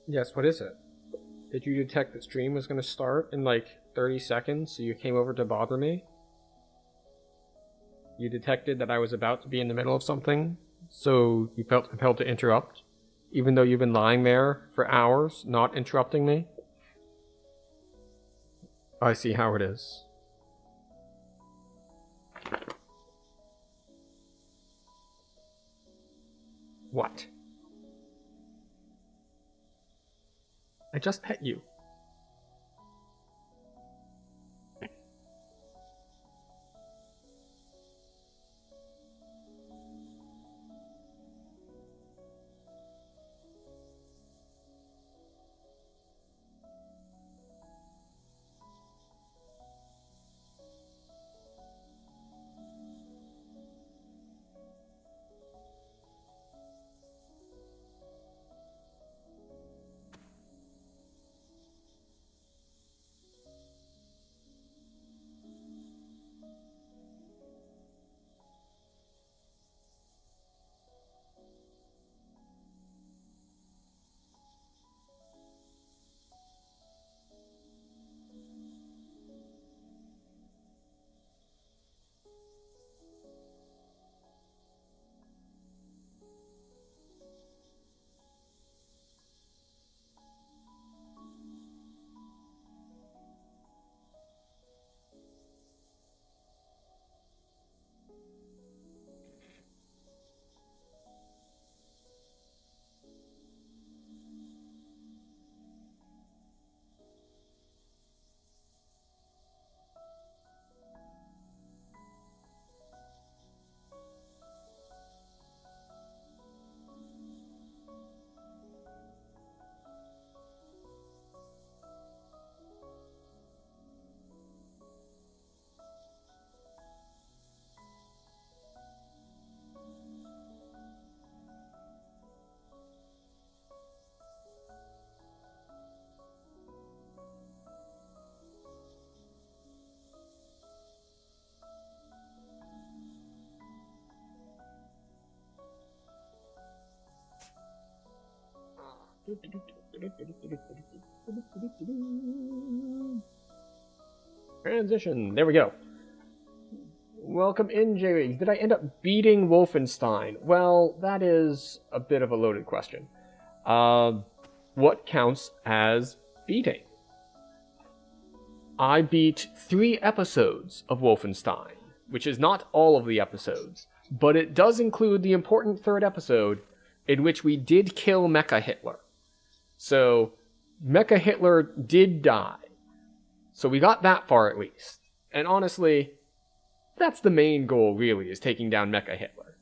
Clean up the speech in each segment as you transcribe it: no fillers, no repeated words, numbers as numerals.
Yes, what is it? Did you detect the stream was going to start in like 30 seconds, so you came over to bother me? You detected that I was about to be in the middle of something, so you felt compelled to interrupt, even though you've been lying there for hours, not interrupting me? I see how it is. What? I just pet you. Transition. There we go. Welcome in, J-Riggs. Did I end up beating Wolfenstein? Well, that is a bit of a loaded question. What counts as beating? I beat 3 episodes of Wolfenstein, which is not all of the episodes, but it does include the important 3rd episode in which we did kill Mecha Hitler. So, Mecha Hitler did die. So we got that far at least. And honestly, that's the main goal, really, is taking down Mecha Hitler.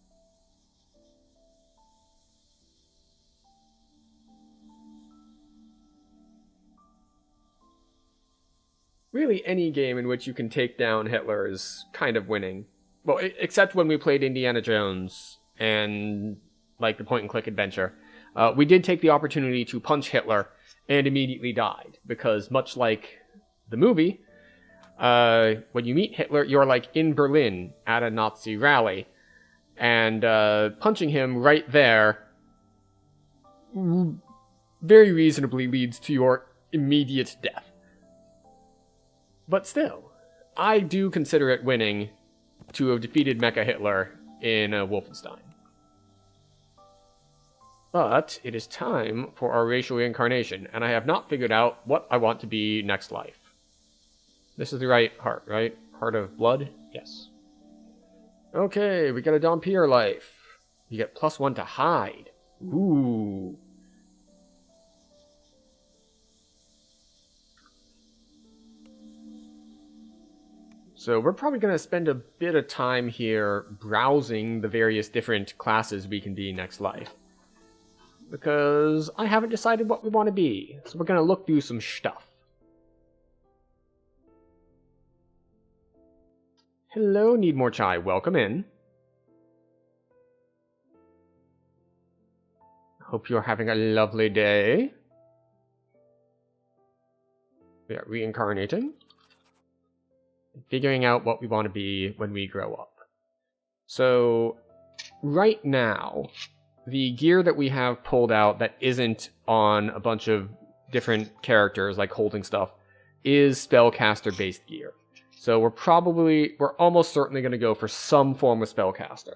Really, any game in which you can take down Hitler is kind of winning. Well, except when we played Indiana Jones and, like, the point-and-click adventure. We did take the opportunity to punch Hitler and immediately died, because much like the movie, when you meet Hitler, you're like in Berlin at a Nazi rally, and punching him right there very reasonably leads to your immediate death. But still, I do consider it winning to have defeated Mecha Hitler in Wolfenstein. But it is time for our racial reincarnation, and I have not figured out what I want to be next life. This is the right heart, right? Heart of blood? Yes. Okay, we got a Dhampir life. You get +1 to hide. Ooh. So we're probably going to spend a bit of time here browsing the various different classes we can be next life. Because I haven't decided what we want to be, so we're going to look through some stuff. Hello, Need More Chai. Welcome in. Hope you're having a lovely day. We are reincarnating. Figuring out what we want to be when we grow up. So, right now, the gear that we have pulled out that isn't on a bunch of different characters, like holding stuff, is spellcaster-based gear. So we're almost certainly going to go for some form of spellcaster.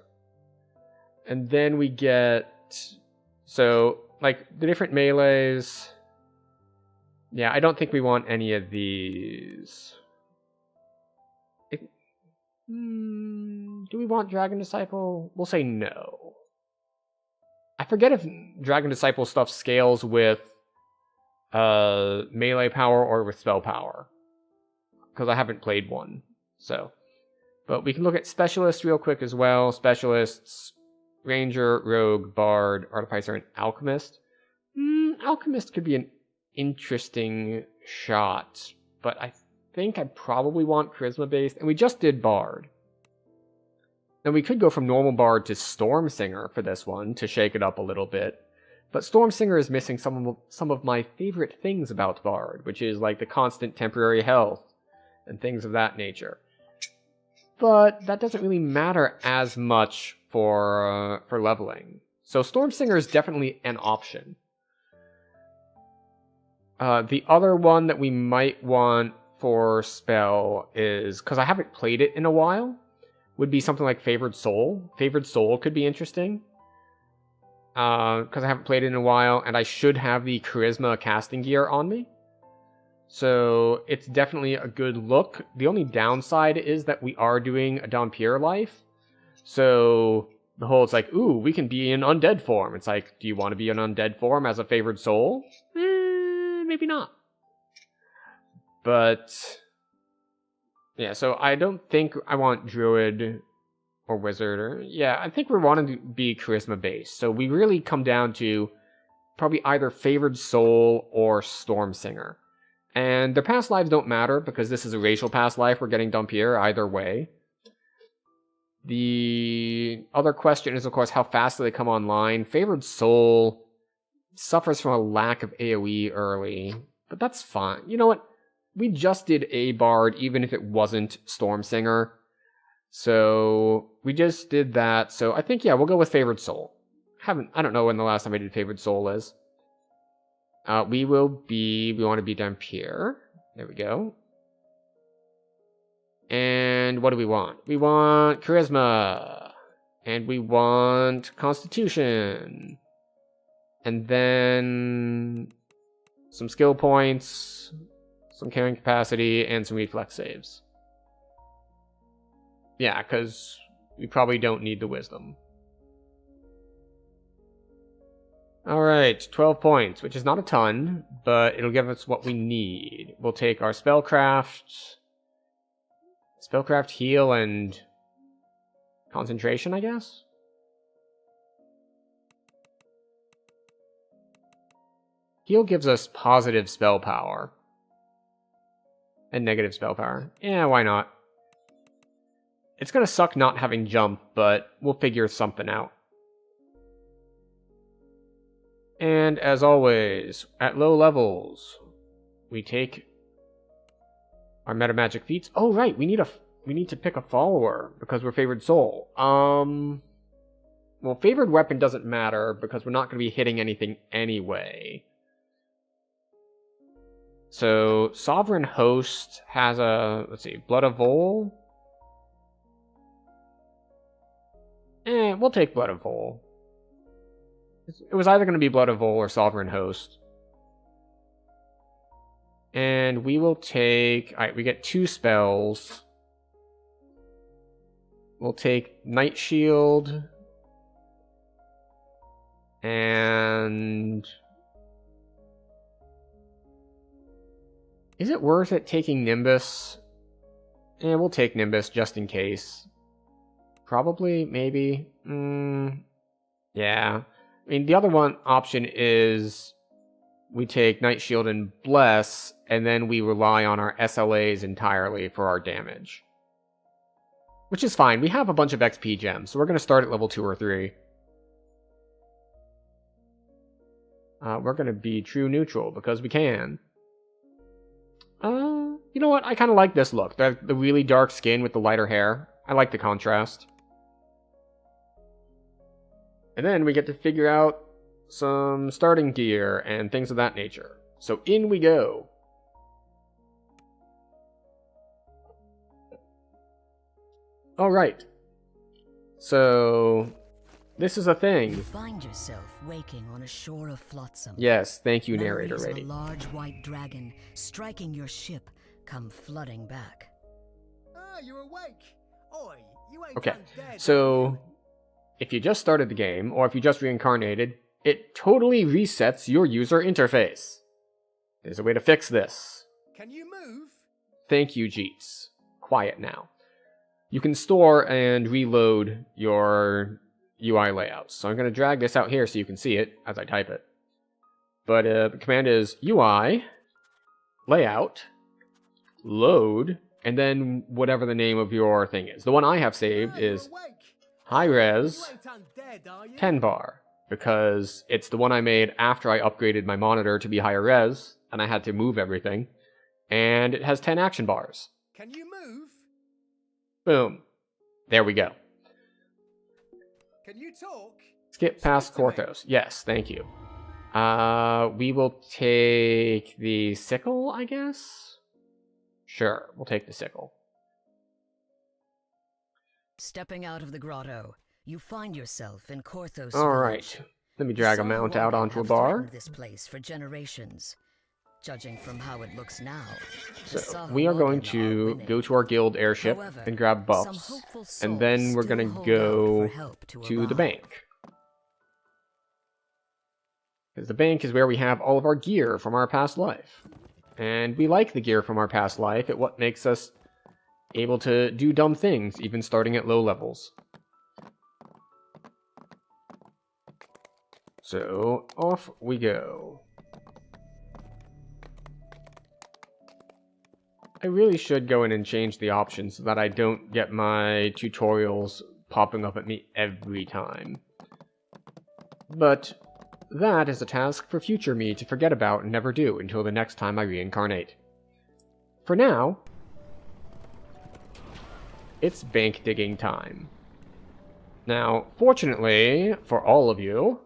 And then we get, so, like, the different melees. Yeah, I don't think we want any of these. Do we want Dragon Disciple? We'll say no. I forget if Dragon Disciple stuff scales with melee power or with spell power, because I haven't played one. So, but we can look at specialists real quick as well. Specialists: Ranger, Rogue, Bard, Artificer, and Alchemist. Alchemist could be an interesting shot, but I think I probably want Charisma based, and we just did Bard. Then we could go from normal Bard to Stormsinger for this one to shake it up a little bit. But Stormsinger is missing some of my favorite things about Bard, which is like the constant temporary health and things of that nature. But that doesn't really matter as much for leveling. So Stormsinger is definitely an option. The other one that we might want for spell is, because I haven't played it in a while, would be something like Favored Soul. Favored Soul could be interesting. Because I haven't played it in a while, and I should have the Charisma casting gear on me. So it's definitely a good look. The only downside is that we are doing a Dhampir life. So the whole, it's like, ooh, we can be in undead form. It's like, do you want to be in undead form as a Favored Soul? Maybe not. But yeah, so I don't think I want Druid or Wizard. I think we're wanting to be Charisma based. So we really come down to probably either Favored Soul or Stormsinger. And their past lives don't matter because this is a racial past life. We're getting Dhampir either way. The other question is, of course, how fast do they come online? Favored Soul suffers from a lack of AoE early, but that's fine. You know what? We just did a Bard, even if it wasn't Stormsinger. So we just did that. So I think, yeah, we'll go with Favored Soul. I don't know when the last time I did Favored Soul is. We want to be Dhampir. There we go. And what do we want? We want Charisma. And we want Constitution. And then some skill points, some carrying capacity, and some reflex saves. Yeah, because we probably don't need the wisdom. Alright, 12 points, which is not a ton, but it'll give us what we need. We'll take our Spellcraft, Heal, and Concentration, I guess? Heal gives us positive spell power. And negative spell power. Yeah, why not? It's gonna suck not having jump, but we'll figure something out. And as always, at low levels, we take our meta magic feats. Oh right, we need to pick a follower because we're Favored Soul. Well, Favored Weapon doesn't matter because we're not going to be hitting anything anyway. So Sovereign Host has a, let's see, Blood of Vol. We'll take Blood of Vol. It was either going to be Blood of Vol or Sovereign Host. And we will take... Alright, we get 2 spells. We'll take Night Shield. And... is it worth it taking Nimbus? We'll take Nimbus just in case. Probably, maybe. Yeah. I mean, the other one option is we take Night Shield and Bless, and then we rely on our SLAs entirely for our damage. Which is fine. We have a bunch of XP gems, so we're going to start at level 2 or 3. We're going to be true neutral, because we can. You know what? I kind of like this look. The really dark skin with the lighter hair. I like the contrast. And then we get to figure out some starting gear and things of that nature. So in we go. Alright. So this is a thing. You find yourself waking on a shore of flotsam. Yes, thank you, narrator Memories lady. of a large white dragon striking your ship come flooding back. Ah, you're awake. Oi, you ain't Okay, done dead, so are you? if you just started the game, or if you just reincarnated, it totally resets your user interface. There's a way to fix this. Can you move? Thank you, Jeets. Quiet now. You can store and reload your UI layouts. So I'm going to drag this out here so you can see it as I type it. But the command is UI, layout, load, and then whatever the name of your thing is. The one I have saved Ah, you're is awake. high You res ain't undead, are you? 10 bar, because it's the one I made after I upgraded my monitor to be higher res, and I had to move everything, and it has 10 action bars. Can you move? Boom. There we go. Can you talk? Skip past Speak to me. Korthos. Yes, thank you. We will take the sickle, I guess? Sure, we'll take the sickle. Stepping out of the grotto, you find yourself in Korthos. Alright. Let me drag a mount out onto a bar. This place for generations. Judging from how it looks now, So we are going to go to our guild airship However, and grab some buffs, hopeful and then we're souls going to still hold go out for help to the arrive. bank. Because the bank is where we have all of our gear from our past life. And we like the gear from our past life. It's what makes us able to do dumb things, even starting at low levels. So, off we go. I really should go in and change the options so that I don't get my tutorials popping up at me every time. But that is a task for future me to forget about and never do until the next time I reincarnate. For now, it's bank digging time. Now, fortunately for all of you,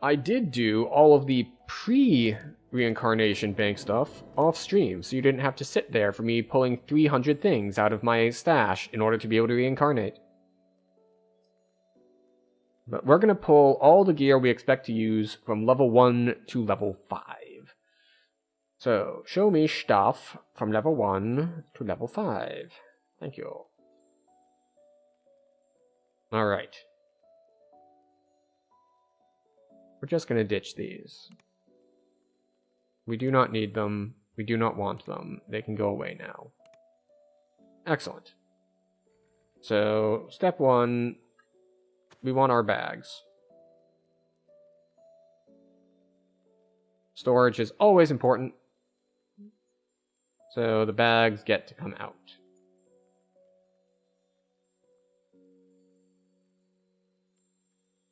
I did do all of the pre-reincarnation bank stuff off stream, so you didn't have to sit there for me pulling 300 things out of my stash in order to be able to reincarnate. But we're going to pull all the gear we expect to use from level 1 to level 5. So, show me stuff from level 1 to level 5. Thank you. Alright. We're just going to ditch these. We do not need them. We do not want them. They can go away now. Excellent. So, step 1, we want our bags. Storage is always important. So the bags get to come out.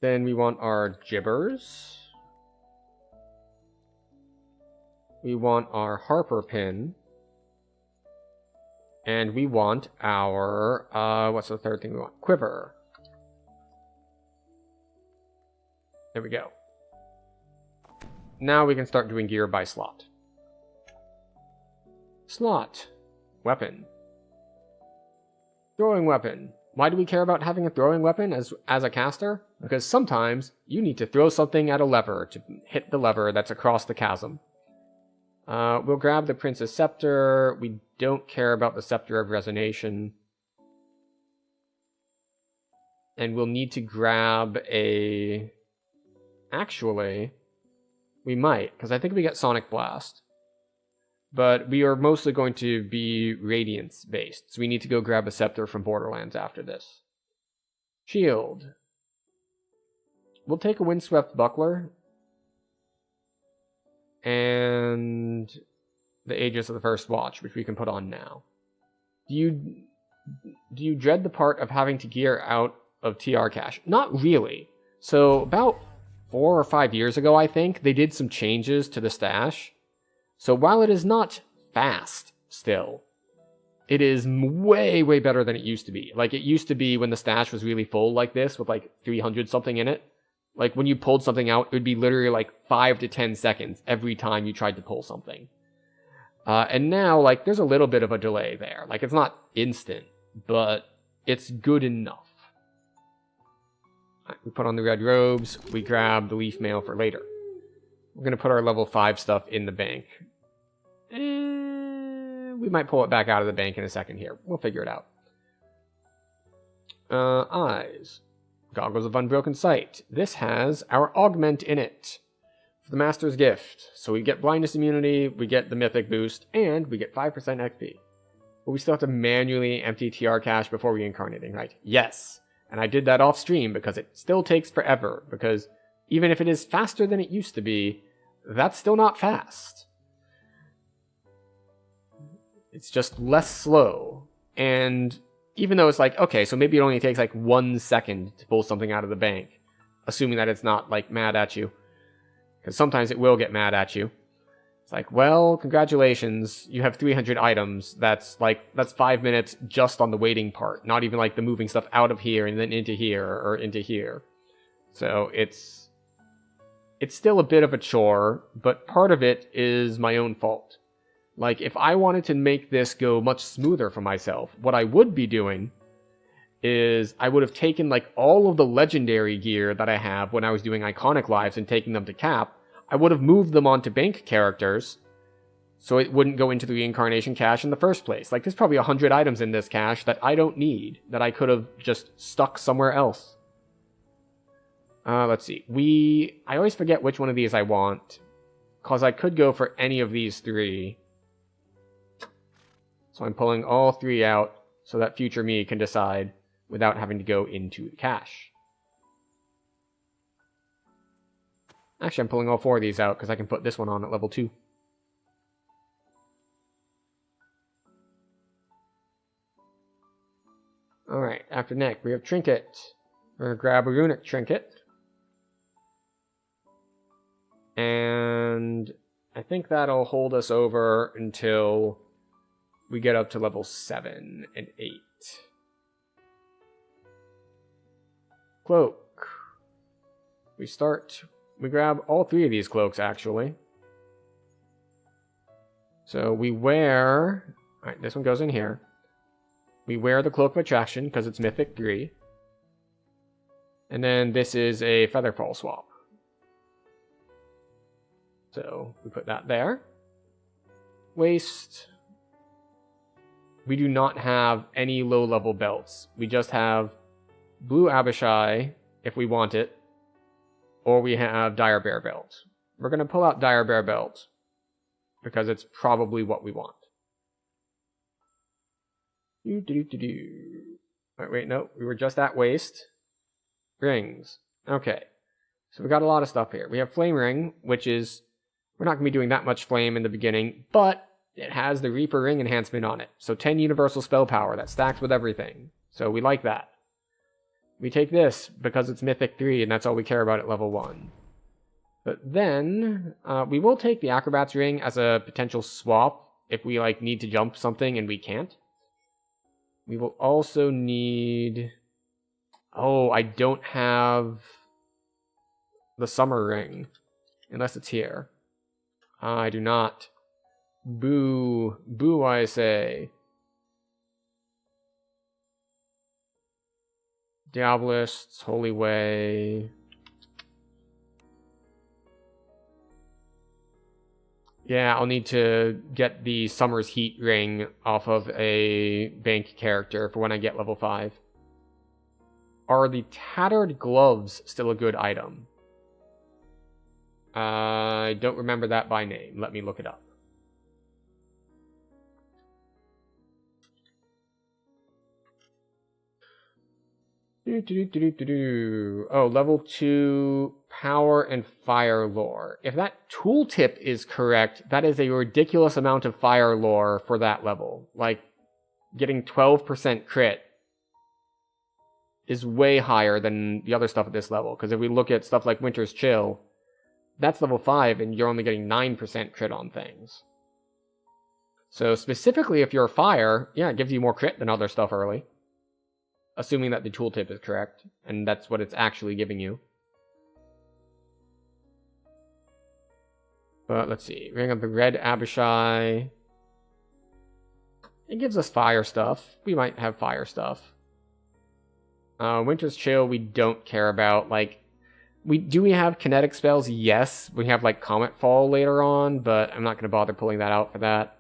Then we want our gibbers. We want our harper pin. And we want our, what's the third thing we want? Quiver. There we go. Now we can start doing gear by slot. Slot. Weapon. Throwing weapon. Why do we care about having a throwing weapon as a caster? Because sometimes you need to throw something at a lever to hit the lever that's across the chasm. We'll grab the Prince's Scepter. We don't care about the Scepter of Resonation. And we'll need to grab a... Actually, we might, because I think we get Sonic Blast. But we are mostly going to be Radiance based, so we need to go grab a Scepter from Borderlands after this. Shield. We'll take a Windswept Buckler. And the Aegis of the First Watch, which we can put on now. Do you dread the part of having to gear out of TR cache? Not really. So about 4 or 5 years ago, I think, they did some changes to the stash. So while it is not fast still, It is way, way better than it used to be. Like, it used to be when the stash was really full like this, with like 300 something in it. Like, when you pulled something out, it would be literally like 5 to 10 seconds every time you tried to pull something. And now, like, there's a little bit of a delay there. Like, it's not instant, but it's good enough. Right, we put on the red robes. We grab the leaf mail for later. We're going to put our level 5 stuff in the bank. We might pull it back out of the bank in a second here. We'll figure it out. Eyes. Goggles of Unbroken Sight. This has our augment in it. For the Master's Gift. So we get blindness immunity, we get the mythic boost, and we get 5% XP. But we still have to manually empty TR cache before reincarnating, right? Yes. And I did that off stream because it still takes forever. Because even if it is faster than it used to be, that's still not fast. It's just less slow. And even though it's like, okay, so maybe it only takes like 1 second to pull something out of the bank, assuming that it's not like mad at you. Because sometimes it will get mad at you. It's like, well, congratulations, you have 300 items. That's 5 minutes just on the waiting part. Not even like the moving stuff out of here and then into here or into here. So it's still a bit of a chore, but part of it is my own fault. Like, if I wanted to make this go much smoother for myself, what I would be doing is I would have taken, like, all of the legendary gear that I have when I was doing Iconic Lives and taking them to Cap. I would have moved them onto bank characters so it wouldn't go into the reincarnation cache in the first place. Like, there's probably 100 items in this cache that I don't need, that I could have just stuck somewhere else. Let's see. I always forget which one of these I want, because I could go for any of these 3. So I'm pulling all 3 out so that future me can decide without having to go into the cache. Actually, I'm pulling all 4 of these out because I can put this one on at level 2. Alright, after neck, we have Trinket. We're going to grab a Runic Trinket. And I think that'll hold us over until we get up to level 7 and 8. Cloak. We grab all 3 of these cloaks, actually. So we wear... Alright, this one goes in here. We wear the Cloak of Attraction, because it's Mythic 3. And then this is a Featherfall swap. So we put that there. Waist. We do not have any low-level belts. We just have Blue Abishai, if we want it, or we have Dire Bear Belt. We're going to pull out Dire Bear Belt, because it's probably what we want. Wait, no, we were just at waist. Rings. Okay. So we got a lot of stuff here. We have Flame Ring, which is... We're not going to be doing that much flame in the beginning, but it has the Reaper Ring enhancement on it. So 10 universal spell power that stacks with everything. So we like that. We take this because it's Mythic 3 and that's all we care about at level 1. But then we will take the Acrobat's Ring as a potential swap if we like need to jump something and we can't. We will also need... Oh, I don't have the Summer Ring. Unless it's here. I do not. Boo. Boo, I say. Diabolists, Holy Way. Yeah, I'll need to get the Summer's Heat ring off of a bank character for when I get level 5. Are the Tattered Gloves still a good item? I don't remember that by name. Let me look it up. Oh, level 2 power and fire lore. If that tooltip is correct, that is a ridiculous amount of fire lore for that level. Like, getting 12% crit is way higher than the other stuff at this level. Because if we look at stuff like Winter's Chill, that's level 5 and you're only getting 9% crit on things. So specifically if you're fire, yeah, it gives you more crit than other stuff early. Assuming that the tooltip is correct, and that's what it's actually giving you. But let's see. Ring of the Red Abishai. It gives us fire stuff. We might have fire stuff. Winter's Chill we don't care about. Like, we have kinetic spells? Yes. We have like Comet Fall later on, but I'm not going to bother pulling that out for that.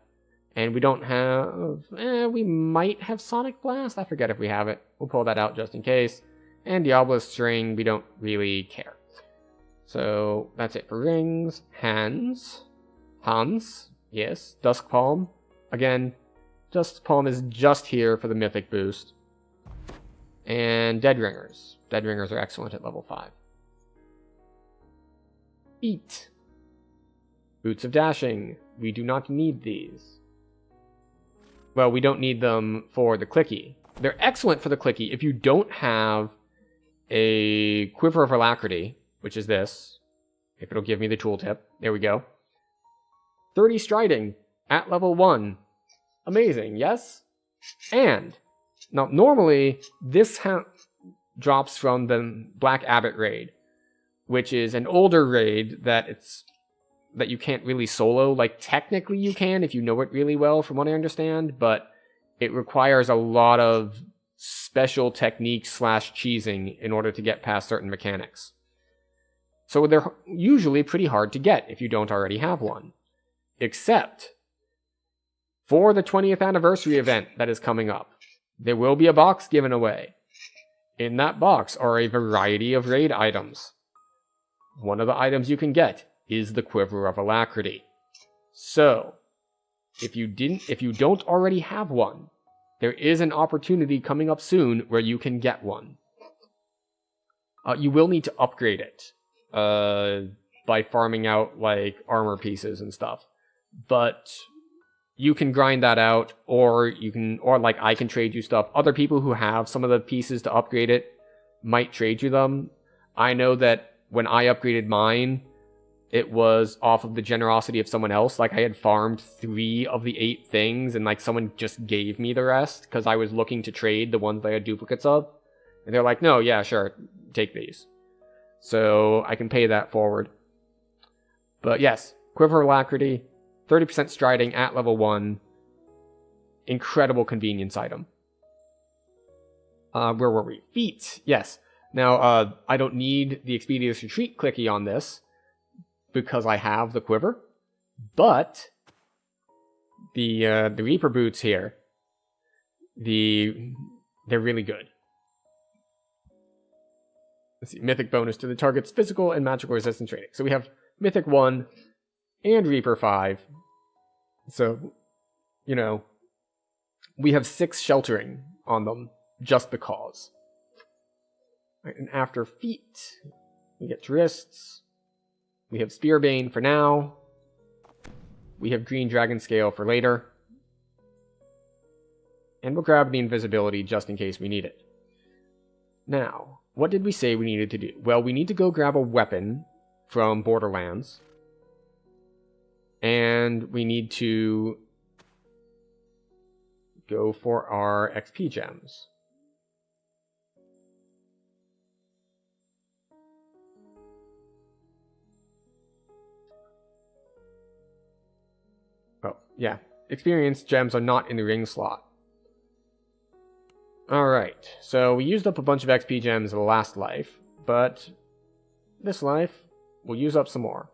And we don't have... we might have Sonic Blast? I forget if we have it. We'll pull that out just in case. And Diablo String, we don't really care. So, that's it for rings. Hans, yes. Dusk Palm. Again, Dusk Palm is just here for the Mythic boost. And Dead Ringers. Dead Ringers are excellent at level 5. Eat. Boots of Dashing. We do not need these. Well, we don't need them for the clicky. They're excellent for the clicky if you don't have a Quiver of Alacrity, which is this. If it'll give me the tooltip. There we go. 30 Striding at level 1. Amazing, yes? And, now normally, this drops from the Black Abbot raid, which is an older raid that you can't really solo. Like, technically you can if you know it really well, from what I understand, but it requires a lot of special techniques / cheesing in order to get past certain mechanics. So they're usually pretty hard to get if you don't already have one. Except for the 20th anniversary event that is coming up, there will be a box given away. In that box are a variety of raid items. One of the items you can get is the Quiver of Alacrity. So, if you don't already have one, there is an opportunity coming up soon where you can get one. You will need to upgrade it by farming out like armor pieces and stuff. But you can grind that out, or like I can trade you stuff. Other people who have some of the pieces to upgrade it might trade you them. I know that when I upgraded mine, it was off of the generosity of someone else. Like, I had farmed 3 of the 8 things, and like someone just gave me the rest because I was looking to trade the ones that I had duplicates of. And they're like, no, yeah, sure, take these. So I can pay that forward. But yes, Quiver of Alacrity, 30% Striding at level 1. Incredible convenience item. Where were we? Feet, yes. Now, I don't need the Expeditious Retreat clicky on this, because I have the Quiver, but the Reaper boots here, they're really good. Let's see, Mythic bonus to the target's physical and magical resistance rating. So we have Mythic 1 and Reaper 5. So, you know, we have 6 sheltering on them just because. Right, and after feet, we get wrists. We have Spearbane for now. We have Green Dragon Scale for later. And we'll grab the invisibility just in case we need it. Now, what did we say we needed to do? Well, we need to go grab a weapon from Borderlands. And we need to go for our XP gems. Oh, yeah. Experience gems are not in the ring slot. Alright, so we used up a bunch of XP gems in the last life, but this life, we'll use up some more.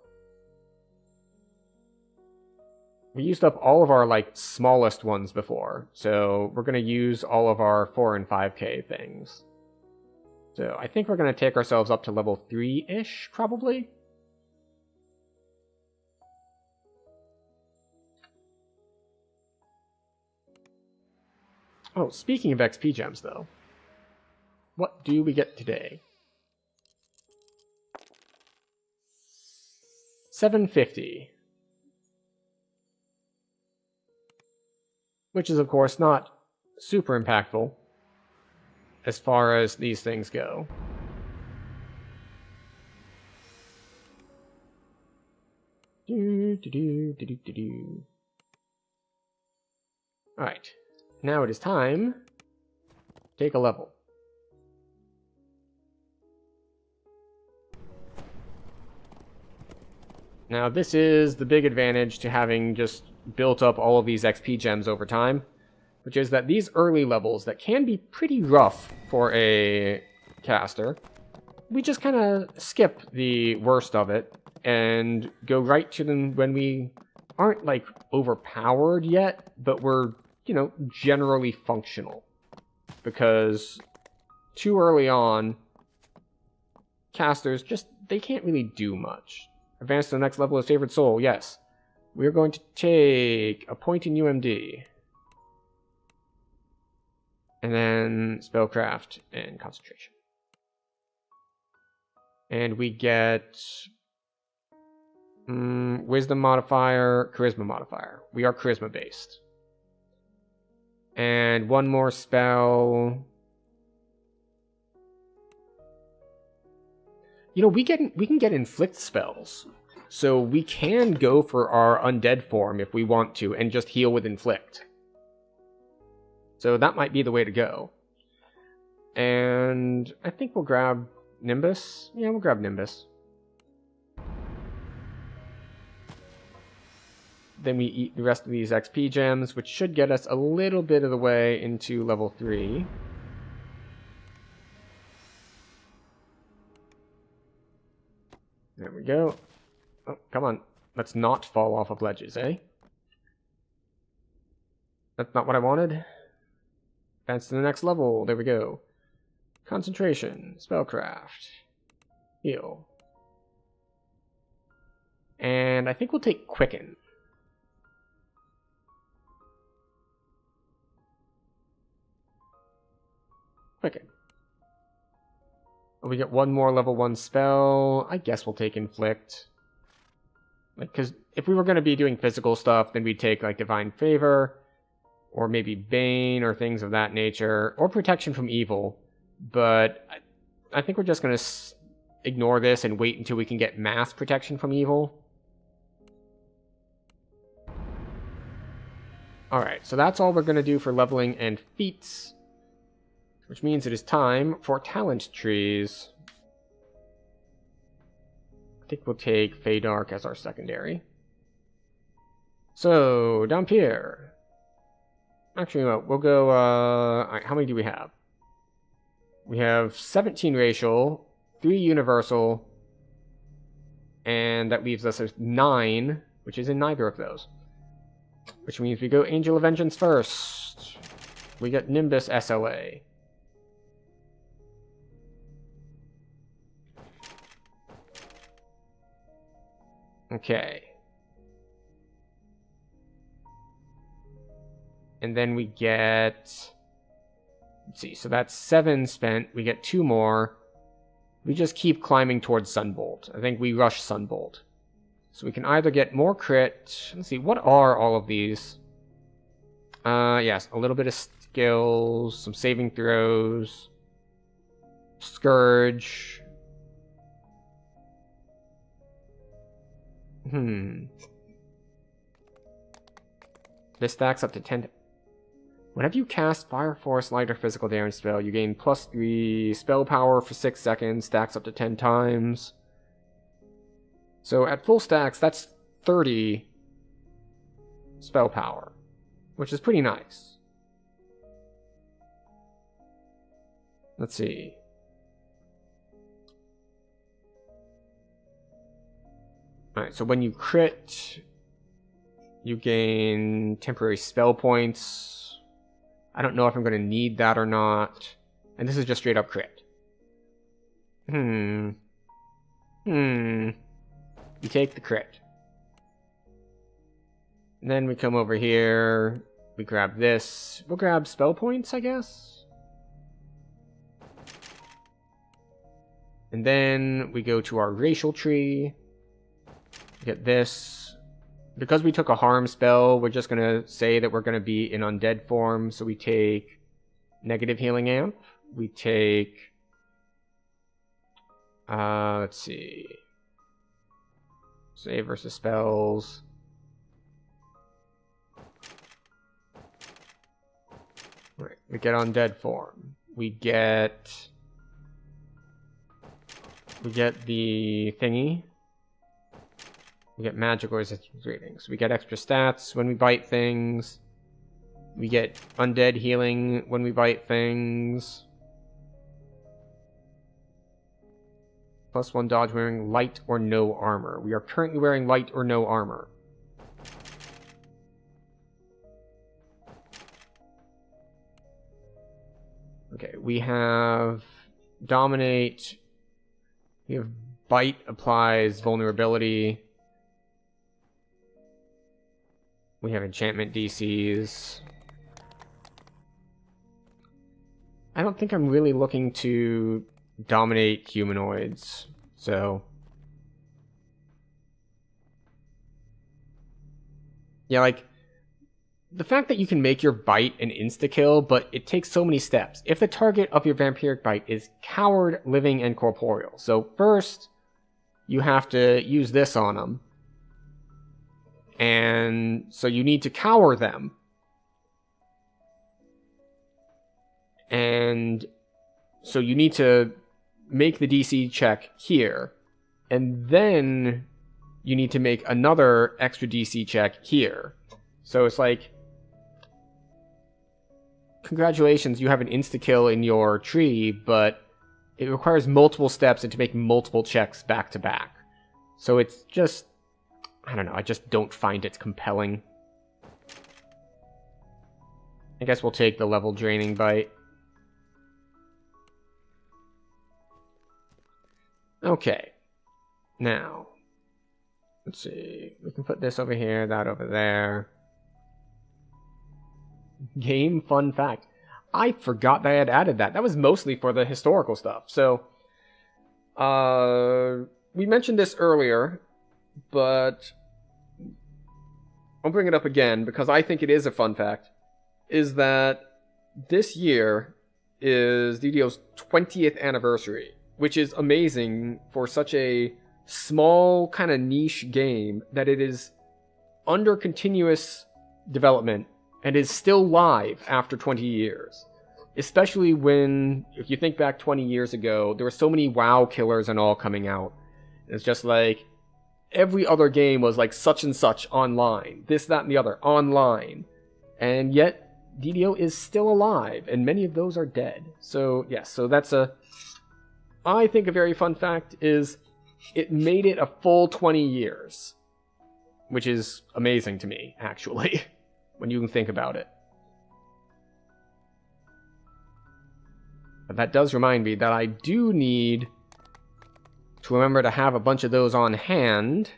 We used up all of our, like, smallest ones before, so we're going to use all of our 4 and 5k things. So I think we're going to take ourselves up to level 3-ish, probably? Oh, speaking of XP gems, though, what do we get today? 750. Which is, of course, not super impactful as far as these things go. Alright, now it is time to take a level. Now this is the big advantage to having just built up all of these XP gems over time, which is that these early levels that can be pretty rough for a caster, we just kind of skip the worst of it and go right to them when we aren't like overpowered yet, but we're, you know, generally functional. Because too early on, casters just, they can't really do much. Advance to the next level of Favored Soul, yes. We're going to take a point in UMD. And then Spellcraft and Concentration. And we get Wisdom modifier, Charisma modifier. We are Charisma based. And one more spell. You know, we can get inflict spells. So we can go for our undead form if we want to and just heal with inflict. So that might be the way to go. And I think we'll grab Nimbus. Yeah, we'll grab Nimbus. Then we eat the rest of these XP gems, which should get us a little bit of the way into level 3. There we go. Oh, come on. Let's not fall off of ledges, eh? That's not what I wanted. Advance to the next level. There we go. Concentration. Spellcraft. Heal. And I think we'll take Quicken. Quicken. We get one more level 1 spell. I guess we'll take Inflict. Like, because if we were going to be doing physical stuff, then we'd take, like, Divine Favor, or maybe Bane, or things of that nature, or Protection from Evil. But I think we're just going to ignore this and wait until we can get Mass Protection from Evil. Alright, so that's all we're going to do for leveling and feats. Which means it is time for talent trees. I think we'll take Feydark as our secondary. So, Dhampir. Actually, no, we'll go, alright, how many do we have? We have 17 racial, 3 universal, and that leaves us with 9, which is in neither of those. Which means we go Angel of Vengeance first. We get Nimbus SLA. Okay. And then we get... Let's see, so that's 7 spent. We get 2 more. We just keep climbing towards Sunbolt. I think we rush Sunbolt. So we can either get more crit... Let's see, what are all of these? Yes, a little bit of skills, some saving throws, Scourge... This stacks up to 10. Whenever you cast Fire Force, Light, or Physical Damage spell, you gain +3 spell power for 6 seconds, stacks up to 10 times. So at full stacks, that's 30 spell power, which is pretty nice. Let's see. Alright, so when you crit, you gain temporary spell points. I don't know if I'm going to need that or not. And this is just straight up crit. You take the crit. And then we come over here. We grab this. We'll grab spell points, I guess. And then we go to our racial tree. Get this. Because we took a harm spell, we're just going to say that we're going to be in undead form. So we take negative healing amp. We take... let's see. Save versus spells. Right, we get undead form. We get the thingy. We get magical resistance ratings. We get extra stats when we bite things. We get undead healing when we bite things. +1 dodge wearing light or no armor. We are currently wearing light or no armor. Okay, we have dominate. We have bite applies vulnerability. We have enchantment DCs. I don't think I'm really looking to dominate humanoids, so yeah, like the fact that you can make your bite an insta-kill, but it takes so many steps. If the target of your vampiric bite is coward, living, and corporeal, so first you have to use this on them, and so you need to cower them, and so you need to make the DC check here, and then you need to make another extra DC check here. So it's like, congratulations, you have an insta-kill in your tree, but it requires multiple steps and to make multiple checks back to back. So it's just, I don't know, I just don't find it compelling. I guess we'll take the level draining bite. Okay, now, let's see, we can put this over here, that over there. Game fun fact. I forgot that I had added that. That was mostly for the historical stuff. So, we mentioned this earlier, but I'll bring it up again because I think it is a fun fact, is that this year is DDO's 20th anniversary, which is amazing for such a small kind of niche game that it is under continuous development and is still live after 20 years. Especially when, if you think back 20 years ago, there were so many WoW killers and all coming out. It's just like, every other game was like such and such online. This, that, and the other, online. And yet, DDO is still alive, and many of those are dead. So, yes, so that's I think a very fun fact is it made it a full 20 years. Which is amazing to me, actually, when you can think about it. But that does remind me that I do need to remember to have a bunch of those on hand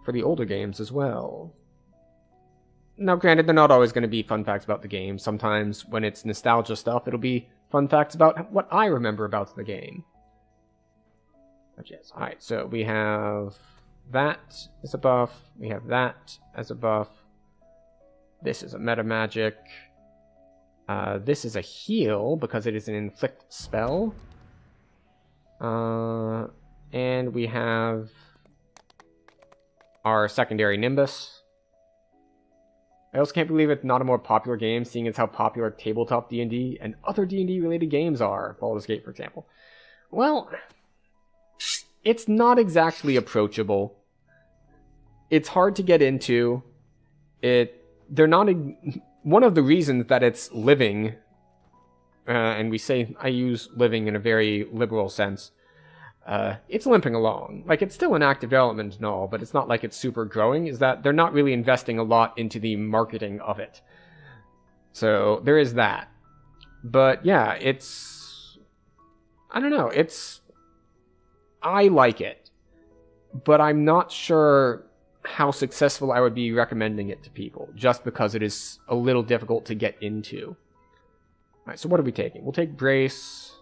for the older games as well. Now, granted, they're not always going to be fun facts about the game. Sometimes, when it's nostalgia stuff, it'll be fun facts about what I remember about the game. But yes, alright, so we have that as a buff. We have that as a buff. This is a meta magic. This is a heal because it is an inflict spell. And we have our secondary Nimbus. I also can't believe it's not a more popular game, seeing as how popular tabletop D&D and other D&D related games are. Baldur's Gate, for example. Well, it's not exactly approachable. It's hard to get into. They're not one of the reasons that it's living, and we say I use living in a very liberal sense. It's limping along. Like, it's still in active development and all, but it's not like it's super growing, is that they're not really investing a lot into the marketing of it. So, there is that. But, yeah, it's... I don't know, I like it. But I'm not sure how successful I would be recommending it to people, just because it is a little difficult to get into. Alright, so what are we taking? We'll take Brace.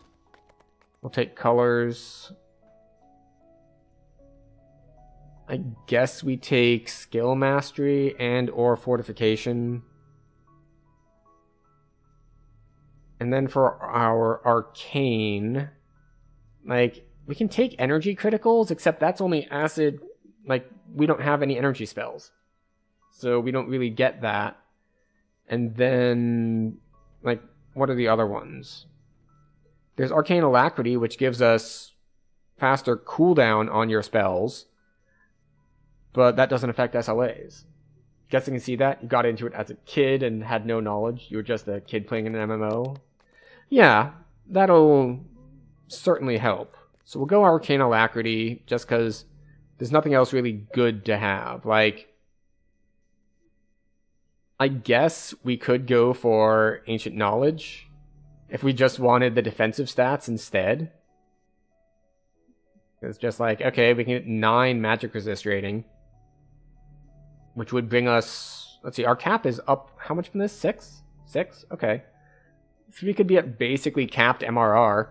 We'll take Colors. I guess we take Skill Mastery and or Fortification. And then for our Arcane, like, we can take Energy Criticals, except that's only Acid. Like, we don't have any energy spells. So we don't really get that. And then, like, what are the other ones? There's Arcane Alacrity, which gives us faster cooldown on your spells, but that doesn't affect SLAs. Guess you can see that. You got into it as a kid and had no knowledge. You were just a kid playing an MMO. Yeah, that'll certainly help. So we'll go Arcane Alacrity just because there's nothing else really good to have. Like, I guess we could go for Ancient Knowledge if we just wanted the defensive stats instead. It's just like, okay, we can get 9 magic resist rating, which would bring us, let's see, our cap is up, how much from this? 6? 6? Okay. So we could be at basically capped MRR,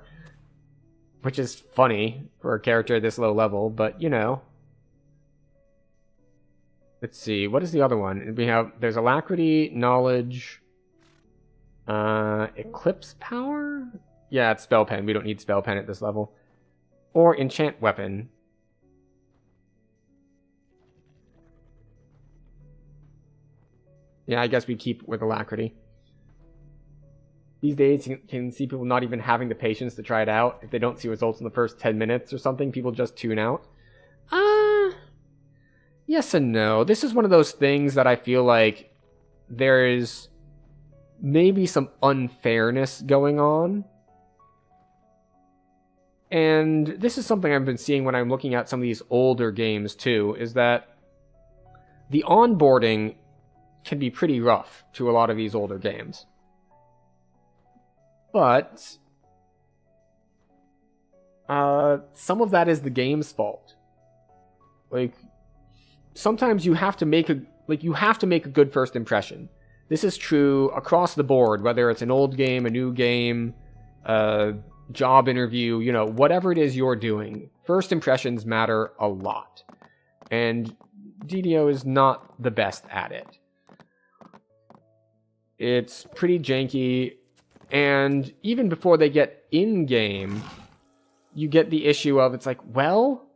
which is funny for a character at this low level, but you know. Let's see, what is the other one? There's Alacrity, Knowledge, Eclipse Power? Yeah, it's Spell Pen. We don't need Spell Pen at this level. Or Enchant Weapon. Yeah, I guess we keep with Alacrity. These days, you can see people not even having the patience to try it out. If they don't see results in the first 10 minutes or something, people just tune out. Yes and no. This is one of those things that I feel like there is maybe some unfairness going on. And this is something I've been seeing when I'm looking at some of these older games too, is that the onboarding can be pretty rough to a lot of these older games. But some of that is the game's fault. Like, sometimes you have to make a good first impression. This is true across the board, whether it's an old game, a new game, job interview, you know, whatever it is you're doing. First impressions matter a lot. And DDO is not the best at it. It's pretty janky, and even before they get in-game, you get the issue of, it's like, well,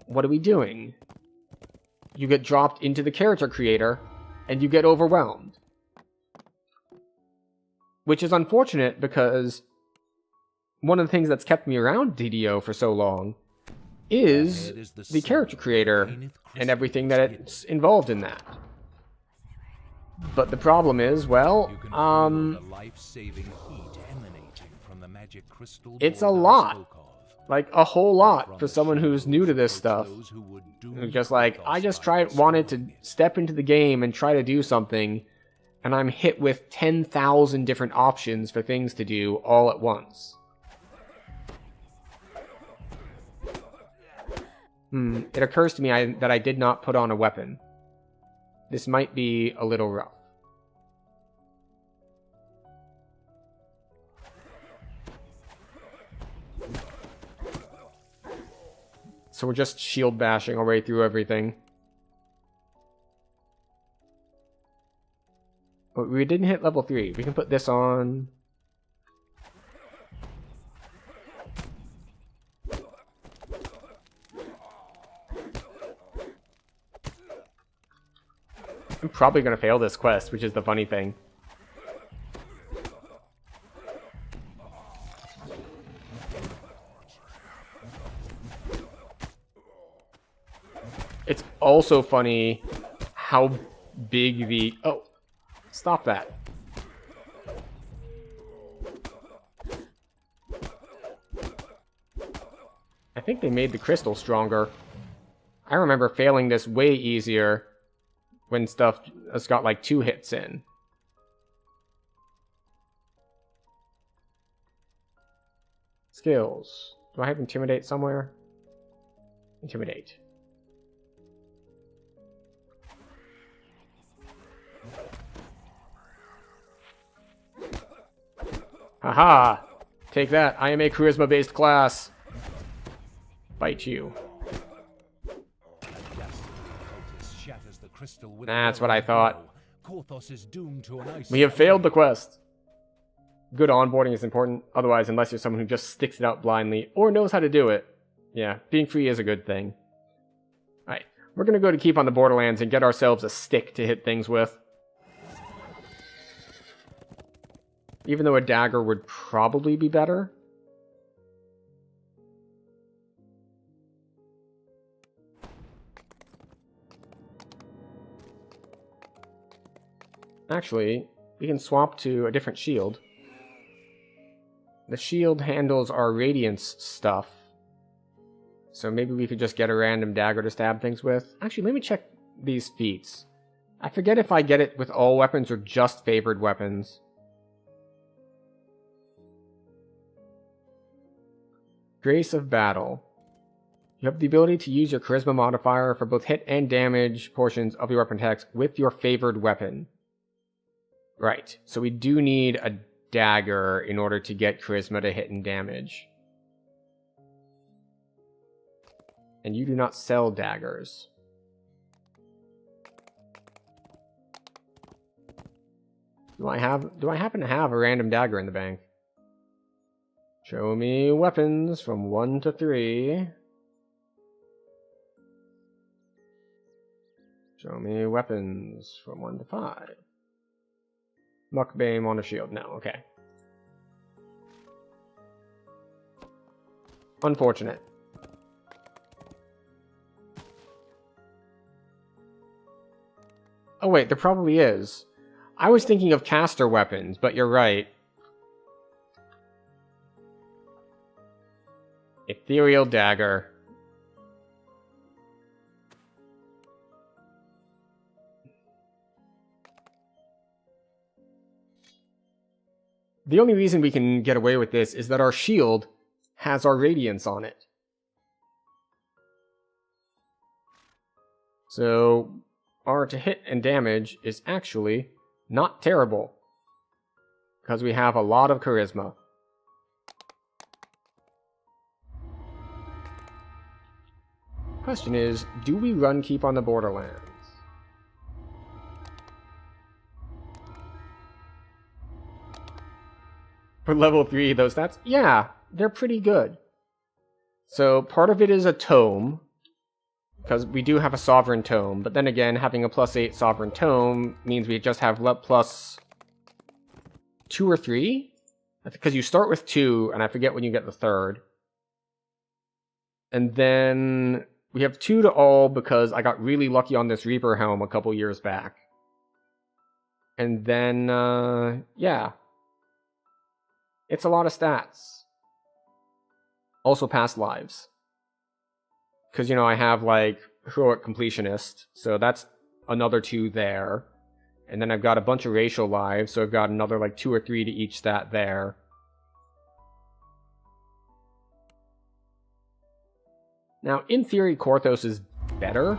what are we doing? You get dropped into the character creator, and you get overwhelmed. Which is unfortunate, because one of the things that's kept me around DDO for so long is the character creator and everything it's involved in that. But the problem is, well, it's a lot. Like, a whole lot for someone who's new to this stuff. Who's just like, I just wanted to step into the game and try to do something, and I'm hit with 10,000 different options for things to do all at once. It occurs to me that I did not put on a weapon. This might be a little rough. So we're just shield bashing our way through everything. But we didn't hit level 3. We can put this on. I'm probably going to fail this quest, which is the funny thing. It's also funny how big the... Oh, stop that. I think they made the crystal stronger. I remember failing this way easier when stuff has got like 2 hits in. Skills. Do I have Intimidate somewhere? Intimidate. Haha! Take that. I am a charisma-based class. Bite you. That's what I thought. We have failed the quest. Good onboarding is important. Otherwise, unless you're someone who just sticks it out blindly or knows how to do it, yeah, being free is a good thing. Alright, we're going to go to Keep on the Borderlands and get ourselves a stick to hit things with. Even though a dagger would probably be better. Actually, we can swap to a different shield. The shield handles our radiance stuff. So maybe we could just get a random dagger to stab things with. Actually, let me check these feats. I forget if I get it with all weapons or just favored weapons. Grace of Battle. You have the ability to use your charisma modifier for both hit and damage portions of your weapon attacks with your favored weapon. Right, so we do need a dagger in order to get charisma to hit and damage. And you do not sell daggers. Do I happen to have a random dagger in the bank? Show me weapons from 1 to 3. Show me weapons from 1 to 5. Muckbane on a shield. No, okay. Unfortunate. Oh wait, there probably is. I was thinking of caster weapons, but you're right. Ethereal dagger. The only reason we can get away with this is that our shield has our radiance on it. So our to hit and damage is actually not terrible, because we have a lot of charisma. Question is, do we run keep on the Borderlands? For level 3, those stats? Yeah, they're pretty good. So part of it is a tome, because we do have a sovereign tome, but then again, having a +8 sovereign tome means we just have plus 2 or 3? Because you start with 2, and I forget when you get the third. And then we have 2 to all because I got really lucky on this Reaper helm a couple years back. And then, yeah. It's a lot of stats. Also past lives. Because, you know, I have, like, Heroic Completionist, so that's another 2 there. And then I've got a bunch of racial lives, so I've got another, like, 2 or 3 to each stat there. Now, in theory, Korthos is better,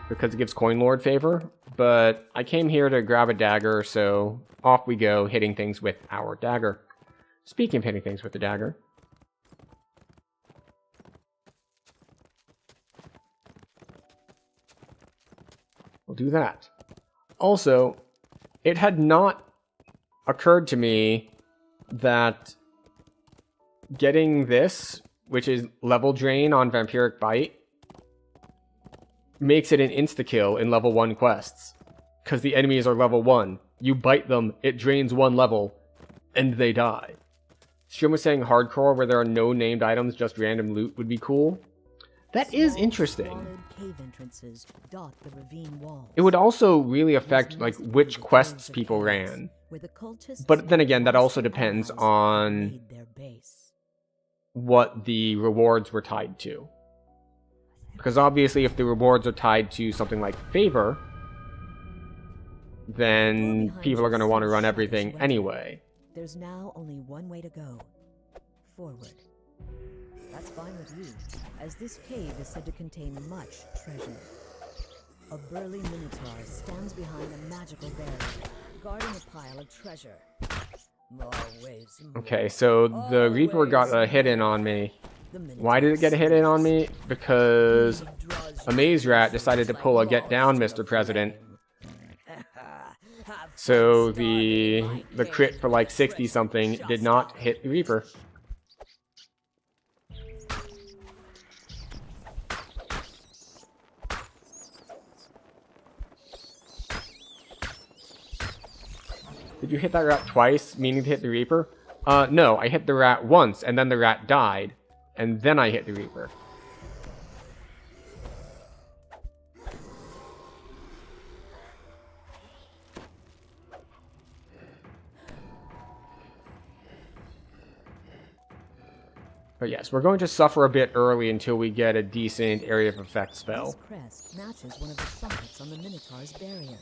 because it gives Coin Lord favor, but I came here to grab a dagger, so off we go, hitting things with our dagger. Speaking of hitting things with the dagger, we'll do that. Also, it had not occurred to me that getting this, which is level drain on Vampiric Bite, makes it an insta-kill in level 1 quests. Because the enemies are level 1. You bite them, it drains 1 level, and they die. Stream was saying hardcore where there are no named items, just random loot would be cool. That is interesting. It would also really affect like which quests people ran. But then again, that also depends on what the rewards were tied to. Because obviously if the rewards are tied to something like favor, then people are going to want to run everything anyway. There's now only one way to go. Forward. That's fine with you, as this cave is said to contain much treasure. A burly minotaur stands behind a magical barrier, guarding a pile of treasure. Okay, so the Reaper got a hit in on me. Why did it get a hit in on me? Because a Maze Rat decided to pull a Get Down, Mr. President. So the crit for like 60-something did not hit the Reaper. Did did you hit that rat twice, meaning to hit the Reaper? No, I hit the rat once, and then the rat died. And then I hit the Reaper. But yes, we're going to suffer a bit early until we get a decent area of effect spell. This crest matches one of the sockets on the Minotaur's barrier.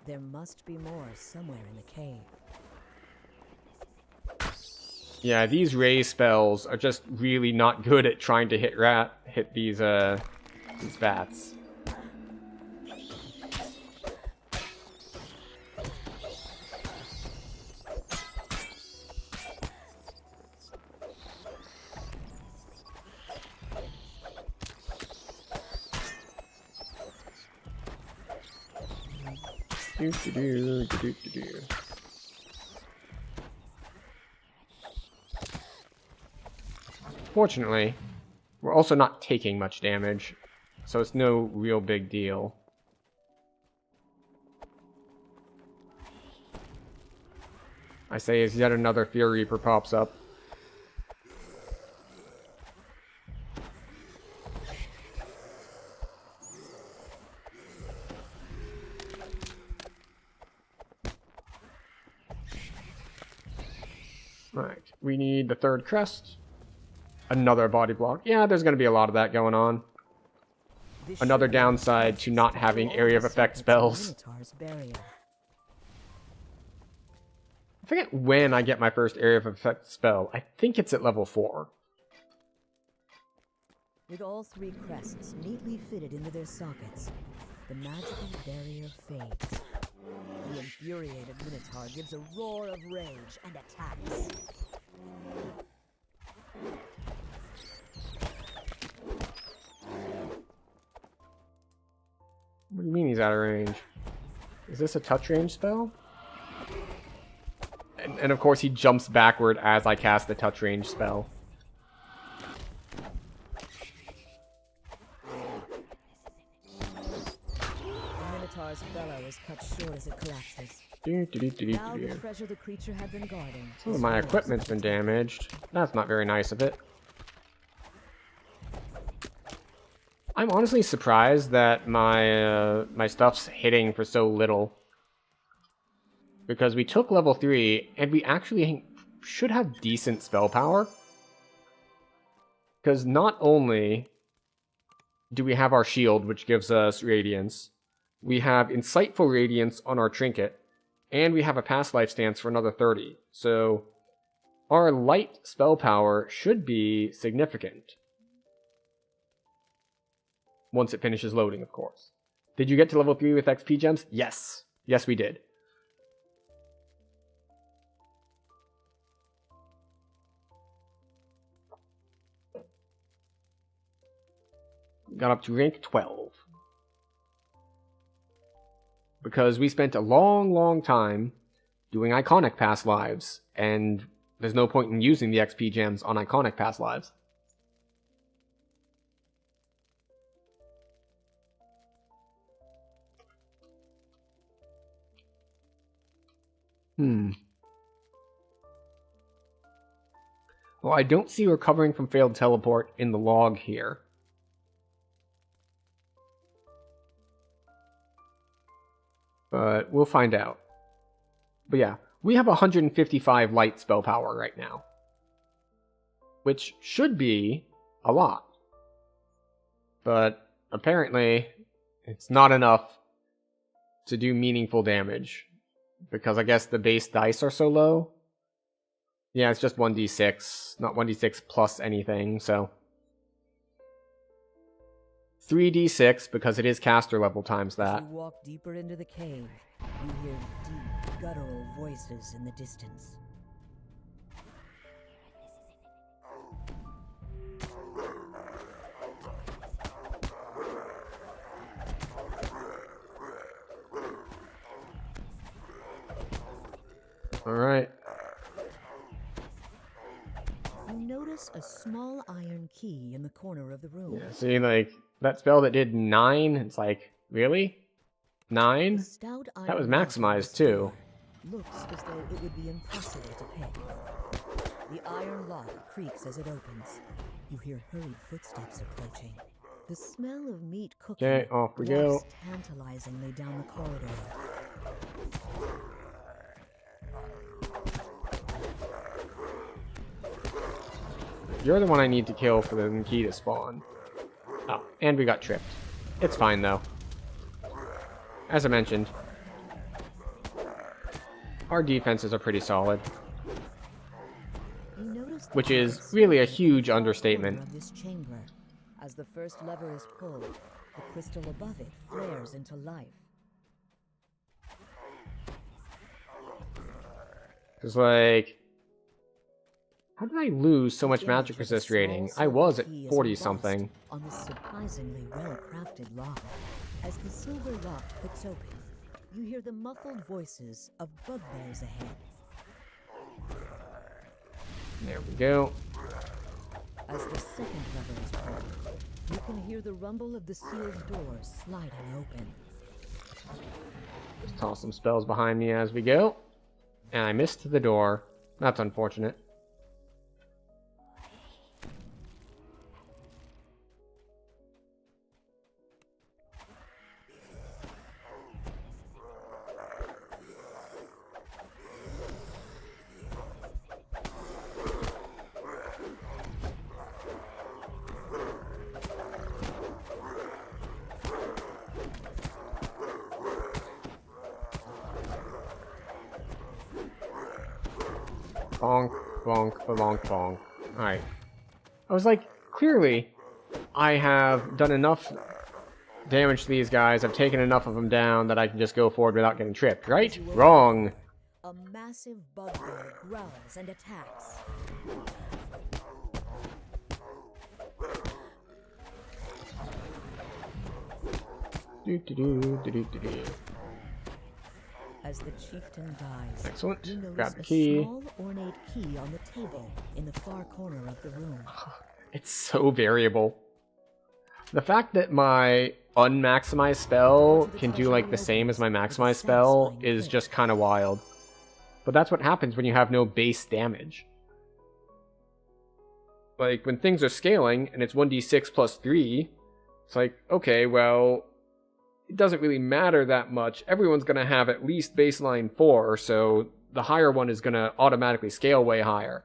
There must be more somewhere in the cave. Yeah, these raise spells are just really not good at trying to hit these bats. Fortunately, we're also not taking much damage, so it's no real big deal. I say as yet another Fear Reaper pops up. Right, we need the third crest. Another body block. Yeah, there's going to be a lot of that going on. Another downside to not having area of effect spells. I forget when I get my first area of effect spell. I think it's at level 4. With all 3 crests neatly fitted into their sockets, the magical barrier fades. The infuriated Minotaur gives a roar of rage and attacks. What do you mean he's out of range? Is this a touch range spell? And of course he jumps backward as I cast the touch range spell. The Minotaur's bellow is cut short as it collapses. Now the treasure the creature had been guarding. Some of my equipment's been damaged. That's not very nice of it. I'm honestly surprised that my stuff's hitting for so little. Because we took level 3, and we actually should have decent spell power. Because not only do we have our shield, which gives us radiance, we have insightful radiance on our trinket, and we have a past life stance for another 30. So our light spell power should be significant. Once it finishes loading, of course. Did you get to level 3 with XP gems? Yes. Yes, we did. Got up to rank 12. Because we spent a long time doing iconic past lives, and there's no point in using the XP gems on iconic past lives. Well, I don't see recovering from failed teleport in the log here. But we'll find out. But yeah, we have 155 light spell power right now. Which should be a lot. But apparently, it's not enough to do meaningful damage. Because I guess the base dice are so low. Yeah, it's just 1d6, not 1d6 plus anything, so 3d6 because it is caster level times that. As you walk deeper into the cave, you hear deep, guttural voices in the distance. Alright. You notice a small iron key in the corner of the room. Yeah, see, like, that spell that did 9, it's like, really? 9? That was maximized, too. looks as though it would be impossible to pick. The iron lock creaks as it opens. You hear hurried footsteps approaching. The smell of meat cooking Okay, off we go. wafts tantalizingly down the corridor. You're the one I need to kill for the key to spawn. Oh, and we got tripped. It's fine, though. As I mentioned, our defenses are pretty solid. You notice the Which is lights really a in the huge far understatement. corner of this chamber. As the first lever is pulled, the crystal above it flares into life. It's like, how did I lose so much The magic image of a resist small rating? I silver was at key is 40 embossed something. on this surprisingly well-crafted lock. As the silver lock clicks open, you hear the muffled voices of bugbears ahead. There we go. As the second lever is pulled, you can hear the rumble of the sealed doors sliding open. Just toss some spells behind me as we go. And I missed the door. That's unfortunate. Bonk, bonk, bonk, bonk. Alright. I was like, clearly, I have done enough damage to these guys, I've taken enough of them down that I can just go forward without getting tripped, right? Wrong! A massive bugbear growls and attacks. Do-do-do-do-do-do-do. As the chieftain dies, Excellent. you notice Grab the a key. small ornate key on the table in the far corner of the room. It's so variable. The fact that my unmaximized spell can do like the same as my maximized spell is just kind of wild. But that's what happens when you have no base damage. Like, when things are scaling and it's 1d6 plus 3, it's like, okay, well, it doesn't really matter that much. Everyone's going to have at least baseline 4, so the higher one is going to automatically scale way higher.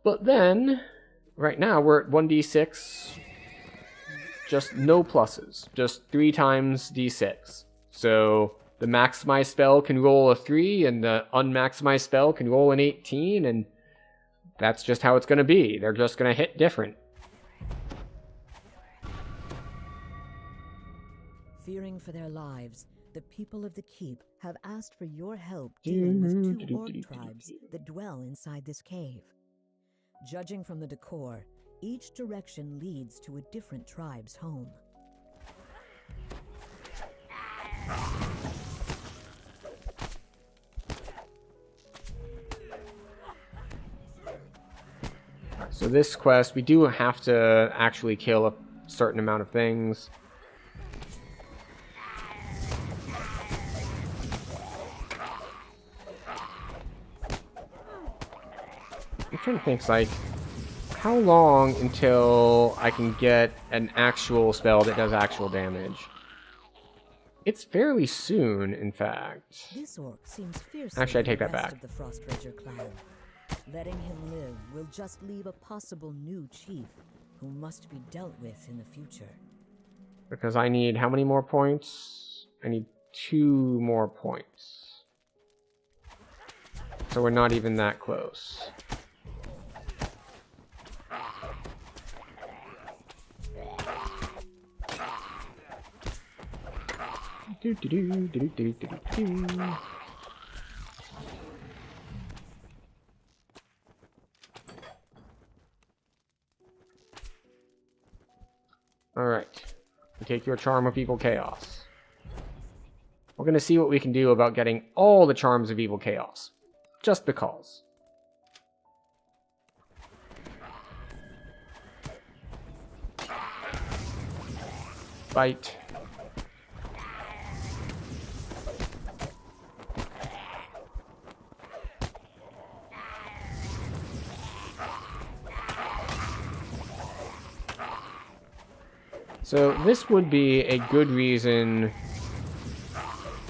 But then, right now, we're at 1d6, just no pluses, just 3 times d6. So the maximized spell can roll a 3, and the unmaximized spell can roll an 18, and that's just how it's going to be. They're just going to hit different. Fearing for their lives, the people of the keep have asked for your help dealing with 2 orc tribes that dwell inside this cave. Judging from the decor, each direction leads to a different tribe's home. So this quest, we do have to actually kill a certain amount of things. I'm trying to think, like, how long until I can get an actual spell that does actual damage? It's fairly soon, in fact. This orc seems fiercer Actually, I take than that the rest back. of the Frost Ranger clan. Letting him live will just leave a possible new chief who must be dealt with in the future. Because I need how many more points? I need 2 more points. So we're not even that close. Alright. We take your Charm of Evil Chaos. We're going to see what we can do about getting all the Charms of Evil Chaos. Just because. Bite. So this would be a good reason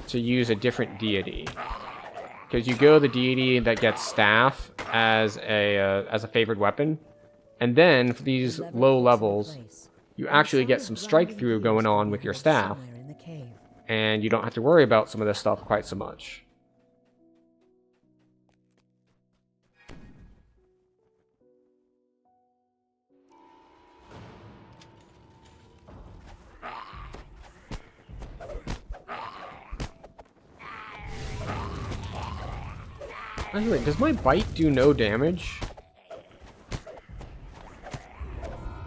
to use a different deity. Because you go the deity that gets staff as a favored weapon. And then for these low levels, you actually get some strike through going on with your staff. And you don't have to worry about some of this stuff quite so much. Anyway, does my bite do no damage?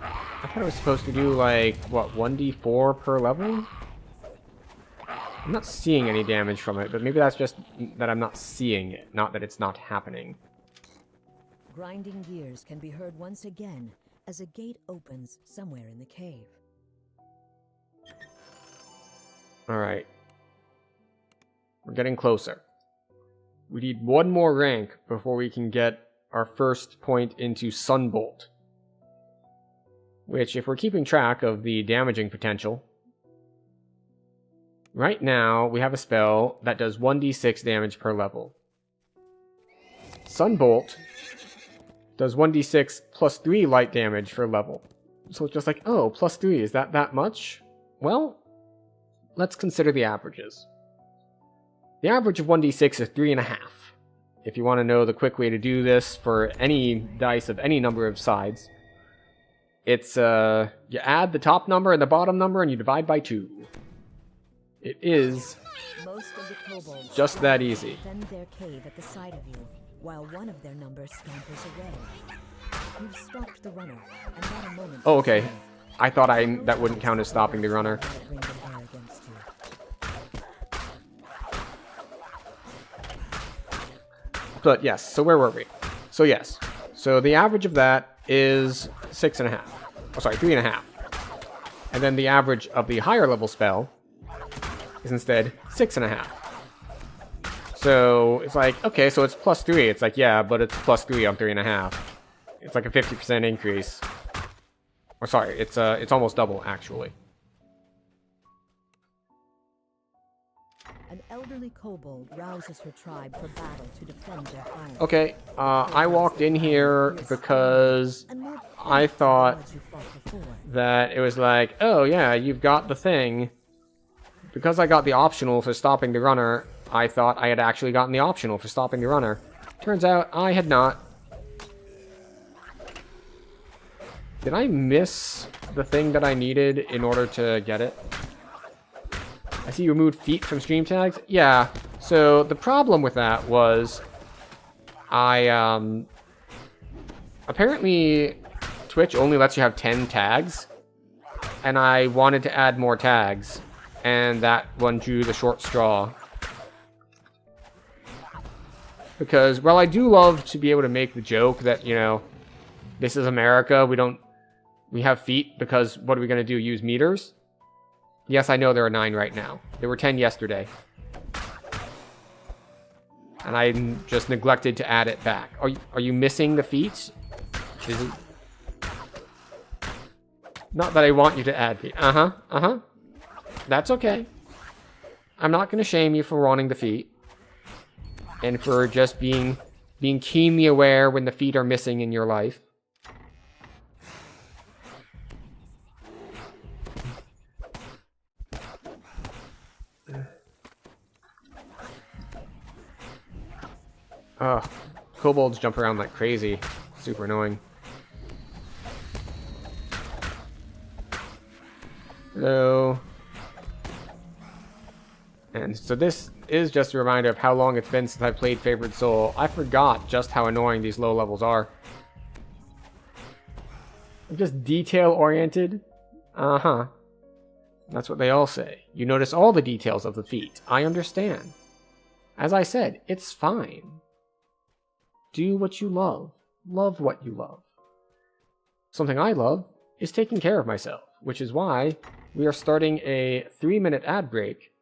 I thought it was supposed to do like, what, 1d4 per level? I'm not seeing any damage from it, but maybe that's just that I'm not seeing it, not that it's not happening. Grinding gears can be heard once again as a gate opens somewhere in the cave. Alright. We're getting closer. We need one more rank before we can get our first point into Sunbolt. Which, if we're keeping track of the damaging potential, right now we have a spell that does 1d6 damage per level. Sunbolt does 1d6 plus 3 light damage per level. So it's just like, oh, plus 3, is that much? Well, let's consider the averages. The average of 1d6 is 3.5. If you want to know the quick way to do this for any dice of any number of sides, it's, you add the top number and the bottom number and you divide by 2. It is just that easy. Defend their cave at the side of you, while one of their numbers scampers away. You've stopped the runner, and not a moment. Oh, okay. I thought that wouldn't count as stopping the runner. But yes, so where were we? So yes. So the average of that is 6.5. Oh, sorry, 3.5. And then the average of the higher level spell is instead 6.5. So it's like, okay, so it's plus 3. It's like, yeah, but it's plus 3 on 3.5. It's like a 50% increase. Or sorry, it's almost double, actually. An elderly kobold rouses her tribe for battle to defend their home. Okay, I walked in here because I thought that it was like, oh yeah, you've got the thing. Because I got the optional for stopping the runner, I thought I had actually gotten the optional for stopping the runner. Turns out I had not. Did I miss the thing that I needed in order to get it? I see you removed feet from stream tags. Yeah, so the problem with that was apparently Twitch only lets you have 10 tags, and I wanted to add more tags, and that one drew the short straw. Because, well, I do love to be able to make the joke that, you know, this is America, we have feet because what are we going to do, use meters? Yes, I know there are 9 right now. There were 10 yesterday. And I just neglected to add it back. Are you missing the feet? Is it... Not that I want you to add feet. That's okay. I'm not going to shame you for wanting the feet. And for just being keenly aware when the feet are missing in your life. Ugh, kobolds jump around like crazy. Super annoying. Hello. And so this is just a reminder of how long it's been since I played Favored Soul. I forgot just how annoying these low levels are. I'm just detail-oriented. Uh-huh. That's what they all say. You notice all the details of the feet. I understand. As I said, it's fine. Do what you love. Love what you love. Something I love is taking care of myself, which is why we are starting a 3-minute ad break,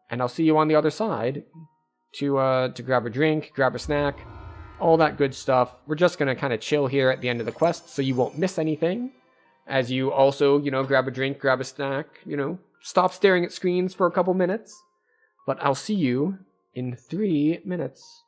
and I'll see you on the other side to grab a drink, grab a snack, all that good stuff. We're just going to kind of chill here at the end of the quest so you won't miss anything, as you also, grab a drink, grab a snack, stop staring at screens for a couple minutes. But I'll see you in 3 minutes.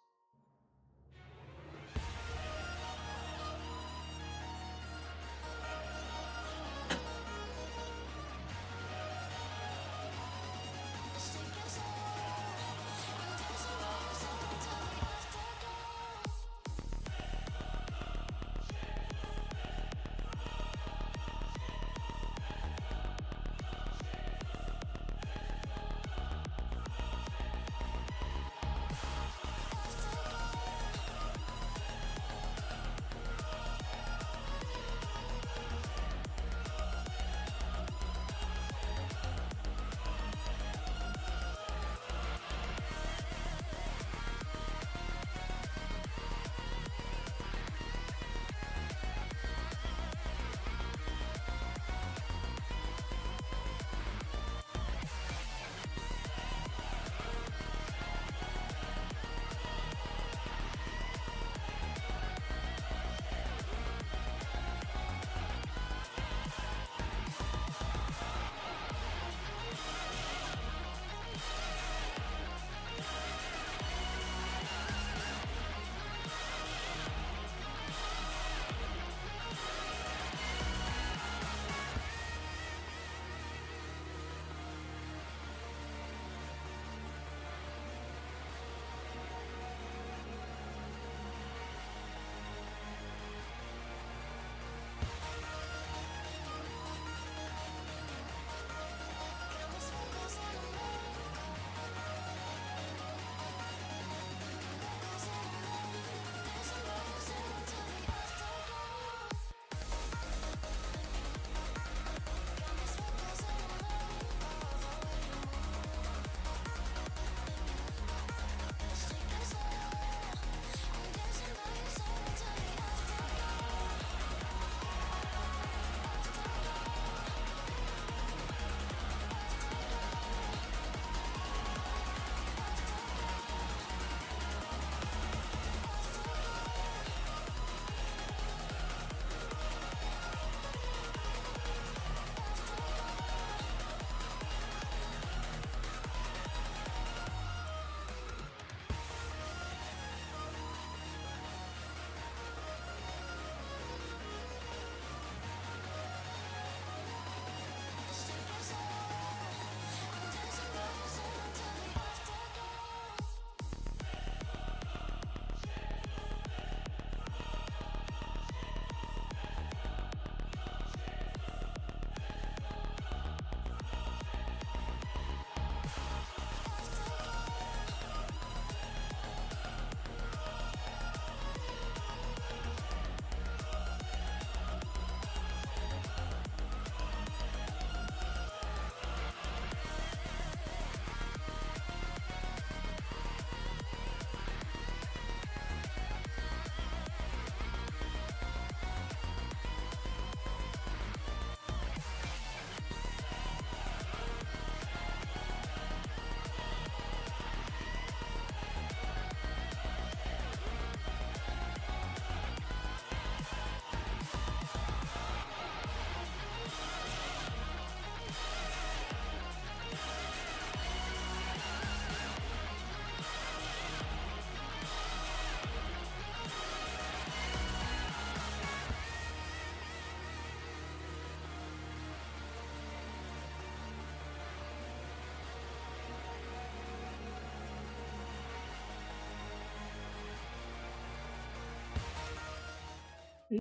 We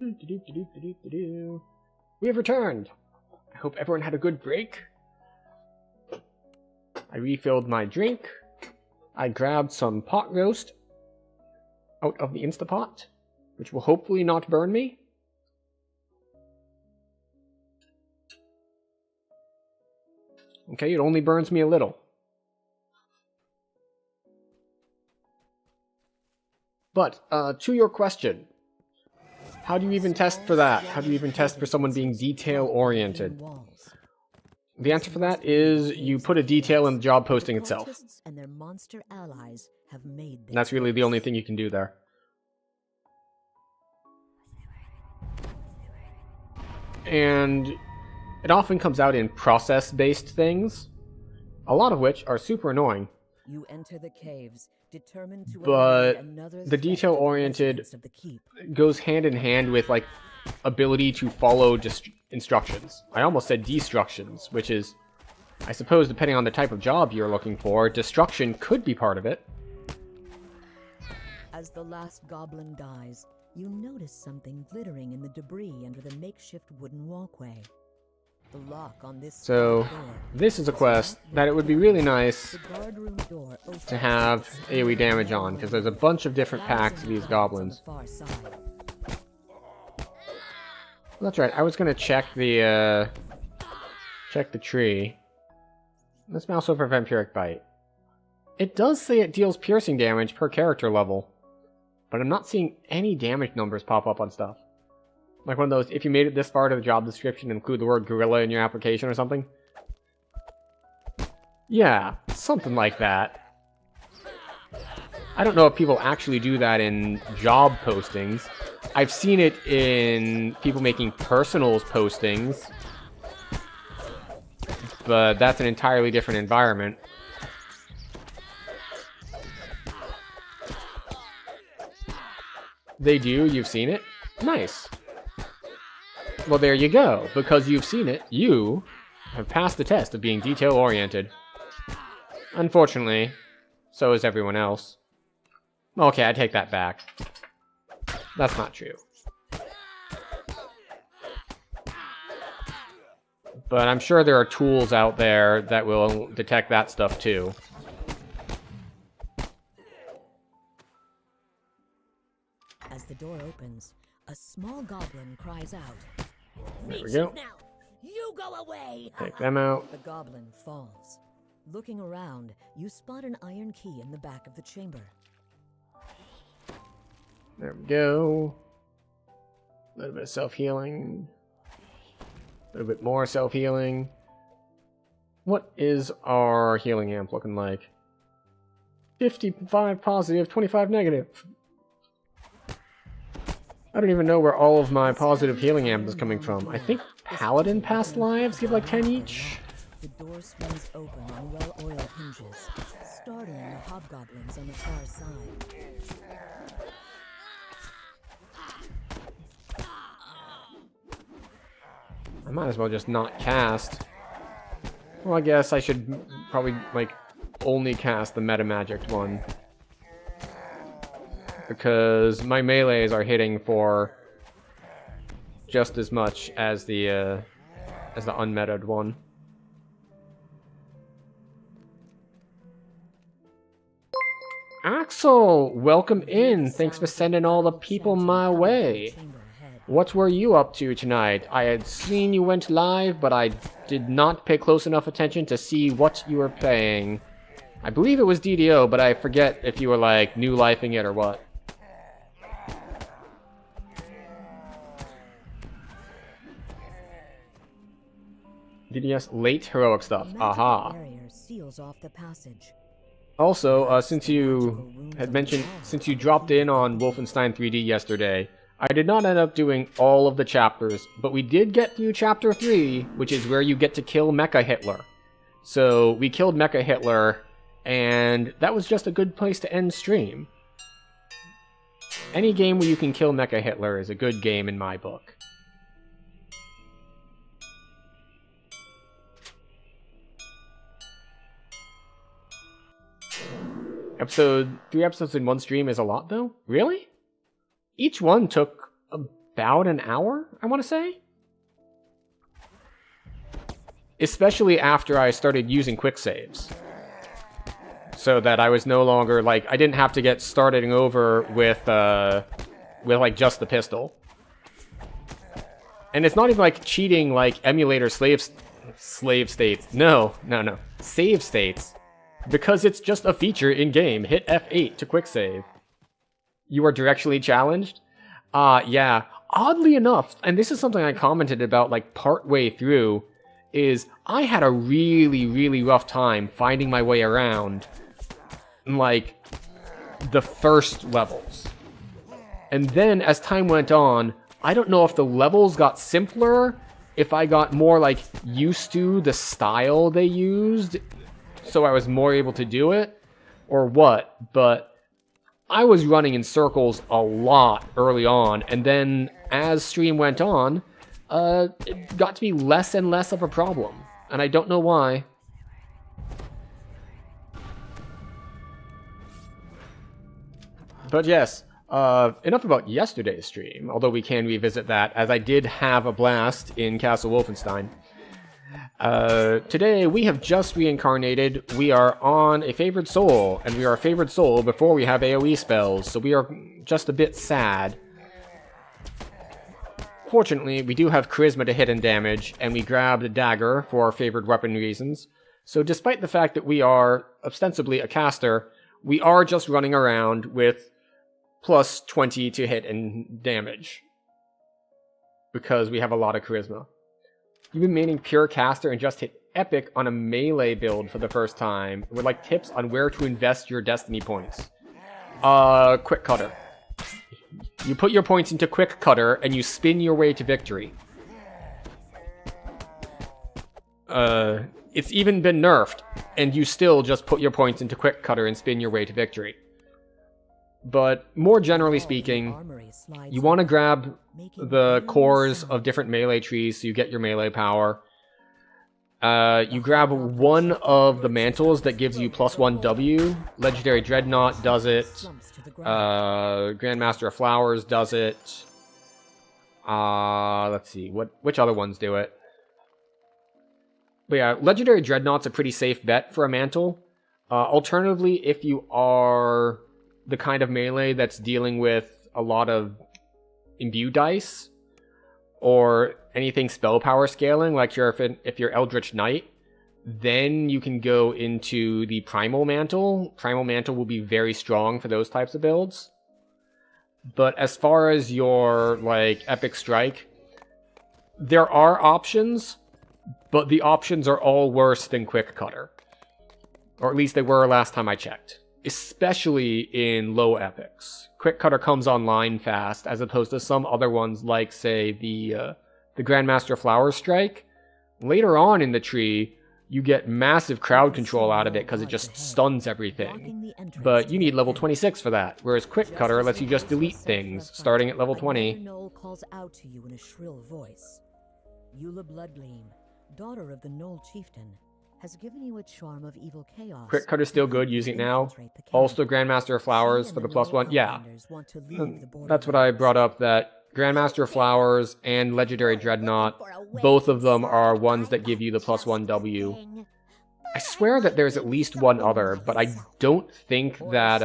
have returned. I hope everyone had a good break. I refilled my drink. I grabbed some pot roast out of the Instapot, which will hopefully not burn me. Okay, it only burns me a little. But, to your question, how do you even test for that? How do you even test for someone being detail-oriented? The answer for that is you put a detail in the job posting itself. And their monster allies have made And that's really the only thing you can do there. and it often comes out in process-based things, a lot of which are super annoying. You enter the caves, determined to But eliminate another the threat to detail-oriented residents of the keep. goes hand in hand with, like, ability to follow instructions. I almost said destructions, which is, I suppose, depending on the type of job you're looking for, destruction could be part of it. As the last goblin dies, you notice something glittering in the debris under the makeshift wooden walkway. The lock on this So, door. this is a quest that it would be really nice The guardroom door opens to have AoE damage on, because there's a bunch of different packs of these goblins. on the far side. That's right, I was gonna check the tree. Let's mouse over Vampiric Bite. It does say it deals piercing damage per character level, but I'm not seeing any damage numbers pop up on stuff. Like one of those, if you made it this far to the job description, include the word gorilla in your application or something. Yeah, something like that. I don't know if people actually do that in job postings. I've seen it in people making personals postings, but that's an entirely different environment. They do? You've seen it? Nice. Well, there you go. Because you've seen it, you have passed the test of being detail-oriented. Unfortunately, so is everyone else. Okay, I take that back. That's not true. But I'm sure there are tools out there that will detect that stuff too. As the door opens, a small goblin cries out. There we go. Now, you go away! Take them out. The goblin falls. Looking around, you spot an iron key in the back of the chamber. There we go. A little bit of self-healing. A little bit more self-healing. What is our healing amp looking like? 55 positive, 25 negative. I don't even know where all of my positive healing amp is coming from. I think Paladin past lives give like 10 each. The door swings open on well-oiled hinges, startling the hobgoblins on the far side. I might as well just not cast. Well, I guess I should probably, like, only cast the meta-magicked one. Because my melees are hitting for just as much as the unmeted one. Axel, welcome in. Thanks for sending all the people my way. What were you up to tonight? I had seen you went live, but I did not pay close enough attention to see what you were playing. I believe it was DDO, but I forget if you were, like, new lifing it or what. DDS late heroic stuff. Aha. Barrier seals off the passage. Also, since you had mentioned, since you dropped in on Wolfenstein 3D yesterday, I did not end up doing all of the chapters, but we did get through Chapter 3, which is where you get to kill Mecha Hitler. So, we killed Mecha Hitler, and that was just a good place to end stream. Any game where you can kill Mecha Hitler is a good game in my book. Three episodes in one stream is a lot, though? Really? Each one took about an hour, I want to say? Especially after I started using quick saves. So that I was no longer, like, I didn't have to get starting over with like, just the pistol. And it's not even, like, cheating, like, emulator slave states. No. Save states. Because it's just a feature in-game. Hit F8 to quick save. You are directionally challenged? Yeah. Oddly enough, and this is something I commented about, like, partway through, is I had a really, really rough time finding my way around, like, the first levels. And then, as time went on, I don't know if the levels got simpler, if I got more like used to the style they used, so I was more able to do it, or what. But I was running in circles a lot early on, and then as stream went on, it got to be less and less of a problem, and I don't know why. But yes, enough about yesterday's stream, although we can revisit that, as I did have a blast in Castle Wolfenstein. Today, we have just reincarnated. We are on a favored soul, and we are a favored soul before we have AoE spells, so we are just a bit sad. Fortunately, we do have charisma to hit and damage, and we grabbed a dagger for our favored weapon reasons. So despite the fact that we are ostensibly a caster, we are just running around with plus 20 to hit and damage, because we have a lot of charisma. You've been maining pure caster and just hit epic on a melee build for the first time. Would like tips on where to invest your destiny points. Quick cutter. You put your points into quick cutter and you spin your way to victory. It's even been nerfed, and you still just put your points into quick cutter and spin your way to victory. But more generally speaking, you want to grab the cores of different melee trees so you get your melee power. You grab one of the mantles that gives you +1 W. Legendary Dreadnought does it. Grandmaster of Flowers does it. Let's see, which other ones do it? But yeah, Legendary Dreadnought's a pretty safe bet for a mantle. Alternatively, if you are the kind of melee that's dealing with a lot of imbue dice, or anything spell power scaling, like if you're Eldritch Knight, then you can go into the Primal Mantle. Primal Mantle will be very strong for those types of builds. But as far as your, like, Epic Strike, there are options, but the options are all worse than Quick Cutter. Or at least they were last time I checked. Especially in low epics. Quick Cutter comes online fast, as opposed to some other ones like, say, the Grandmaster Flower Strike. Later on in the tree, you get massive crowd control out of it because it just stuns everything. But you need level 26 for that, whereas Quick Cutter lets you just delete things, starting at level 20. Knoll calls out to you in a shrill voice. Eula Bloodgleam, daughter of the Knoll chieftain, has given you a charm of evil chaos. Quick Cutter's still good, using it now. Also Grandmaster of Flowers for the +1. Yeah, that's what I brought up, that Grandmaster of Flowers and Legendary Dreadnought, both of them are ones that give you the +1 W. I swear that there's at least one other, but I don't think that,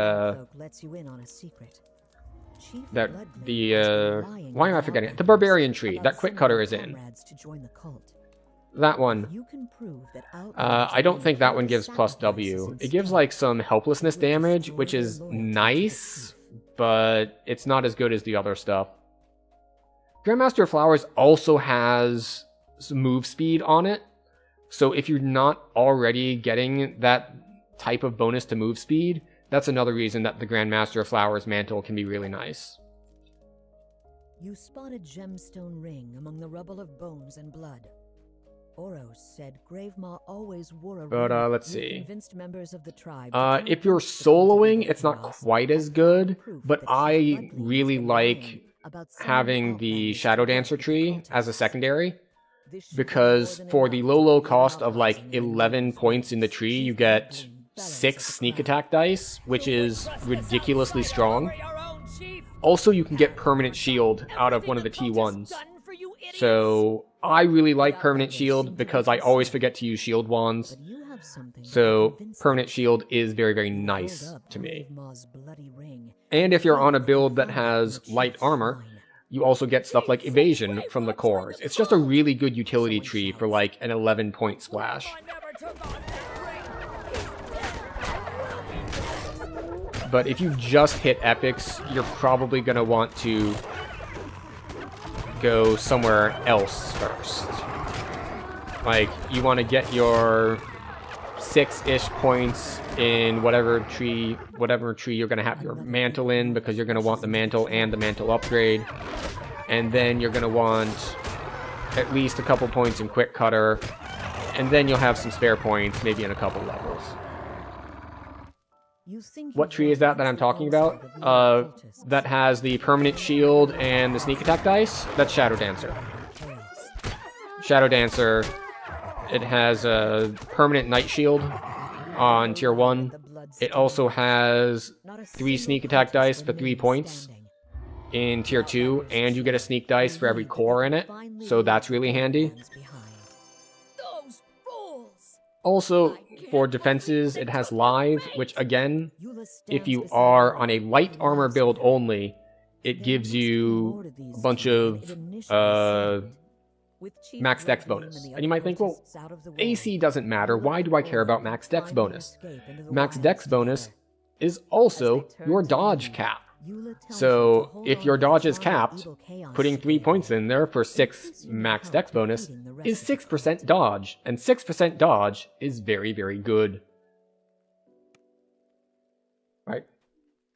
why am I forgetting it? The Barbarian Tree, that Quick Cutter is in. That one. I don't think that one gives +W. It gives, like, some helplessness damage, which is nice, but it's not as good as the other stuff. Grandmaster of Flowers also has some move speed on it, so if you're not already getting that type of bonus to move speed, that's another reason that the Grandmaster of Flowers mantle can be really nice. You spotted gemstone ring among the rubble of bones and blood. Oros said Gravemaw always wore a ring. Let's see. Convinced members of the tribe if you're soloing, it's not quite as good, but I really like having the Shadow Dancer tree as a secondary, because for the low cost of like 11 points in the tree, you get 6 sneak attack dice, which is ridiculously strong. Also, you can get permanent shield out of one of the T1s. So I really like permanent shield because I always forget to use shield wands. So permanent shield is very, very nice to me. And if you're on a build that has light armor, you also get stuff like evasion from the cores. It's just a really good utility tree for like an 11-point splash. But if you just hit epics, you're probably going to want to go somewhere else first. Like, you want to get your 6-ish points in whatever tree you're going to have your mantle in, because you're going to want the mantle and the mantle upgrade. And then you're going to want at least a couple points in Quick Cutter, and then you'll have some spare points, maybe in a couple levels. What tree is that I'm talking about? That has the permanent shield and the sneak attack dice? That's Shadow Dancer. Shadow Dancer, it has a permanent night shield on tier 1. It also has 3 sneak attack dice for 3 points in tier 2, and you get a sneak dice for every core in it, so that's really handy. Also, for defenses, it has live, which again, if you are on a light armor build only, it gives you a bunch of max dex bonus. And you might think, well, AC doesn't matter, why do I care about max dex bonus? Max dex bonus is also your dodge cap. So if your dodge is capped, putting 3 points in there for 6 max dex bonus is 6% dodge, and 6% dodge is very, very good. Right,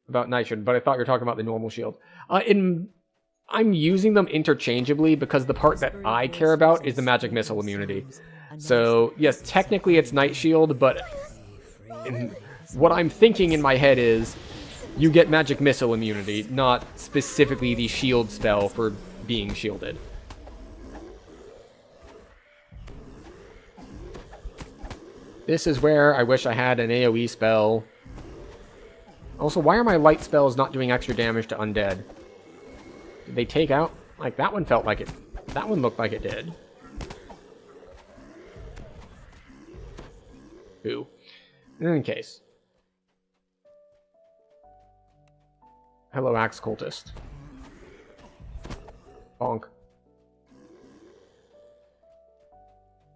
about Nitron, but I thought you were talking about the normal shield. I'm using them interchangeably because the part that I care about is the magic missile immunity. So yes, technically it's Night Shield, but what I'm thinking in my head is you get magic missile immunity, not specifically the shield spell for being shielded. This is where I wish I had an AoE spell. Also, why are my light spells not doing extra damage to undead? Did they take out? Like, that one felt like it. That one looked like it did. Ooh. In any case. Hello, Axe Cultist. Bonk.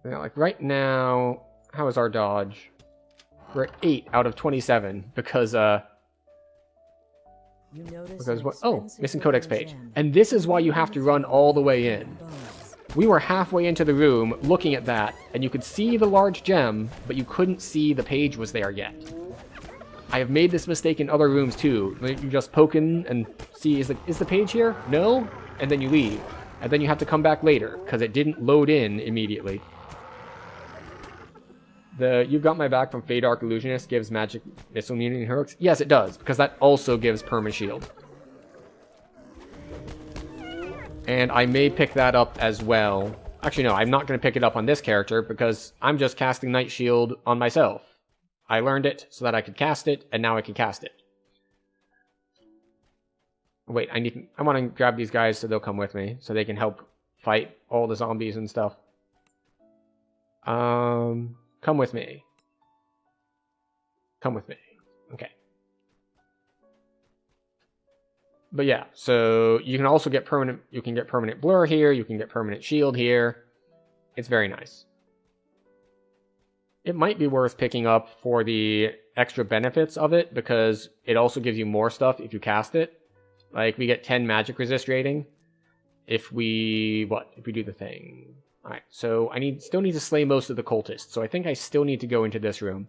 Yeah, like, right now, how is our dodge? We're at 8 out of 27, because, what? Oh, missing codex page. And this is why you have to run all the way in. We were halfway into the room looking at that, and you could see the large gem, but you couldn't see the page was there yet. I have made this mistake in other rooms too. You just poke in and see, is the page here? No? And then you leave. And then you have to come back later, because it didn't load in immediately. The You've Got My Back from Fey Dark Illusionist gives magic missile immunity and heroics. Yes, it does, because that also gives perma shield. And I may pick that up as well. Actually, no, I'm not going to pick it up on this character, because I'm just casting Night Shield on myself. I learned it so that I could cast it, and now I can cast it. Wait, I want to grab these guys so they'll come with me, so they can help fight all the zombies and stuff. Come with me. Come with me. Okay. But yeah, so you can also get permanent blur here, you can get permanent shield here. It's very nice. It might be worth picking up for the extra benefits of it, because it also gives you more stuff if you cast it. Like, we get 10 magic resist rating if we do the thing. Alright, so I still need to slay most of the cultists, so I think I still need to go into this room.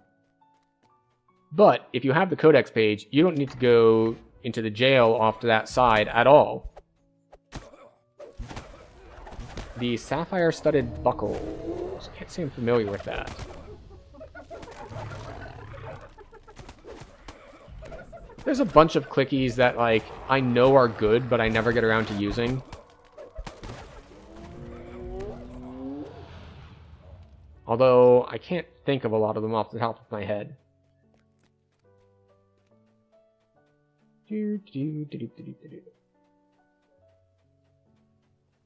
But if you have the codex page, you don't need to go into the jail off to that side at all. The sapphire-studded buckles. I can't say I'm familiar with that. There's a bunch of clickies that, like, I know are good, but I never get around to using. Although, I can't think of a lot of them off the top of my head.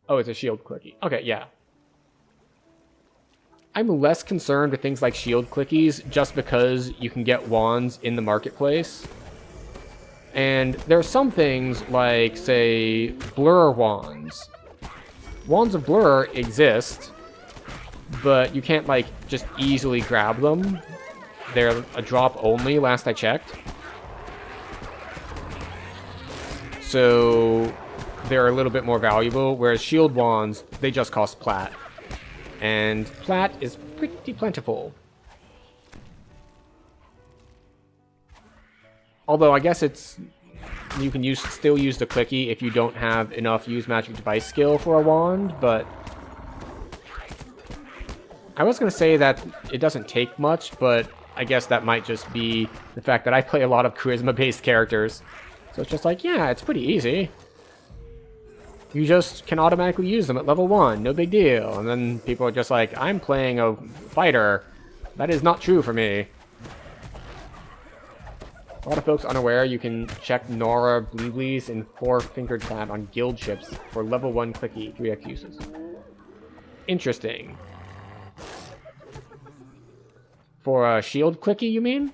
Oh, it's a shield clicky. Okay, yeah. I'm less concerned with things like shield clickies, just because you can get wands in the marketplace. And there are some things like, say, blur wands. Wands of blur exist, but you can't, like, just easily grab them. They're a drop only, last I checked. So they're a little bit more valuable, whereas shield wands, they just cost plat. And plat is pretty plentiful. Although I guess you can still use the clicky if you don't have enough use magic device skill for a wand, but I was going to say that it doesn't take much, but I guess that might just be the fact that I play a lot of charisma-based characters. So it's just like, yeah, it's pretty easy. You just can automatically use them at level 1, no big deal. And then people are just like, I'm playing a fighter. That is not true for me. A lot of folks unaware you can check Nora, Bleeblies, and 4-fingered tab on guild ships for level 1 clicky 3x uses. Interesting. For a shield clicky, you mean?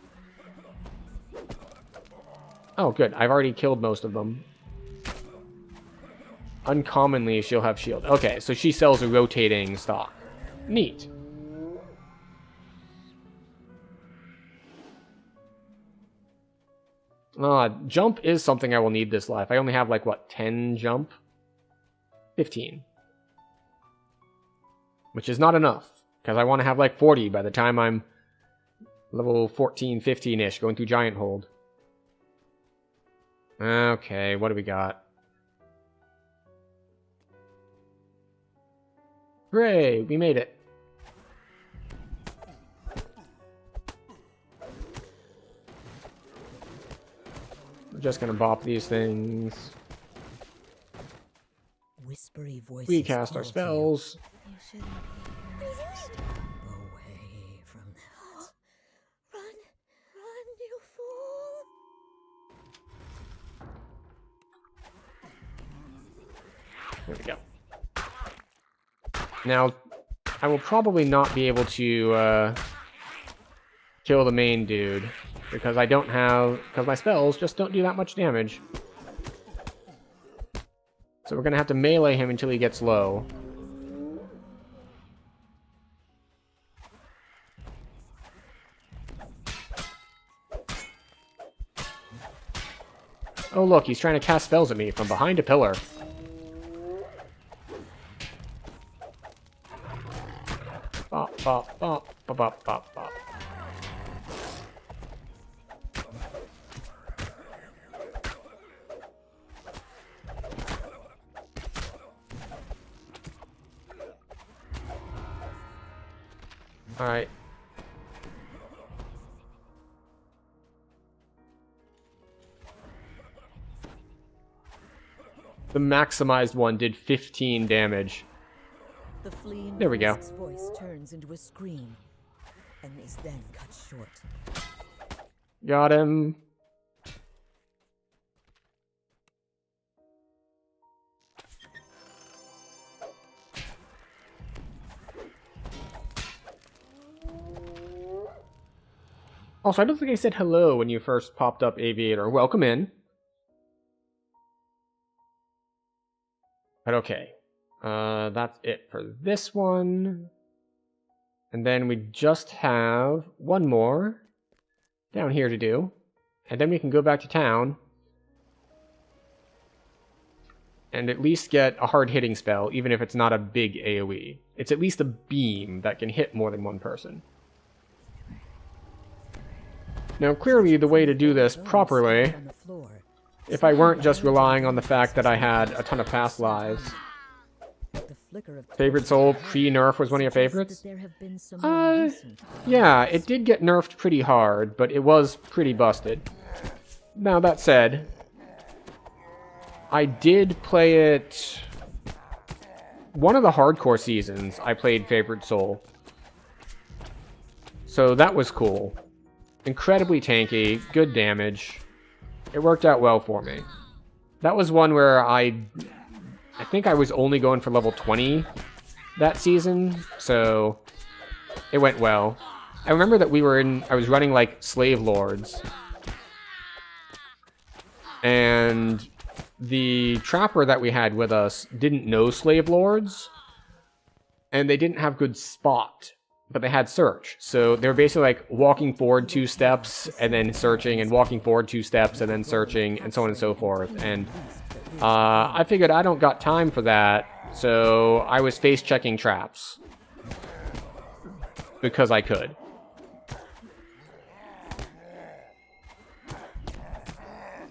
Oh, good. I've already killed most of them. Uncommonly, she'll have shield. Okay, so she sells a rotating stock. Neat. Jump is something I will need this life. I only have, like, what, 10 jump? 15. Which is not enough, because I want to have, like, 40 by the time I'm level 14, 15-ish, going through Giant Hold. Okay, what do we got? Hooray, we made it. We're just gonna bop these things. Whispery voices We cast our call to you. spells. You shouldn't be here. Step away from that. Run, you fool. There we go. Now, I will probably not be able to kill the main dude, because I don't have... because my spells just don't do that much damage. So we're going to have to melee him until he gets low. Oh look, he's trying to cast spells at me from behind a pillar. Bop, bop, bop, bop, bop, bop, bop. Alright. The maximized one did 15 damage. The fleeing There we go. beast's voice turns into a scream and is then cut short. Got him. Also, I don't think I said hello when you first popped up, Aviator. Welcome in. But okay. That's it for this one. And then we just have one more down here to do. And then we can go back to town. And at least get a hard-hitting spell, even if it's not a big AoE. It's at least a beam that can hit more than one person. Now, clearly the way to do this properly, if I weren't just relying on the fact that I had a ton of past lives. Favorite Soul pre-nerf was one of your favorites? Yeah, it did get nerfed pretty hard, but it was pretty busted. Now, that said, I did play it... one of the hardcore seasons, I played Favorite Soul. So that was cool. Incredibly tanky, good damage. It worked out well for me. That was one where I think I was only going for level 20 that season, so it went well. I remember that I was running like Slave Lords. And the trapper that we had with us didn't know Slave Lords, and they didn't have good spot. But they had search, so they were basically like walking forward 2 steps and then searching, and walking forward 2 steps and then searching, and so on and so forth. And I figured I don't got time for that, so I was face checking traps because I could.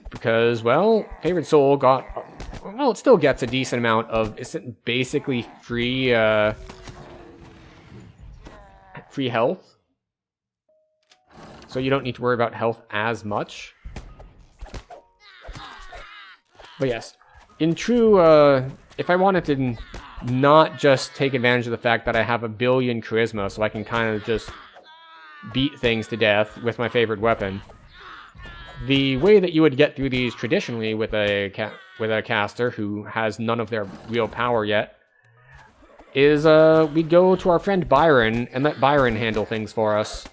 Because, well, Favorite Soul got, well, it still gets a decent amount of, it's basically free free health. So you don't need to worry about health as much. But yes, in true, if I wanted to not just take advantage of the fact that I have a billion charisma, so I can kind of just beat things to death with my favorite weapon, the way that you would get through these traditionally with a caster who has none of their real power yet is we go to our friend Byron and let Byron handle things for us.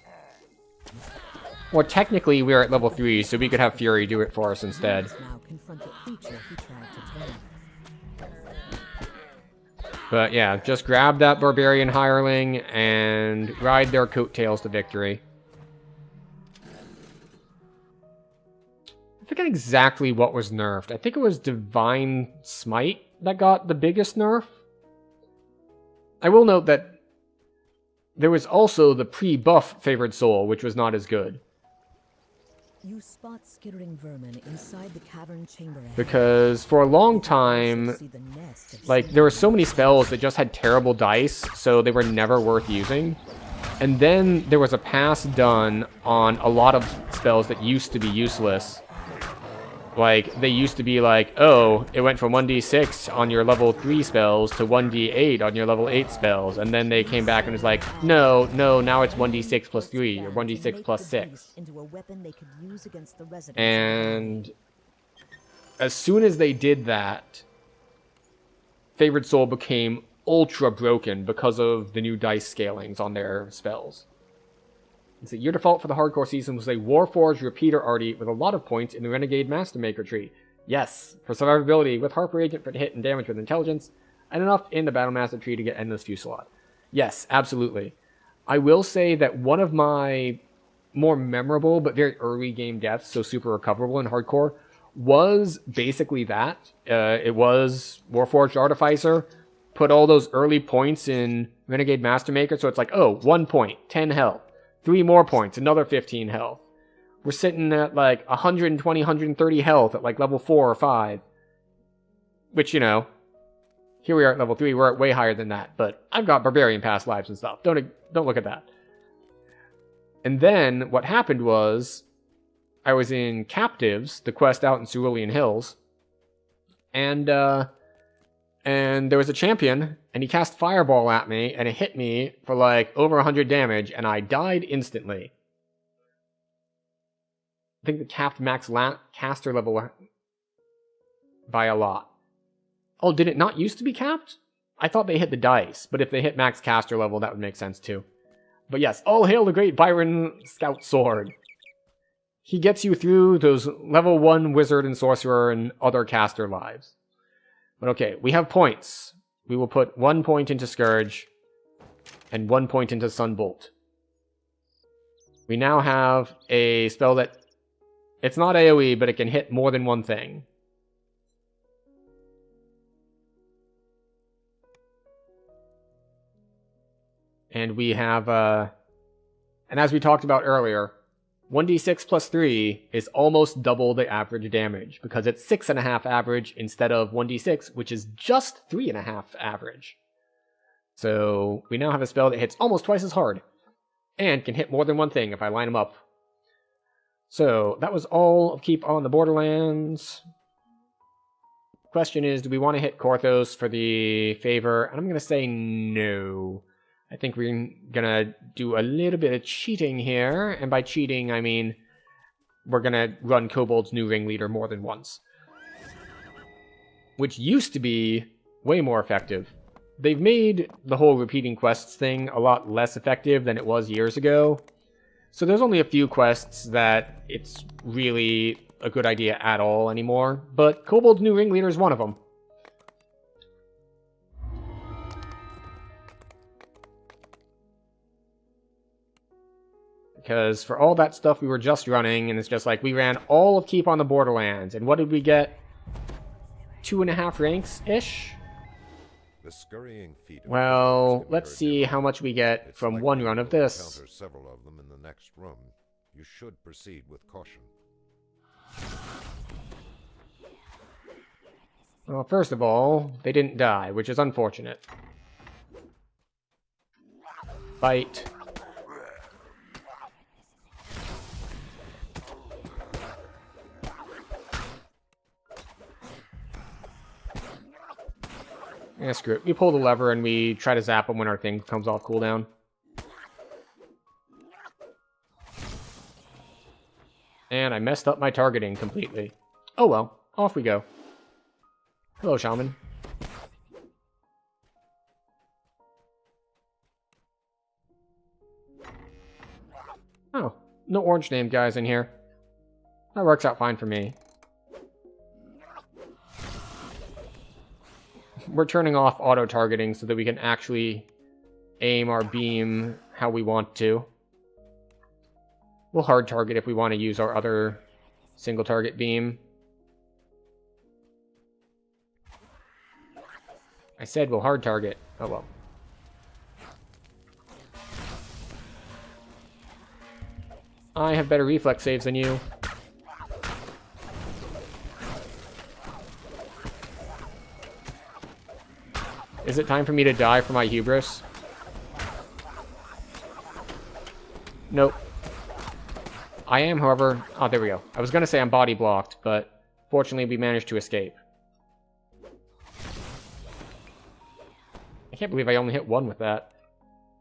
Or technically we're at level 3, so we could have Fury do it for us instead. Now confront the creature he tried to tame. But yeah, just grab that barbarian hireling and ride their coattails to victory. I forget exactly what was nerfed. I think it was Divine Smite that got the biggest nerf. I will note that there was also the pre-buff Favored Soul, which was not as good. You spot skittering vermin inside the cavern chamber. Because for a long time, like, there were so many spells that just had terrible dice, so they were never worth using. And then there was a pass done on a lot of spells that used to be useless. Like, they used to be like, oh, it went from 1d6 on your level 3 spells to 1d8 on your level 8 spells. And then they came back and was like, no, now it's 1d6 plus 3 or 1d6 plus 6. And as soon as they did that, Favored Soul became ultra broken because of the new dice scalings on their spells. So your default for the hardcore season was a Warforged Repeater Arty with a lot of points in the Renegade Mastermaker tree. Yes, for survivability with Harper Agent for hit and damage with intelligence, and enough in the Battlemaster tree to get Endless Fusillade. Yes, absolutely. I will say that one of my more memorable but very early game deaths, so super recoverable in hardcore, was basically that. It was Warforged Artificer, put all those early points in Renegade Mastermaker, so it's like, oh, 1 point, 10 health. 3 more points, another 15 health. We're sitting at like 120, 130 health at like level 4 or 5. Which, you know, here we are at level 3, we're at way higher than that. But I've got Barbarian past lives and stuff. Don't look at that. And then what happened was, I was in Captives, the quest out in Cerulean Hills. And there was a champion, and he cast Fireball at me, and it hit me for like over 100 damage, and I died instantly. I think the capped max caster level by a lot. Oh, did it not used to be capped? I thought they hit the dice, but if they hit max caster level, that would make sense too. But yes, all hail the great Byron Scout Sword. He gets you through those level 1 wizard and sorcerer and other caster lives. But okay, we have points. We will put 1 point into Scourge and 1 point into Sunbolt. We now have a spell that, it's not AoE, but it can hit more than one thing. And we have, and as we talked about earlier, 1d6 plus 3 is almost double the average damage, because it's 6.5 average instead of 1d6, which is just 3.5 average. So we now have a spell that hits almost twice as hard, and can hit more than one thing if I line them up. So that was all of Keep on the Borderlands. Question is, do we want to hit Korthos for the favor? And I'm going to say no. I think we're gonna do a little bit of cheating here, and by cheating, I mean we're gonna run Kobold's new ringleader more than once. Which used to be way more effective. They've made the whole repeating quests thing a lot less effective than it was years ago. So there's only a few quests that it's really a good idea at all anymore, but Kobold's new ringleader is one of them. Because for all that stuff we were just running, and it's just like, we ran all of Keep on the Borderlands, and what did we get? 2.5 ranks-ish? Well, let's see how much we get from one run of this. Several of them in the next room. You should proceed with caution. Well, first of all, they didn't die, which is unfortunate. Bite. Yeah, screw it. We pull the lever and we try to zap them when our thing comes off cooldown. And I messed up my targeting completely. Oh well, off we go. Hello, Shaman. Oh, no orange named guys in here. That works out fine for me. We're turning off auto-targeting so that we can actually aim our beam how we want to. We'll hard target if we want to use our other single target beam. I said we'll hard target. Oh well. I have better reflex saves than you. Is it time for me to die for my hubris? Nope. I am, however... Oh, there we go. I was going to say I'm body blocked, but fortunately we managed to escape. I can't believe I only hit one with that.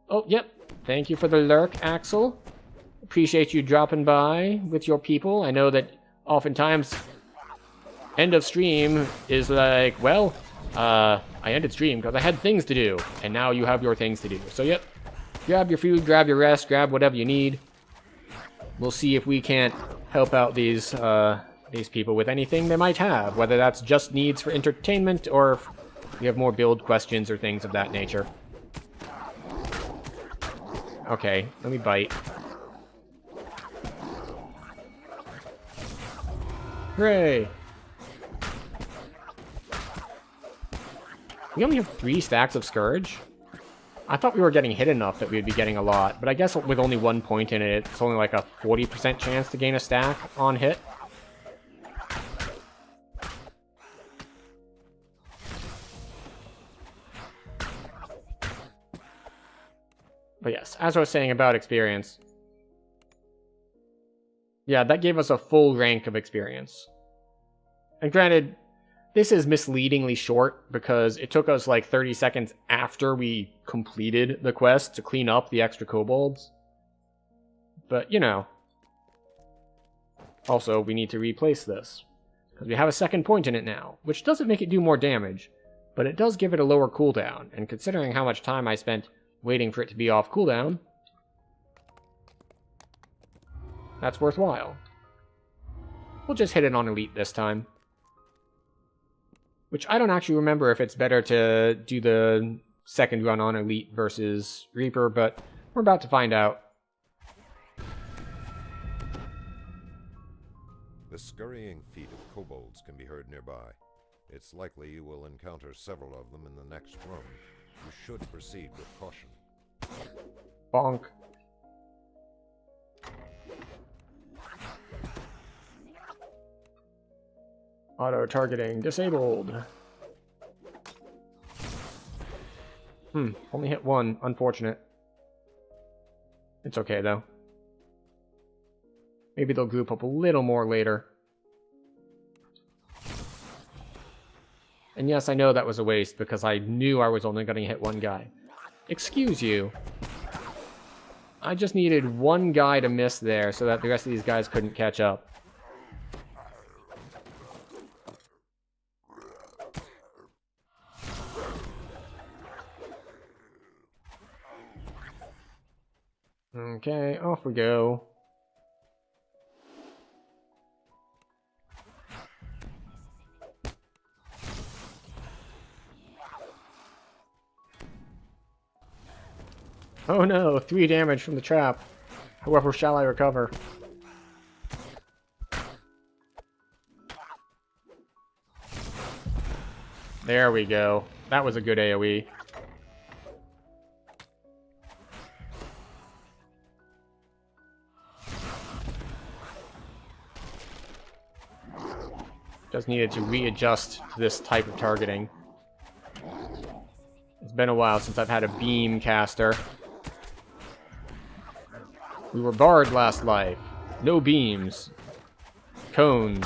Oh, yep. Thank you for the lurk, Axel. Appreciate you dropping by with your people. I know that oftentimes end of stream is like, well, I ended stream because I had things to do, and now you have your things to do. So, yep. Grab your food, grab your rest, grab whatever you need. We'll see if we can't help out these people with anything they might have, whether that's just needs for entertainment or if we have more build questions or things of that nature. Okay, let me bite. Hooray! We only have 3 stacks of Scourge? I thought we were getting hit enough that we would be getting a lot, but I guess with only 1 point in it, it's only like a 40% chance to gain a stack on hit. But yes, as I was saying about experience. Yeah, that gave us a full rank of experience. And granted, this is misleadingly short because it took us like 30 seconds after we completed the quest to clean up the extra kobolds. But, you know. Also, we need to replace this. Because we have a second point in it now, which doesn't make it do more damage, but it does give it a lower cooldown, and considering how much time I spent waiting for it to be off cooldown, that's worthwhile. We'll just hit it on Elite this time. Which I don't actually remember if it's better to do the second run on Elite versus Reaper, but we're about to find out. The scurrying feet of kobolds can be heard nearby. It's likely you will encounter several of them in the next room. You should proceed with caution. Bonk. Auto-targeting disabled. Only hit 1. Unfortunate. It's okay, though. Maybe they'll group up a little more later. And yes, I know that was a waste, because I knew I was only going to hit 1 guy. Excuse you. I just needed 1 guy to miss there, so that the rest of these guys couldn't catch up. Okay, off we go. Oh no, 3 damage from the trap. However, shall I recover? There we go. That was a good AoE. Just needed to readjust to this type of targeting. It's been a while since I've had a beam caster. We were barred last life. No beams. Cones.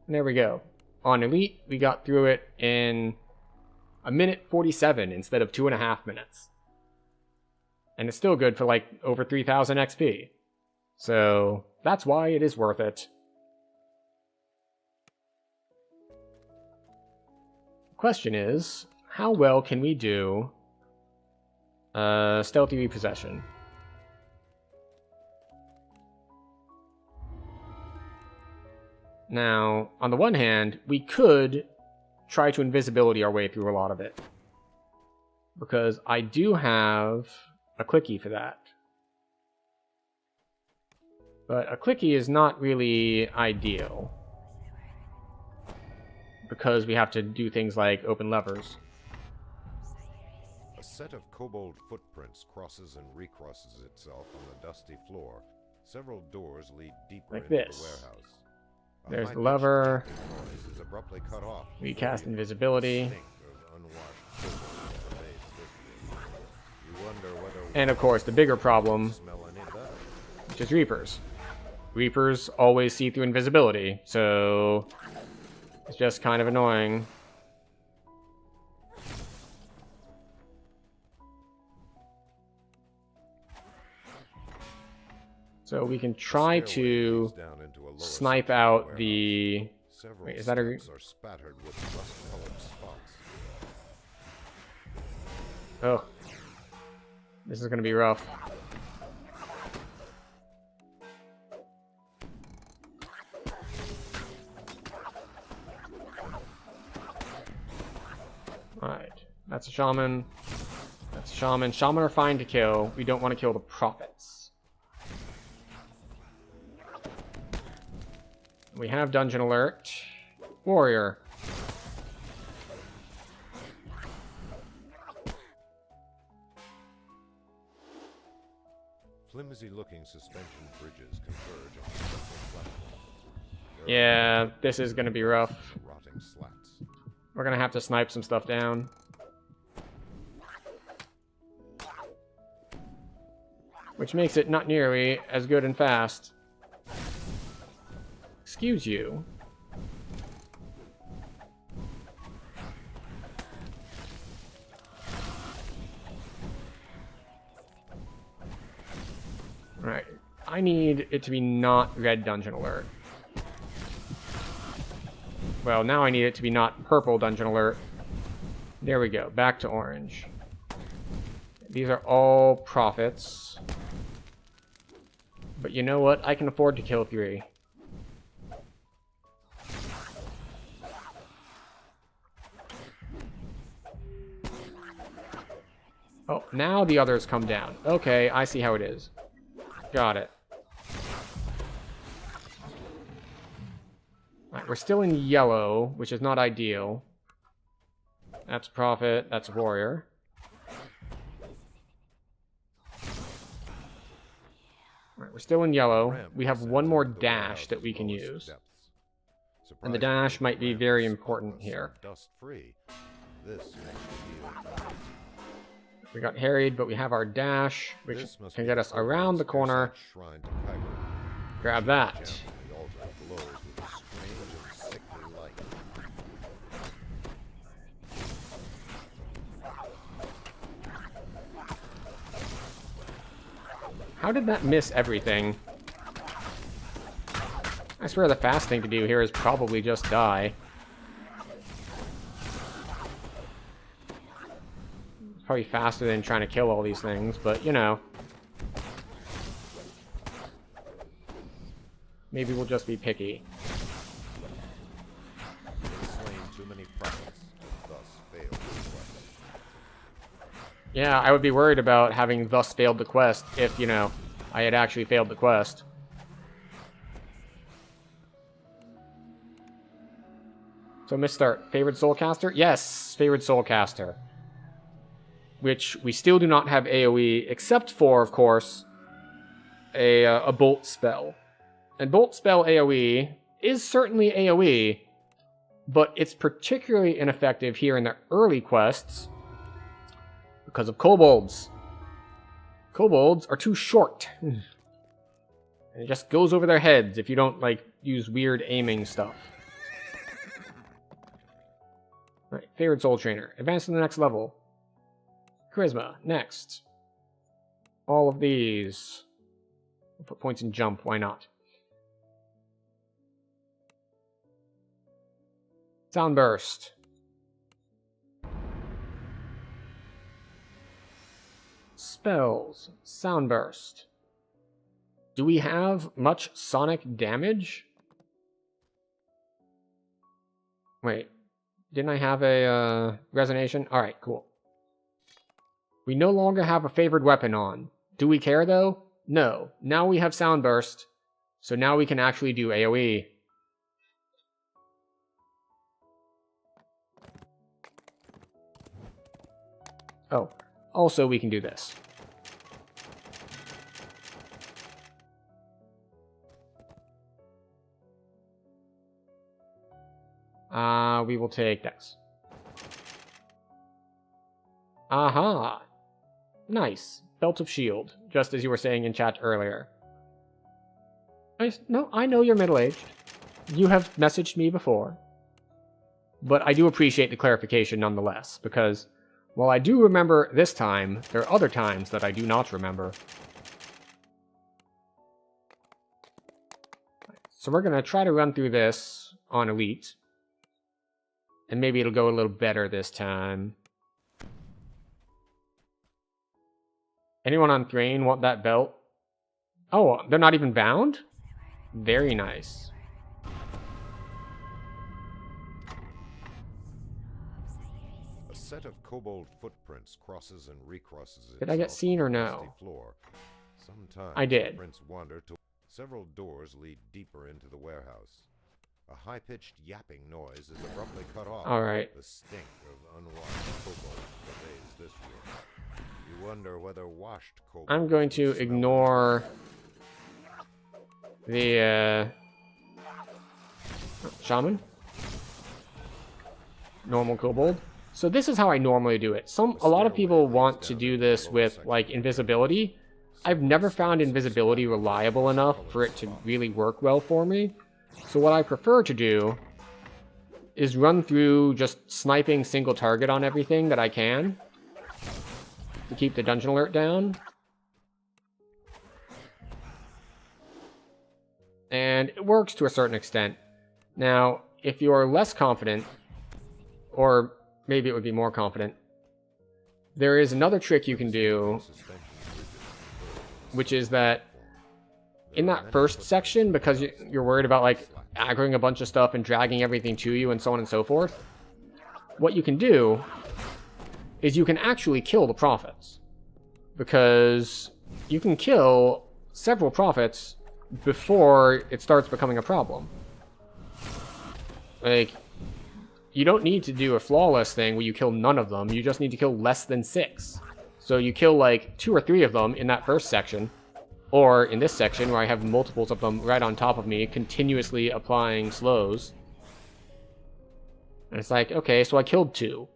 And there we go. On Elite, we got through it in 1:47 instead of 2.5 minutes. And it's still good for like over 3,000 XP. So that's why it is worth it. The question is, how well can we do stealthy repossession? Now, on the one hand, we could try to invisibility our way through a lot of it. Because I do have a clicky for that. But a clicky is not really ideal. Because we have to do things like open levers. A set of kobold footprints crosses and recrosses itself on the dusty floor. Several doors lead deeper Like into this. the warehouse. A There's the high-pitched lever. tapping noise is abruptly cut off. We cast invisibility. Stink of unwashed kobolds pervades this. You wonder whether And of course, the bigger problem, smell any better. which is Reapers. Reapers always see through invisibility, so it's just kind of annoying. So we can try Stairway to leads down into a lower snipe section of out warehouse. the... Several Wait, is that a... steps are spattered with rust-colored spots. Oh. This is going to be rough. Alright. That's a shaman. That's a shaman. Shaman are fine to kill. We don't want to kill the prophets. We have dungeon alert. Warrior. Flimsy-looking suspension bridges converge on the central platform. There Yeah, this is going to be rough. are rotting slats. We're going to have to snipe some stuff down. Which makes it not nearly as good and fast. Excuse you. Alright. I need it to be not red dungeon alert. Well, now I need it to be not purple dungeon alert. There we go. Back to orange. These are all profits. But you know what? I can afford to kill 3. Oh, now the others come down. Okay, I see how it is. Got it. Alright, we're still in yellow, which is not ideal. That's Prophet, that's Warrior. Alright, we're still in yellow. We have one more dash that we can use. And the dash might be very important here. Dust-free. This makes you feel We got harried, but we have our dash, which This must can be get us around the corner. shrine to Kyber. Grab that. The altar glows with a strange and sickly light. How did that miss everything? I swear the fast thing to do here is probably just die. It's probably faster than trying to kill all these things, but you know. Maybe we'll just be picky. Slain too many prophets, thus failed the quest. Yeah, I would be worried about having thus failed the quest if, you know, I had actually failed the quest. So, misstart. Favorite Soulcaster? Yes, favorite Soulcaster. Which we still do not have AoE, except for, of course, a Bolt spell. And Bolt spell AoE is certainly AoE, but it's particularly ineffective here in the early quests because of kobolds. Kobolds are too short. And it just goes over their heads if you don't, like, use weird aiming stuff. Right, favored soul trainer. Advance to the next level. Charisma, next. All of these. We'll put points in jump, why not? Sound burst. Spells. Sound burst. Do we have much sonic damage? Wait. Didn't I have a resonation? Alright, cool. We no longer have a favored weapon on. Do we care though? No. Now we have sound burst. So now we can actually do AoE. Oh, also we can do this. We will take this. Aha! Nice. Belt of shield, just as you were saying in chat earlier. No, I know you're middle-aged. You have messaged me before. But I do appreciate the clarification nonetheless, because while I do remember this time, there are other times that I do not remember. So we're going to try to run through this on Elite. And maybe it'll go a little better this time. Anyone on Thrain want that belt? Oh, they're not even bound? Very nice. A set of kobold footprints crosses and recrosses. Did I get seen or no? Floor. Sometimes I did. Footprints wander to several doors lead deeper into the warehouse. A high-pitched yapping noise is abruptly cut off. All right. The stink of unwashed kobold pervades this room. You wonder whether washed kobold. I'm going to ignore the shaman. Normal kobold. So this is how I normally do it. A lot of people want to do this with like invisibility. I've never found invisibility reliable enough for it to really work well for me. So what I prefer to do is run through just sniping single target on everything that I can to keep the dungeon alert down. And it works to a certain extent. Now, if you're less confident, or maybe it would be more confident, there is another trick you can do, which is that in that first section, because you're worried about like aggroing a bunch of stuff and dragging everything to you and so on and so forth, what you can do is you can actually kill the prophets. Because you can kill several prophets before it starts becoming a problem. Like, you don't need to do a flawless thing where you kill none of them, you just need to kill less than 6. So you kill like 2 or 3 of them in that first section, or in this section where I have multiples of them right on top of me, continuously applying slows. And it's like, okay, so I killed 2.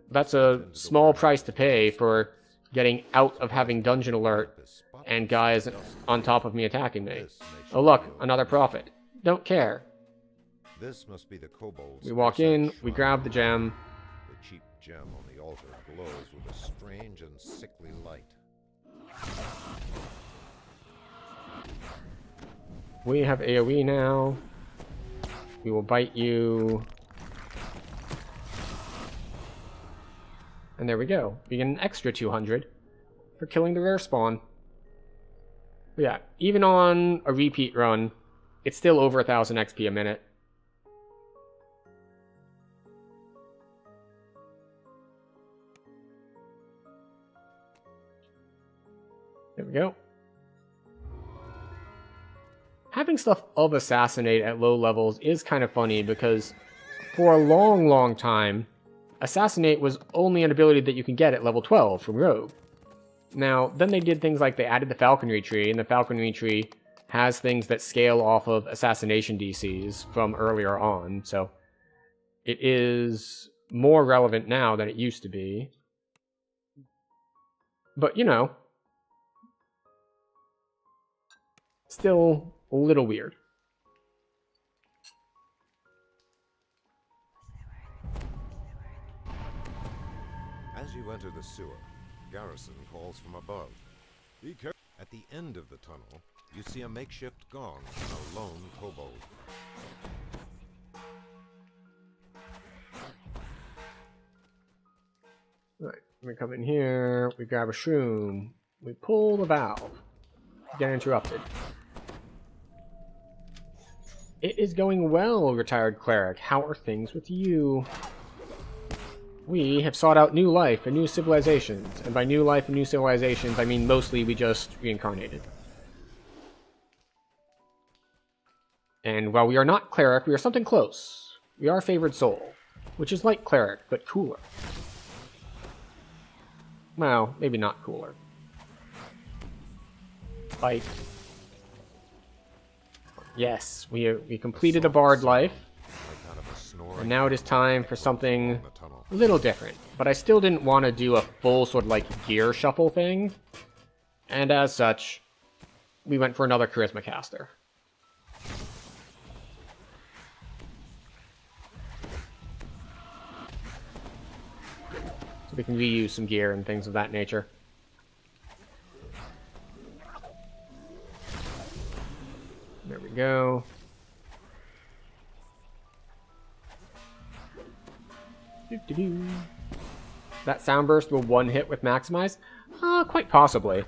That's a small price to pay for getting out of having dungeon alert and guys on top of me attacking me. Oh look, another prophet. Don't care. This must be the kobolds. We walk in, we grab the gem. The cheap gem on the altar glows with a strange and sickly light. We have AoE now. We will bite you. And there we go. We get an extra 200 for killing the rare spawn. But yeah, even on a repeat run, it's still over 1,000 XP a minute. There we go. Having stuff of Assassinate at low levels is kind of funny because for a long, long time, Assassinate was only an ability that you can get at level 12 from Rogue. Now, then they did things like they added the Falconry Tree, and the Falconry Tree has things that scale off of Assassination DCs from earlier on, so it is more relevant now than it used to be. But, you know, still a little weird. you enter the sewer, Garrison calls from above. Be careful. At the end of the tunnel, you see a makeshift gong and a lone kobold. Alright, we come in here, we grab a shroom, we pull the valve, get interrupted. It is going well, retired cleric. How are things with you? We have sought out new life and new civilizations, and by new life and new civilizations, I mean mostly we just reincarnated. And while we are not cleric, we are something close. We are favored soul, which is like cleric, but cooler. Well, maybe not cooler. Fight. Yes, we completed a bard life, and now it is time for something a little different. But I still didn't want to do a full sort of like gear shuffle thing, and as such, we went for another charisma caster. So we can reuse some gear and things of that nature. There we go. Doo-doo-doo. That sound burst will one hit with maximize? Quite possibly.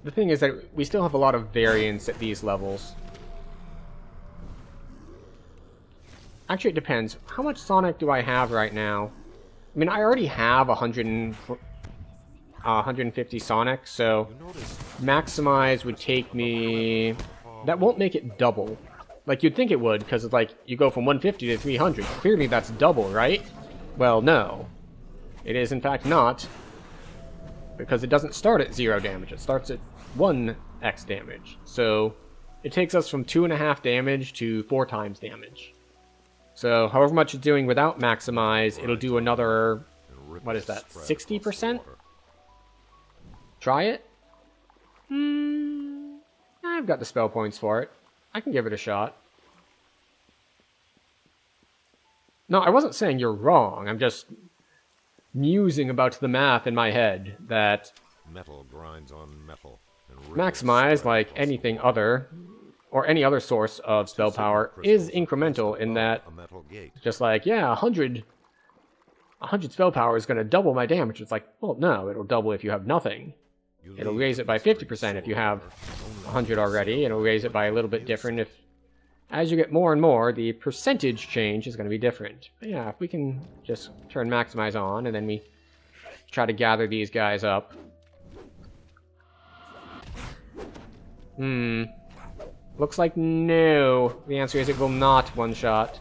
The thing is that we still have a lot of variance at these levels. Actually, it depends. How much Sonic do I have right now? I mean, I already have 150 Sonic, so maximize would take me... That won't make it double. Like, you'd think it would, because it's like, you go from 150 to 300. Clearly that's double, right? Well, no. It is, in fact, not. Because it doesn't start at 0 damage. It starts at 1x damage. So, it takes us from 2.5 damage to 4 times damage. So, however much it's doing without maximize, it'll do another... What is that? 60%? Try it? I've got the spell points for it. I can give it a shot. No, I wasn't saying you're wrong. I'm just musing about the math in my head that metal grinds on metal. Maximize, like anything other, or any other source of spell power, is incremental in that, just like, yeah, 100 spell power is going to double my damage. It's like, well, no, it'll double if you have nothing. It'll raise it by 50% if you have 100 already. It'll raise it by a little bit different if, as you get more and more, the percentage change is going to be different. But yeah, if we can just turn maximize on, and then we try to gather these guys up. Looks like no. The answer is it will not one-shot.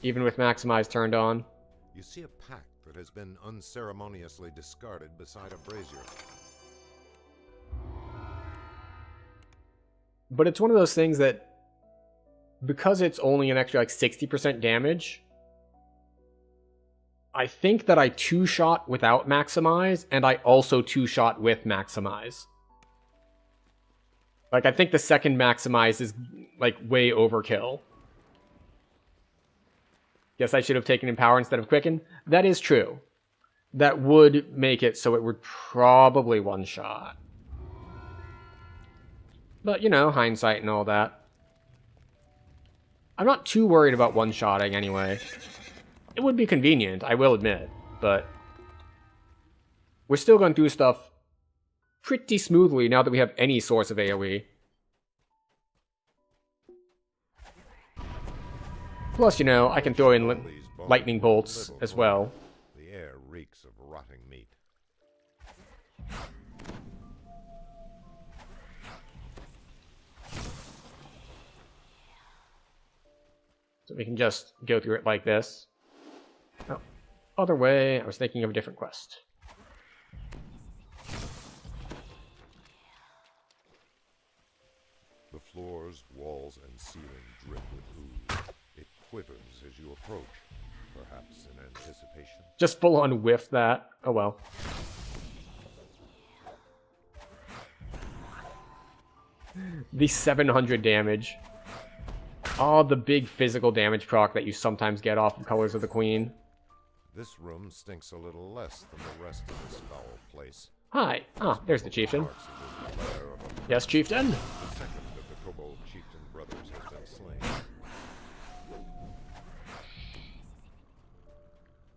Even with maximize turned on. You see a pack that has been unceremoniously discarded beside a brazier. But it's one of those things that, because it's only an extra like 60% damage, I think that I two-shot without maximize, and I also two-shot with maximize. Like, I think the second maximize is like way overkill. Guess I should have taken Empower instead of Quicken. That is true. That would make it so it would probably one-shot. But, you know, hindsight and all that. I'm not too worried about one-shotting anyway. It would be convenient, I will admit, but we're still going through stuff pretty smoothly now that we have any source of AoE. Plus, you know, I can throw in lightning bolts as well. The air reeks of rotting meat. So we can just go through it like this. Oh, other way, I was thinking of a different quest. The floors, walls, and ceiling drip with ooze. It quivers as you approach, perhaps in anticipation. Just full on whiff that. Oh well. The 700 damage. Oh, the big physical damage proc that you sometimes get off of Colors of the Queen. This room stinks a little less than the rest of this foul place. Hi. Ah, there's the chieftain. Parts of this lair of a- Yes, chieftain. The second of the Kobold chieftain brothers has been slain.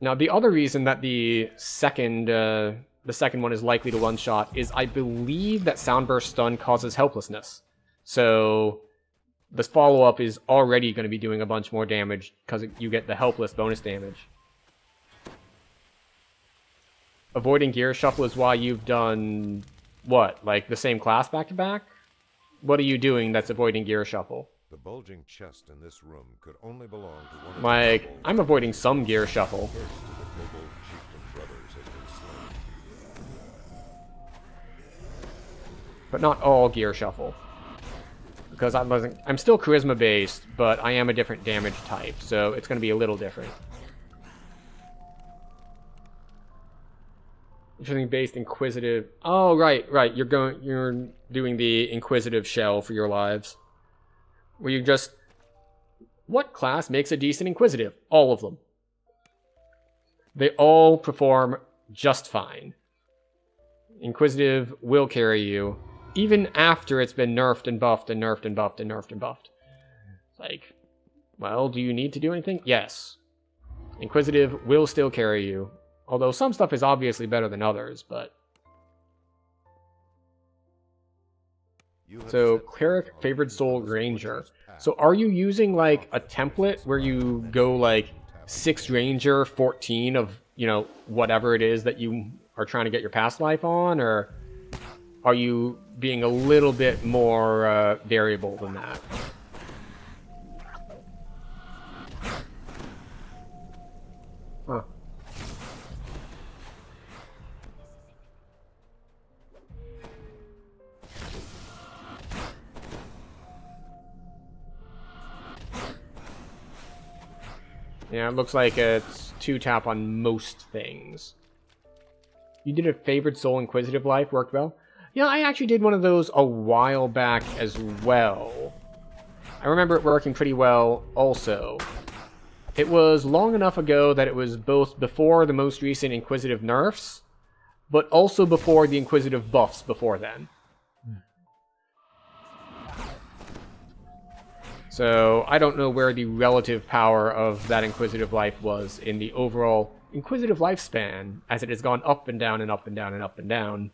Now, the other reason that the second one is likely to one-shot is I believe that Soundburst Stun causes helplessness. So this follow-up is already going to be doing a bunch more damage because you get the helpless bonus damage. Avoiding gear shuffle is why you've done, what, like the same class back-to-back? What are you doing that's avoiding gear shuffle? The bulging chest in this room could only belong to one of Like, the kobolds. I'm avoiding some gear shuffle. First of the Kobold chieftain brothers has been slain. But not all gear shuffle. Because I'm still charisma based, but I am a different damage type, so it's going to be a little different. Interesting based inquisitive. Oh, right. You're doing the inquisitive shell for your lives. Where you just, what class makes a decent inquisitive? All of them. They all perform just fine. Inquisitive will carry you, even after it's been nerfed and buffed and nerfed and buffed and nerfed and buffed. Like, well, do you need to do anything? Yes. Inquisitive will still carry you. Although some stuff is obviously better than others, but... So, Cleric, Favored Soul, Ranger. So are you using, like, a template where you go, like, 6 Ranger, 14 of, you know, whatever it is that you are trying to get your past life on? Or are you being a little bit more variable than that? Huh. Yeah, it looks like it's 2-tap on most things. You did a Favored Soul Inquisitive Life, worked well. Yeah, I actually did one of those a while back as well. I remember it working pretty well also. It was long enough ago that it was both before the most recent Inquisitive nerfs, but also before the Inquisitive buffs before then. So, I don't know where the relative power of that Inquisitive Life was in the overall Inquisitive lifespan, as it has gone up and down and up and down and up and down.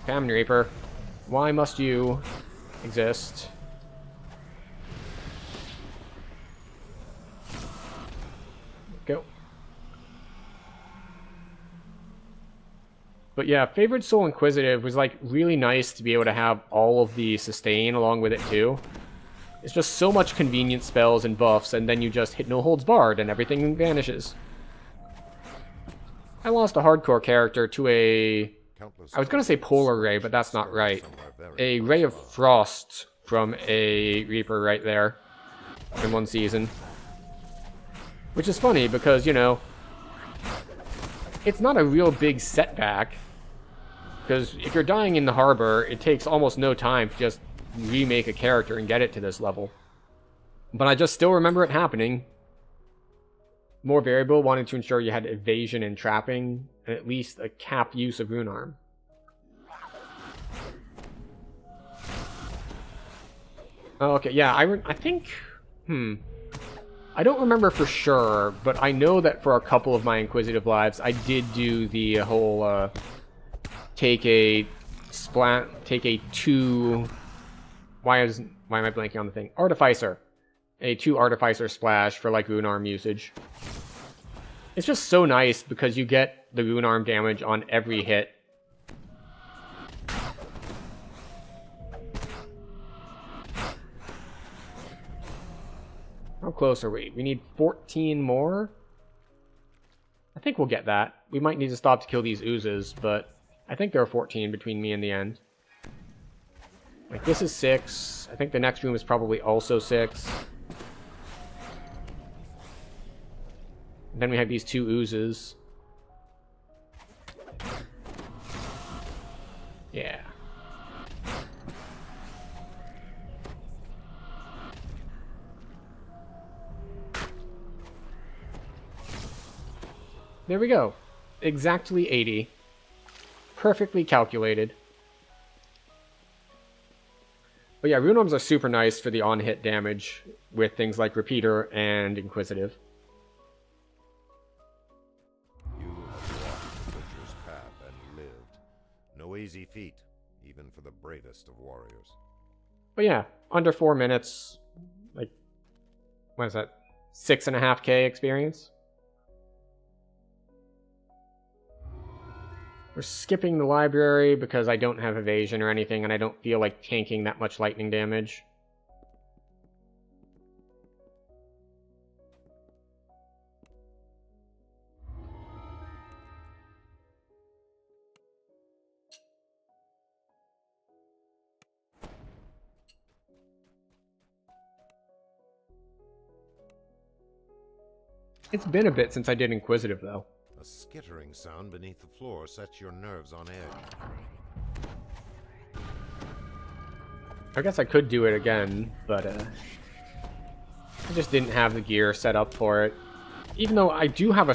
Family Reaper, why must you exist? Go. But yeah, Favored Soul Inquisitive was like really nice to be able to have all of the sustain along with it too. It's just so much convenient spells and buffs, and then you just hit no holds barred and everything vanishes. I lost a hardcore character to a... I was going to say Polar Ray, but that's not right. A Ray of Frost from a Reaper right there in one season. Which is funny because, you know, it's not a real big setback. Because if you're dying in the harbor, it takes almost no time to just remake a character and get it to this level. But I just still remember it happening. More variable, wanting to ensure you had evasion and trapping, and at least a capped use of Rune Arm. Oh, okay, yeah, I think... I don't remember for sure, but I know that for a couple of my Inquisitive lives, I did do the whole, take a 2... Why am I blanking on the thing? Artificer. A 2 Artificer splash for, like, Rune Arm usage. It's just so nice because you get the Rune Arm damage on every hit. How close are we? We need 14 more? I think we'll get that. We might need to stop to kill these oozes, but I think there are 14 between me and the end. Like, this is 6. I think the next room is probably also 6. Then we have these 2 oozes. Yeah. There we go. Exactly 80. Perfectly calculated. But yeah, rune arms are super nice for the on-hit damage with things like Repeater and Inquisitive. You have walked the Butcher's path and lived. No easy feat, even for the bravest of warriors. But yeah, under 4 minutes, like, what is that, 6.5k experience? We're skipping the library because I don't have evasion or anything, and I don't feel like tanking that much lightning damage. It's been a bit since I did Inquisitive, though. A skittering sound beneath the floor sets your nerves on edge. I guess I could do it again, but I just didn't have the gear set up for it. Even though I do have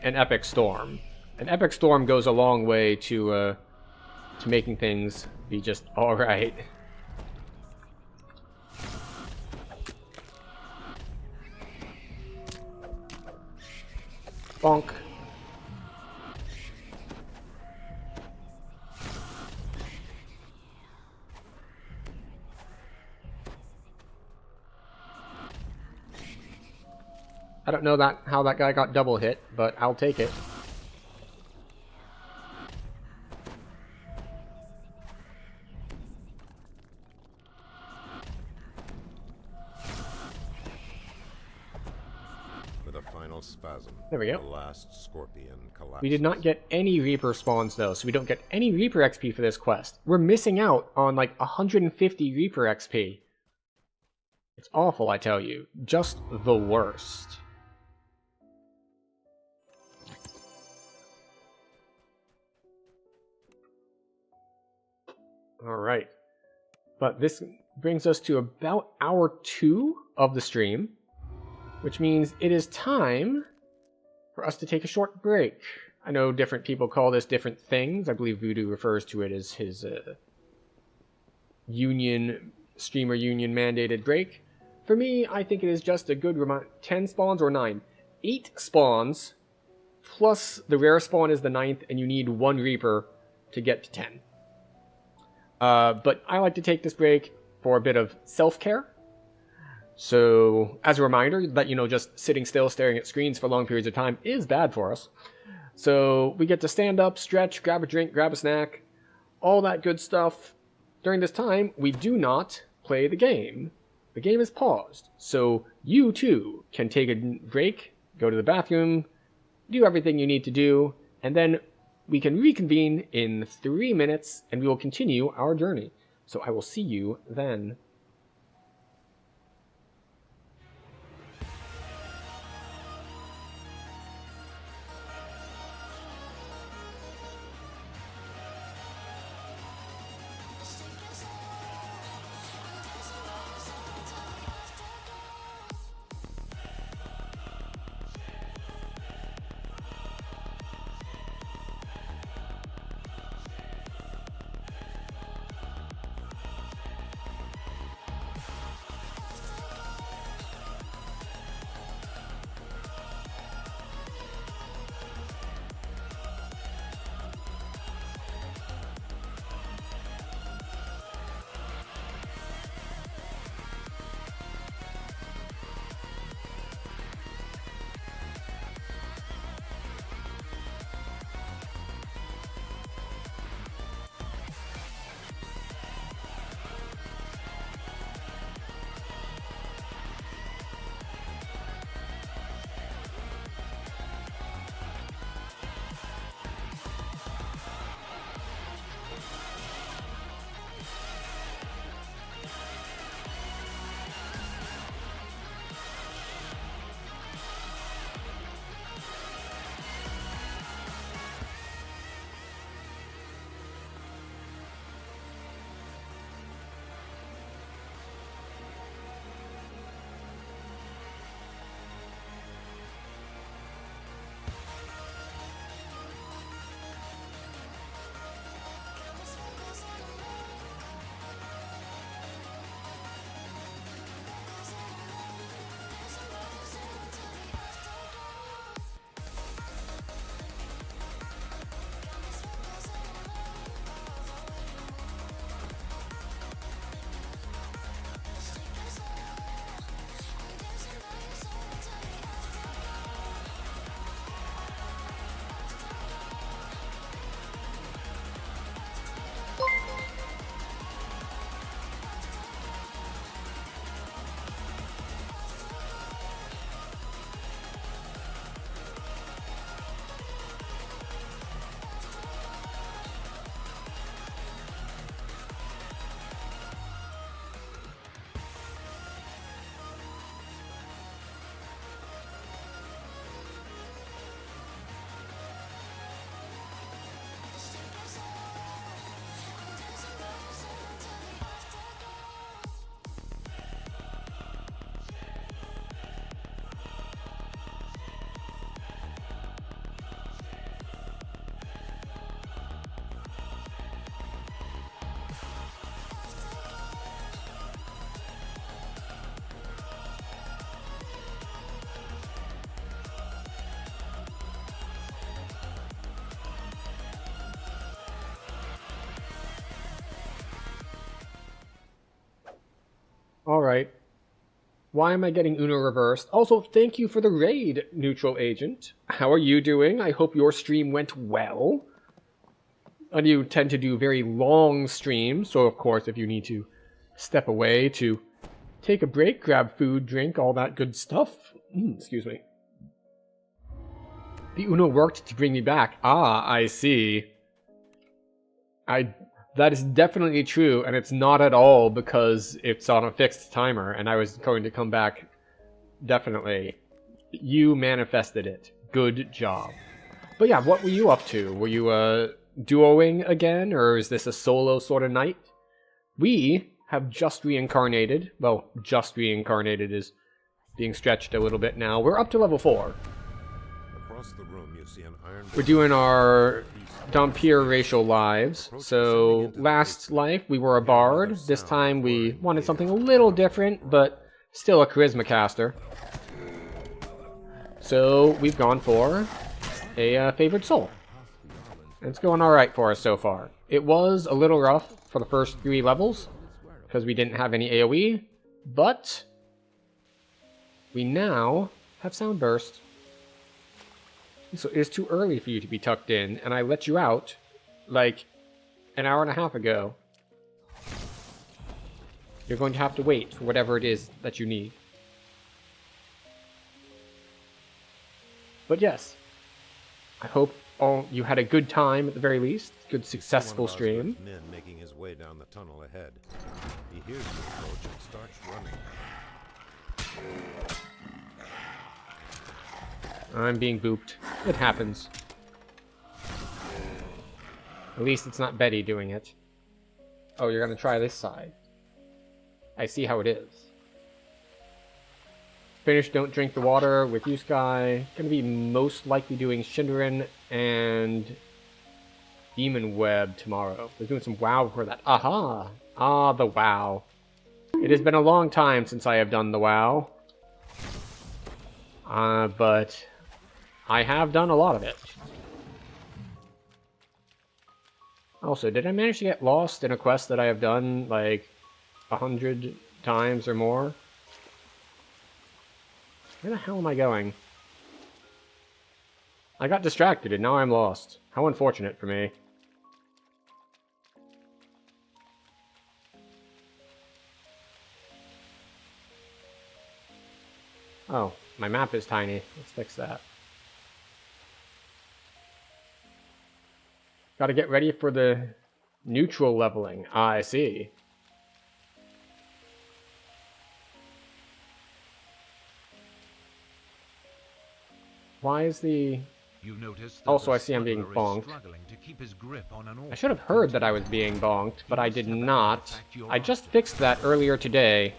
an Epic Storm. An Epic Storm goes a long way to making things be just alright. Bonk. I don't know how that guy got double hit, but I'll take it. With a final spasm, There we go. the last scorpion collapses. We did not get any Reaper spawns, though, so we don't get any Reaper XP for this quest. We're missing out on, like, 150 Reaper XP. It's awful, I tell you. Just the worst. Alright. But this brings us to about hour 2 of the stream, which means it is time for us to take a short break. I know different people call this different things. I believe Voodoo refers to it as his streamer union mandated break. For me, I think it is just a good 10 spawns or 9. 8 spawns, plus the rare spawn is the 9th, and you need 1 Reaper to get to 10. But I like to take this break for a bit of self-care. So, as a reminder that, just sitting still staring at screens for long periods of time is bad for us. So, we get to stand up, stretch, grab a drink, grab a snack, all that good stuff. During this time, we do not play the game. The game is paused. So, you too can take a break, go to the bathroom, do everything you need to do, and then we can reconvene in 3 minutes, and we will continue our journey. So I will see you then. Alright. Why am I getting Uno reversed? Also, thank you for the raid, Neutral Agent. How are you doing? I hope your stream went well. And you tend to do very long streams, so of course if you need to step away to take a break, grab food, drink, all that good stuff. Excuse me. The Uno worked to bring me back. Ah, I see. That is definitely true, and it's not at all because it's on a fixed timer, and I was going to come back. Definitely. You manifested it. Good job. But yeah, what were you up to? Were you, duoing again, or is this a solo sort of night? We have just reincarnated. Well, just reincarnated is being stretched a little bit now. We're up to level 4. Across the room, you see an iron We're doing our Dhampir racial lives. So, last life we were a bard. This time we wanted something a little different, but still a charisma caster. So, we've gone for a favored soul. And it's going alright for us so far. It was a little rough for the first 3 levels, because we didn't have any AoE, but we now have Sound Burst. So it is too early for you to be tucked in, and I let you out, like, an hour and a half ago. You're going to have to wait for whatever it is that you need. But yes, I hope you had a good time at the very least. Good, successful stream. Men making his way down the tunnel ahead. He hears you approach and starts running. I'm being booped. It happens. At least it's not Betty doing it. Oh, you're gonna try this side. I see how it is. Finish Don't Drink the Water with you, Sky. Gonna be most likely doing Shinderin and Demon Web tomorrow. We're doing some WoW for that. Aha! Ah, the WoW. It has been a long time since I have done the WoW. But I have done a lot of it. Also, did I manage to get lost in a quest that I have done, like, 100 times or more? Where the hell am I going? I got distracted and now I'm lost. How unfortunate for me. Oh, my map is tiny. Let's fix that. Gotta get ready for the neutral leveling. Ah, I see. Why is the... Also, I see I'm being bonked. I should have heard that I was being bonked, but I did not. I just fixed that earlier today.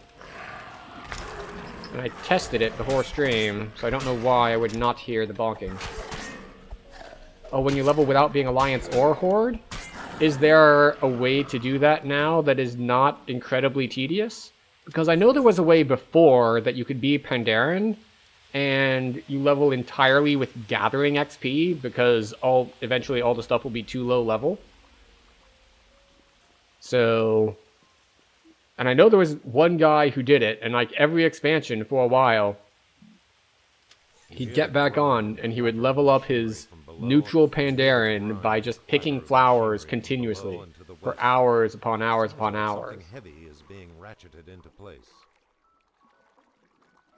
And I tested it before stream, so I don't know why I would not hear the bonking. Oh, when you level without being Alliance or Horde? Is there a way to do that now that is not incredibly tedious? Because I know there was a way before that you could be Pandaren, and you level entirely with gathering XP, because eventually all the stuff will be too low level. So... And I know there was one guy who did it, and like every expansion for a while, he'd get back on, and he would level up his neutral Pandaren by just picking flowers continuously for hours upon hours upon hours. Heavy is being ratcheted into place.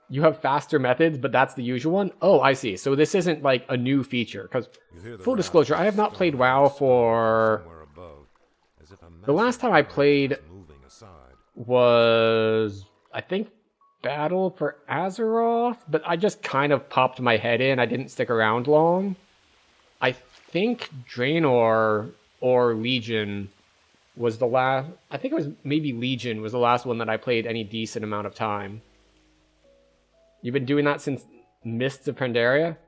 You have faster methods, but that's the usual one? Oh, I see. So this isn't like a new feature, because full disclosure, I have not played WoW for... The last time I played was, I think, Battle for Azeroth, but I just kind of popped my head in. I didn't stick around long. I think Draenor or Legion was the last... I think it was maybe Legion was the last one that I played any decent amount of time. You've been doing that since Mists of Pandaria?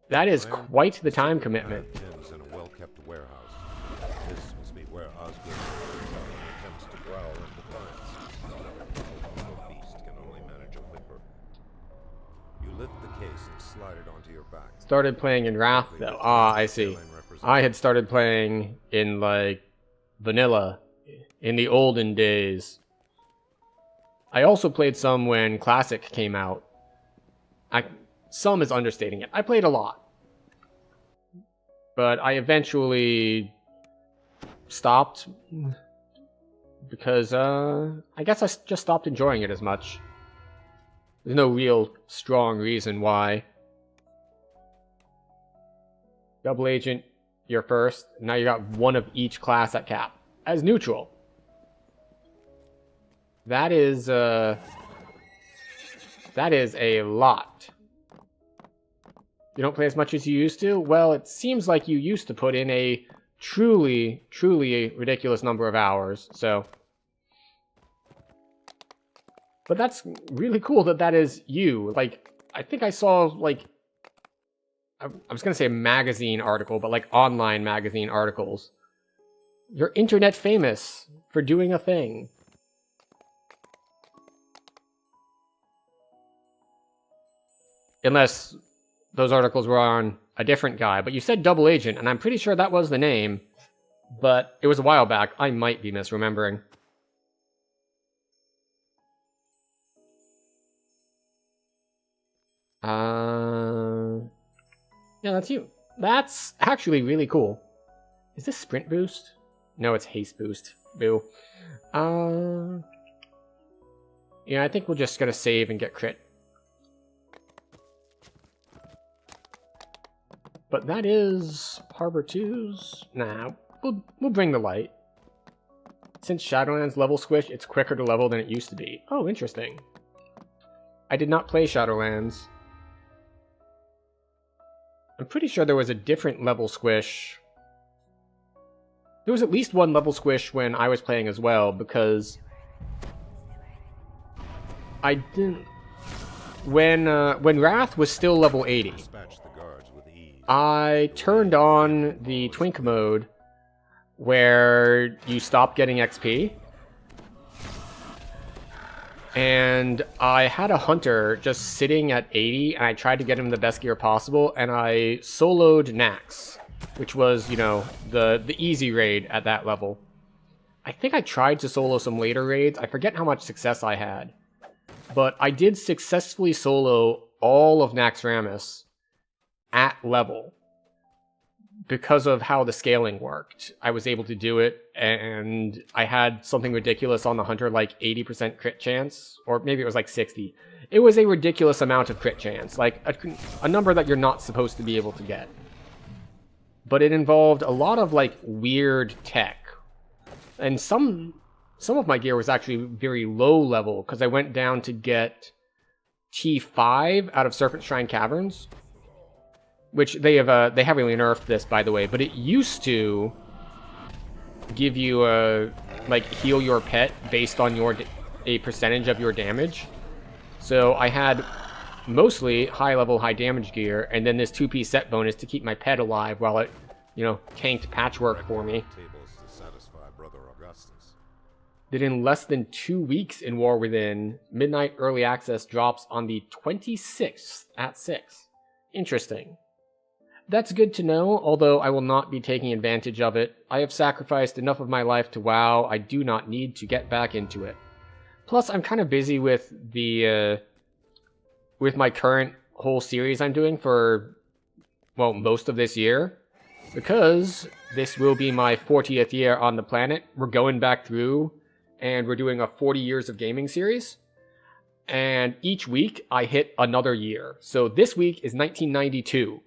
That is quite the time commitment. In a well-kept warehouse. This must be where Osgood attempts to growl in defiance. No beast can only manage a whimper. You lift the case and slide it onto your back. Started playing in Wrath, though. Ah, I see. I had started playing in, like, vanilla in the olden days. I also played some when Classic came out. Some is understating it. I played a lot. But I eventually stopped because I guess I just stopped enjoying it as much. There's no real strong reason why. Double Agent, you're first. Now you got one of each class at cap as neutral. That is a lot. You don't play as much as you used to? Well, it seems like you used to put in a truly ridiculous number of hours, so. But that's really cool that that is you. Like, I think I saw, like, I was going to say a magazine article, but like online magazine articles. You're internet famous for doing a thing. Unless those articles were on a different guy, but you said Double Agent, and I'm pretty sure that was the name, but it was a while back. I might be misremembering. Yeah, that's you. That's actually really cool. Is this Sprint Boost? No, it's Haste Boost. Boo. Yeah, I think we're just gonna save and get crit. But that is Harbor 2's. Nah, we'll bring the light. Since Shadowlands level squish, it's quicker to level than it used to be. Oh, interesting. I did not play Shadowlands. I'm pretty sure there was a different level squish. There was at least one level squish when I was playing as well, because I didn't. When Wrath was still level 80, I turned on the Twink mode where you stop getting XP. And I had a hunter just sitting at 80, and I tried to get him the best gear possible, and I soloed Nax, which was, you know, the easy raid at that level. I think I tried to solo some later raids. I forget how much success I had. But I did successfully solo all of Naxxramas at level. Because of how the scaling worked, I was able to do it, and I had something ridiculous on the hunter, like 80% crit chance, or maybe it was like 60. It was a ridiculous amount of crit chance, like a number that you're not supposed to be able to get. But it involved a lot of like weird tech, and some of my gear was actually very low level because I went down to get T5 out of Serpent Shrine Caverns. Which they heavily nerfed this, by the way, but it used to give you like heal your pet based on a percentage of your damage. So I had mostly high level, high damage gear, and then this 2-piece set bonus to keep my pet alive while it, you know, tanked patchwork for me. That in less than 2 weeks in War Within, Midnight Early Access drops on the 26th at 6. Interesting. That's good to know, although I will not be taking advantage of it. I have sacrificed enough of my life to WoW, I do not need to get back into it. Plus, I'm kind of busy with with my current whole series I'm doing for, well, most of this year. Because this will be my 40th year on the planet. We're going back through, and we're doing a 40 years of gaming series. And each week, I hit another year. So this week is 1992.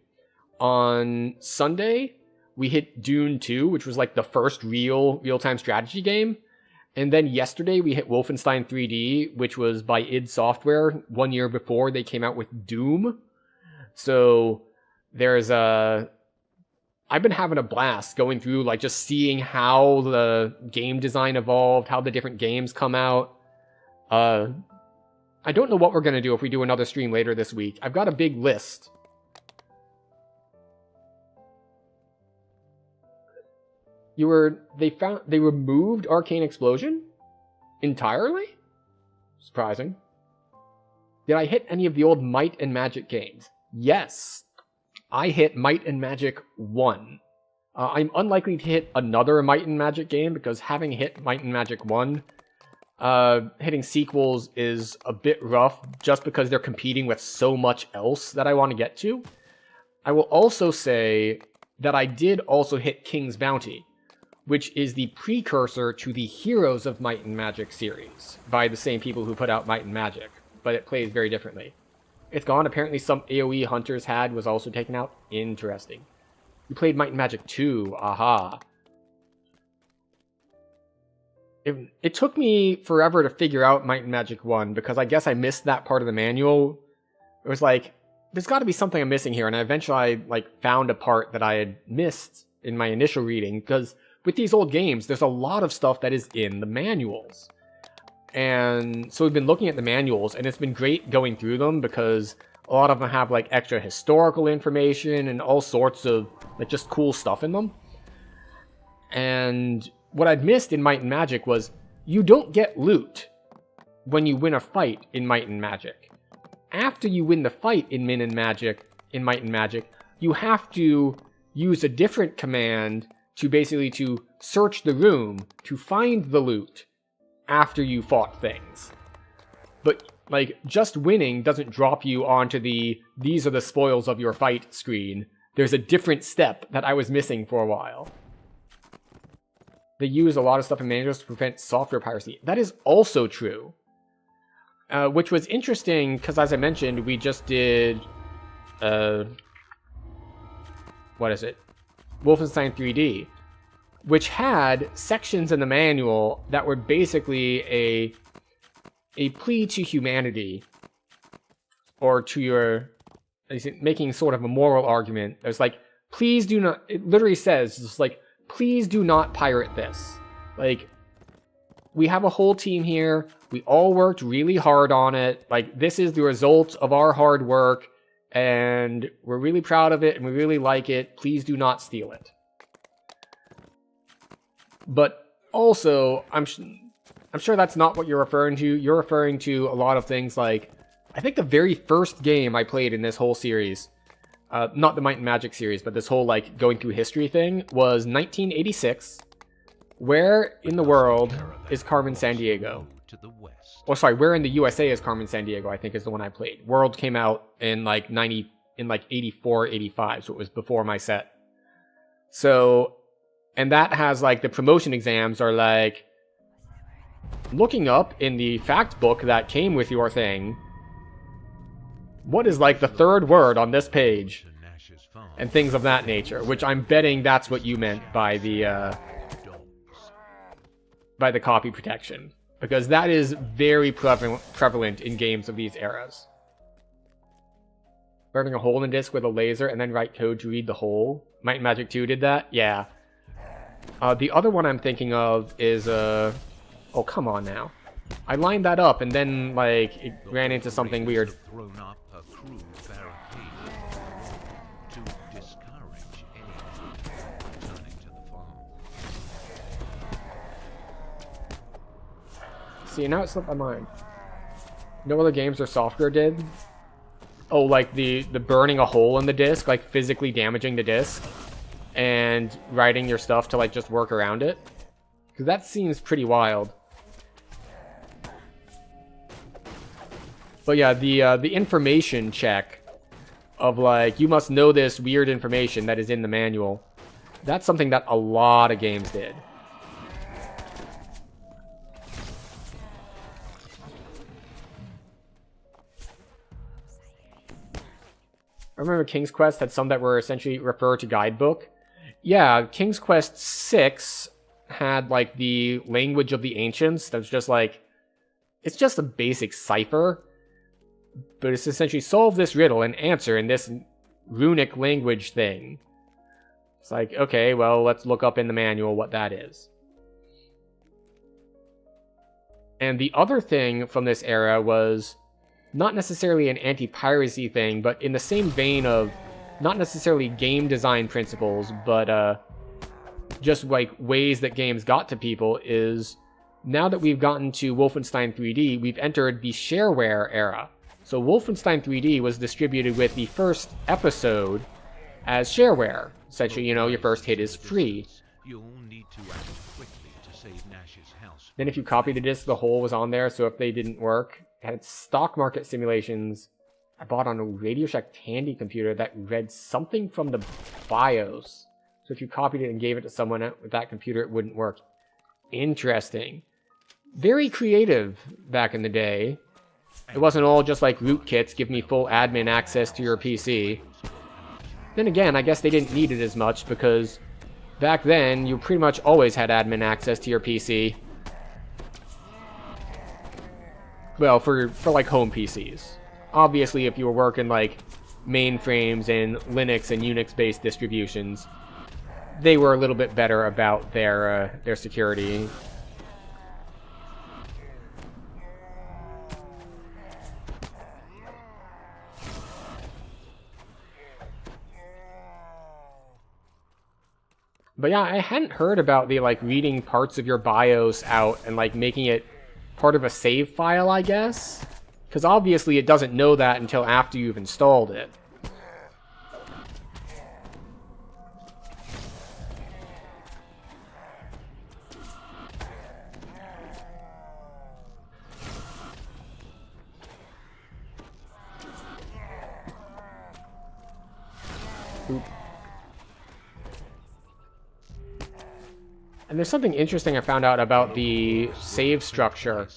On Sunday, we hit Dune 2, which was like the first real-time strategy game. And then yesterday, we hit Wolfenstein 3D, which was by id Software 1 year before they came out with Doom. So there's I've been having a blast going through, like, just seeing how the game design evolved, how the different games come out. I don't know what we're going to do if we do another stream later this week. I've got a big list. They removed Arcane Explosion? Entirely? Surprising. Did I hit any of the old Might and Magic games? Yes. I hit Might and Magic 1. I'm unlikely to hit another Might and Magic game because having hit Might and Magic 1, Hitting sequels is a bit rough just because they're competing with so much else that I want to get to. I will also say that I did also hit King's Bounty, which is the precursor to the Heroes of Might and Magic series by the same people who put out Might and Magic, but it plays very differently. It's gone. Apparently some AoE Hunters had was also taken out. Interesting. You played Might and Magic 2. Aha. It took me forever to figure out Might and Magic 1 because I guess I missed that part of the manual. It was like, there's got to be something I'm missing here, and I eventually found a part that I had missed in my initial reading, because with these old games, there's a lot of stuff that is in the manuals. And so we've been looking at the manuals, and it's been great going through them because a lot of them have extra historical information and all sorts of just cool stuff in them. And what I'd missed in Might and Magic was you don't get loot when you win a fight in Might and Magic. After you win the fight in Might and Magic, you have to use a different command to basically to search the room to find the loot after you fought things. But just winning doesn't drop you onto these are the spoils of your fight screen. There's a different step that I was missing for a while. They use a lot of stuff in manuals to prevent software piracy. That is also true. Which was interesting because, as I mentioned, we just did what is it? Wolfenstein 3D, which had sections in the manual that were basically a plea to humanity, or to your, making sort of a moral argument. There's please do not, it literally says, it's please do not pirate this. We have a whole team here, we all worked really hard on it, this is the result of our hard work, and we're really proud of it, and we really like it, please do not steal it. But also, I'm sure that's not what you're referring to. You're referring to a lot of things I think the very first game I played in this whole series, not the Might and Magic series, but this whole going through history thing, was 1986. Where in the world is Carmen Sandiego? Where in the USA is Carmen Sandiego, I think is the one I played. World came out in 84, 85, so it was before my set. So, and that has the promotion exams are looking up in the fact book that came with your thing, what is the third word on this page? And things of that nature, which I'm betting that's what you meant by the copy protection. Because that is very prevalent in games of these eras. Burning a hole in a disc with a laser and then write code to read the hole. Might and Magic 2 did that? Yeah. The other one I'm thinking of is, oh, come on now. I lined that up and then, it ran into something weird. See, now it slipped my mind. No other games or software did? Oh, the burning a hole in the disc, physically damaging the disc, and writing your stuff to just work around it? Because that seems pretty wild. But yeah, the information check of you must know this weird information that is in the manual, that's something that a lot of games did. I remember King's Quest had some that were essentially refer to guidebook. Yeah, King's Quest 6 had the language of the ancients. That's just it's just a basic cipher, but it's essentially solve this riddle and answer in this runic language thing. It's okay, well, let's look up in the manual what that is. And the other thing from this era was not necessarily an anti-piracy thing, but in the same vein of not necessarily game design principles, but just ways that games got to people, is now that we've gotten to Wolfenstein 3D, we've entered the shareware era. So Wolfenstein 3D was distributed with the first episode as shareware. Essentially, your first hit is free. save Nash's house. Then if you copy the disc, the hole was on there, so if they didn't work, it had stock market simulations I bought on a Radio Shack Tandy computer that read something from the BIOS. So if you copied it and gave it to someone with that computer, it wouldn't work. Interesting. Very creative back in the day. It wasn't all just like rootkits, give me full admin access to your PC. Then again, I guess they didn't need it as much because back then, you pretty much always had admin access to your PC. Well, for like home PCs. Obviously, if you were working like mainframes and Linux and Unix-based distributions, they were a little bit better about their security. But yeah, I hadn't heard about the like reading parts of your BIOS out and like making it part of a save file, I guess. Because obviously it doesn't know that until after you've installed it. Oop. And there's something interesting I found out about the save structure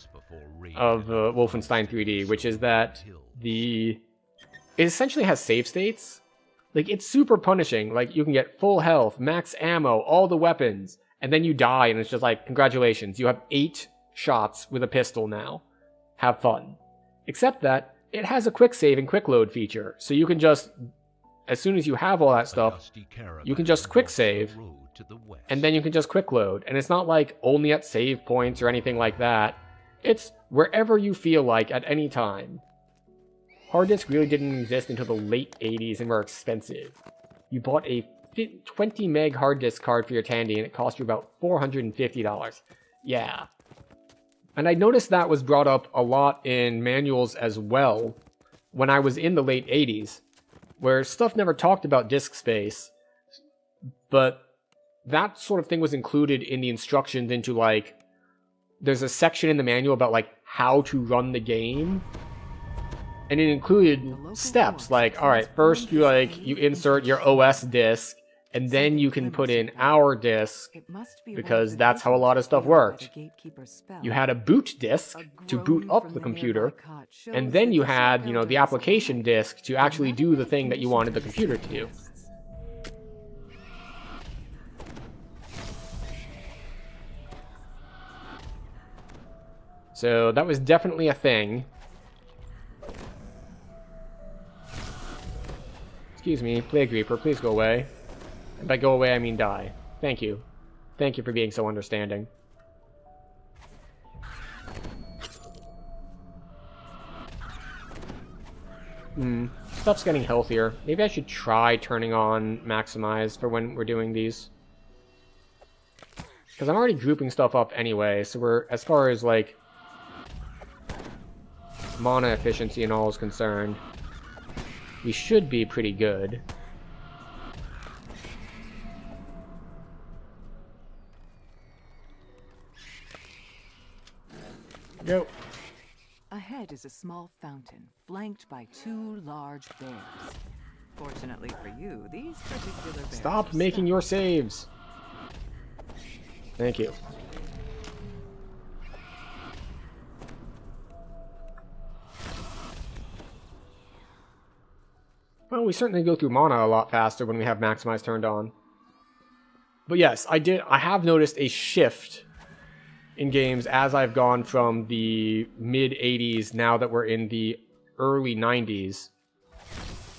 of Wolfenstein 3D, which is that it essentially has save states. Like, it's super punishing. Like, you can get full health, max ammo, all the weapons, and then you die, and it's just like, congratulations, you have 8 shots with a pistol now. Have fun. Except that it has a quick save and quick load feature, so you can just, as soon as you have all that stuff, you can just quick save, and then you can just quick load. And it's not like only at save points or anything like that. It's wherever you feel like at any time. Hard disks really didn't exist until the late 80s and were expensive. You bought a 20 meg hard disk card for your Tandy and it cost you about $450. Yeah. And I noticed that was brought up a lot in manuals as well when I was in the late 80s, where stuff never talked about disk space, but that sort of thing was included in the instructions into, like, there's a section in the manual about, like, how to run the game. And it included steps, like, alright, first you insert your OS disk, and then you can put in our disk, because that's how a lot of stuff worked. You had a boot disk to boot up the computer, and then you had, the application disk to actually do the thing that you wanted the computer to do. So that was definitely a thing. Excuse me, Plague Reaper, please go away. And by go away, I mean die. Thank you. Thank you for being so understanding. Stuff's getting healthier. Maybe I should try turning on Maximize for when we're doing these. Because I'm already grouping stuff up anyway, so we're, as far as, like, mana efficiency and all is concerned, we should be pretty good. Go. Ahead is a small fountain, flanked by 2 large bears. Fortunately for you, these particular bears... Stop making your saves! Thank you. Well, we certainly go through mana a lot faster when we have Maximize turned on. But yes, I have noticed a shift in games as I've gone from the mid-80s, now that we're in the early 90s,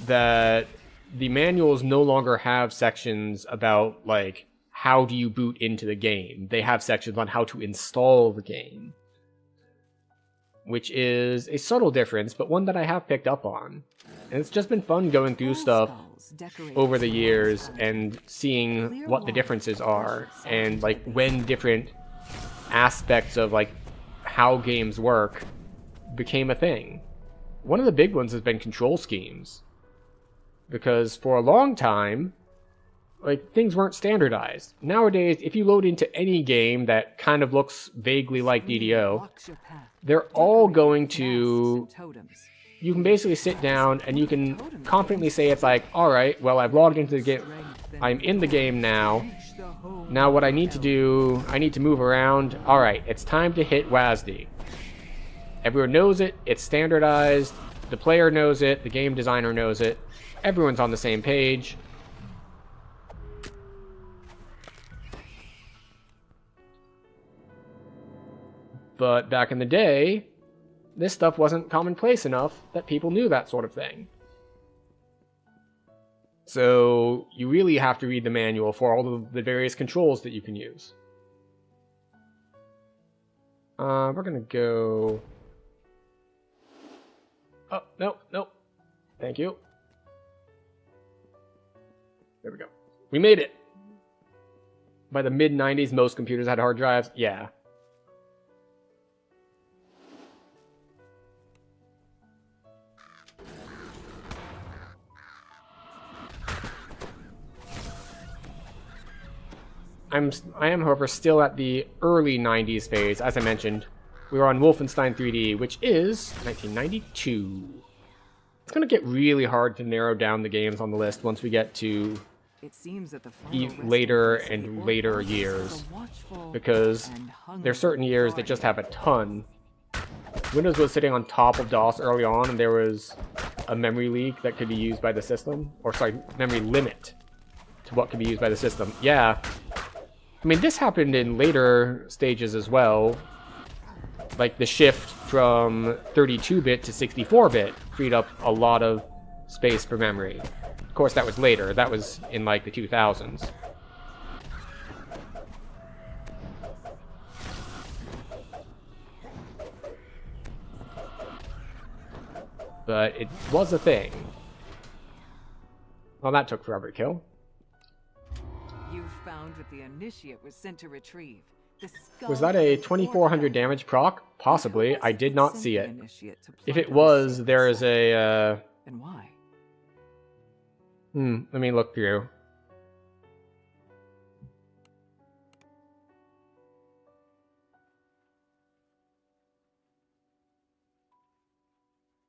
that the manuals no longer have sections about, like, how do you boot into the game. They have sections on how to install the game. Which is a subtle difference, but one that I have picked up on. And it's just been fun going through stuff over the years and seeing what the differences are, and, like, when different aspects of, like, how games work became a thing. One of the big ones has been control schemes. Because for a long time, Like, things weren't standardized. Nowadays, if you load into any game that kind of looks vaguely like DDO, Blocks your path. they're all Decorated going with to... masks and totems. You can basically sit down and you can confidently say it's like, alright, well, I've logged into the game. I'm in the game now. Now what I need to do, I need to move around. Alright, it's time to hit WASD. Everyone knows it. It's standardized. The player knows it. The game designer knows it. Everyone's on the same page. But back in the day, this stuff wasn't commonplace enough that people knew that sort of thing. So you really have to read the manual for all of the various controls that you can use. We're gonna go... Oh, no, no. Thank you. There we go. We made it! By the mid-90s, most computers had hard drives. Yeah. I am, however, still at the early 90s phase. As I mentioned, we were on Wolfenstein 3D, which is 1992. It's going to get really hard to narrow down the games on the list once we get to It seems that the final later resting place of and the later Orc years, is a watchful because and hungry there's certain years that just have a ton. Windows was sitting on top of DOS early on, and there was a memory leak that could be used by the system. Or, sorry, memory limit to what could be used by the system. Yeah. I mean, this happened in later stages as well. Like, the shift from 32-bit to 64-bit freed up a lot of space for memory. Of course, that was later. That was in, like, the 2000s. But it was a thing. Well, that took forever to kill. You found what the initiate was sent to retrieve. The skull Was that a of the 2400 Orc. damage proc? Possibly. What's I did not sent see the it. initiate to If plunder it the was, sacred there is site? a, And why? let me look through.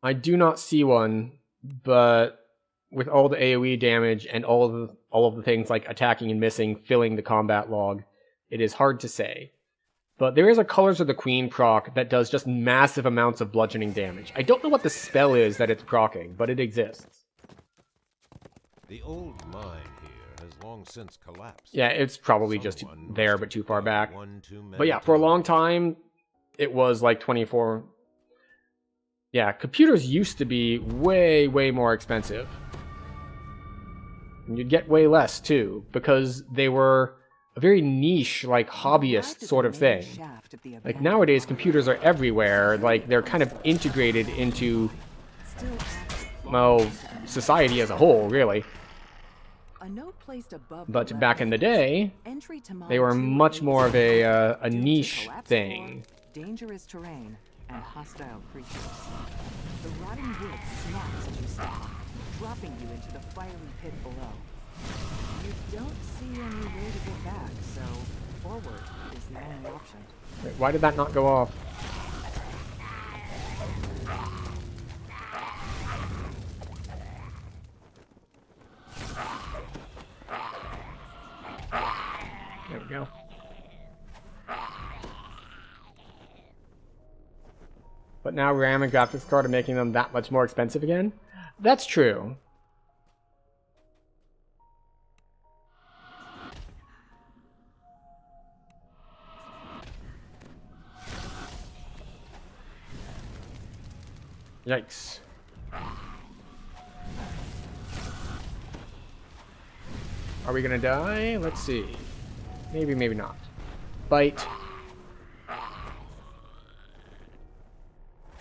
I do not see one, but with all the AoE damage and all of the things like attacking and missing filling the combat log, it is hard to say. But there is a Colors of the Queen proc that does just massive amounts of bludgeoning damage. I don't know what the spell is that it's proccing, but it exists. The old mine here has long since collapsed. Yeah, it's probably just Someone there, must but have too far dug back. one too many But yeah, for a long times. time, it was like 24. Yeah, computers used to be way, way more expensive. And you'd get way less, too, because they were a very niche, like, hobbyist sort of thing. Like, nowadays, computers are everywhere. Like, they're kind of integrated into, well, society as a whole, really. A note placed above the But back in the day, entry to they were Mine much 2 more of a due to niche collapsed thing. floor, dangerous terrain, and hostile creatures. The rotting wood snaps as you step, dropping you into the fiery pit below. You don't see any way to get back, so forward is the only option. Wait, why did that not go off? There we go. But now RAM and graphics card are making them that much more expensive again? That's true. Yikes. Are we gonna die? Let's see. Maybe, maybe not. Bite.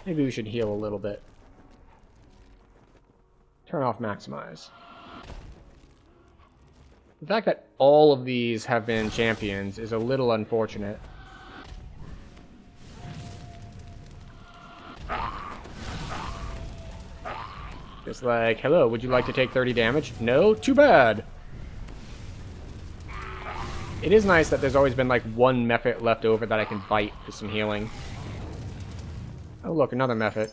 Maybe we should heal a little bit. Turn off maximize. The fact that all of these have been champions is a little unfortunate. Just like, hello, would you like to take 30 damage? No? Too bad! It is nice that there's always been like one Mephit left over that I can bite for some healing. Oh look, another Mephit.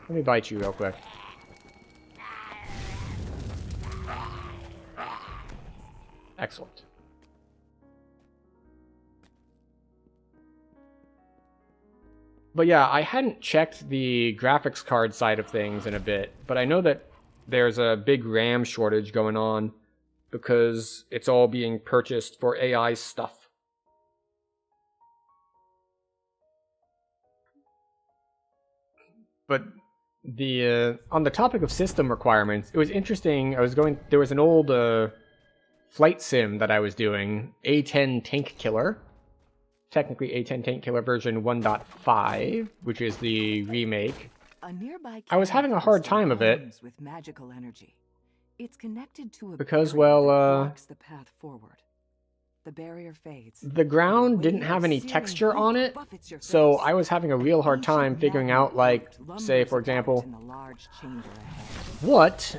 Let me bite you real quick. Excellent. But yeah, I hadn't checked the graphics card side of things in a bit, but I know that there's a big RAM shortage going on because it's all being purchased for AI stuff. But the on the topic of system requirements, it was interesting. There was an old flight sim that I was doing, A10 Tank Killer. Technically A10 Tank Killer version 1.5, which is the remake. I was having a hard time of it with magical energy. It's connected to a because, barrier that well, blocks the path forward. The barrier fades. the ground didn't have any texture on it, so I was having a real hard time figuring out, like, say, for example, what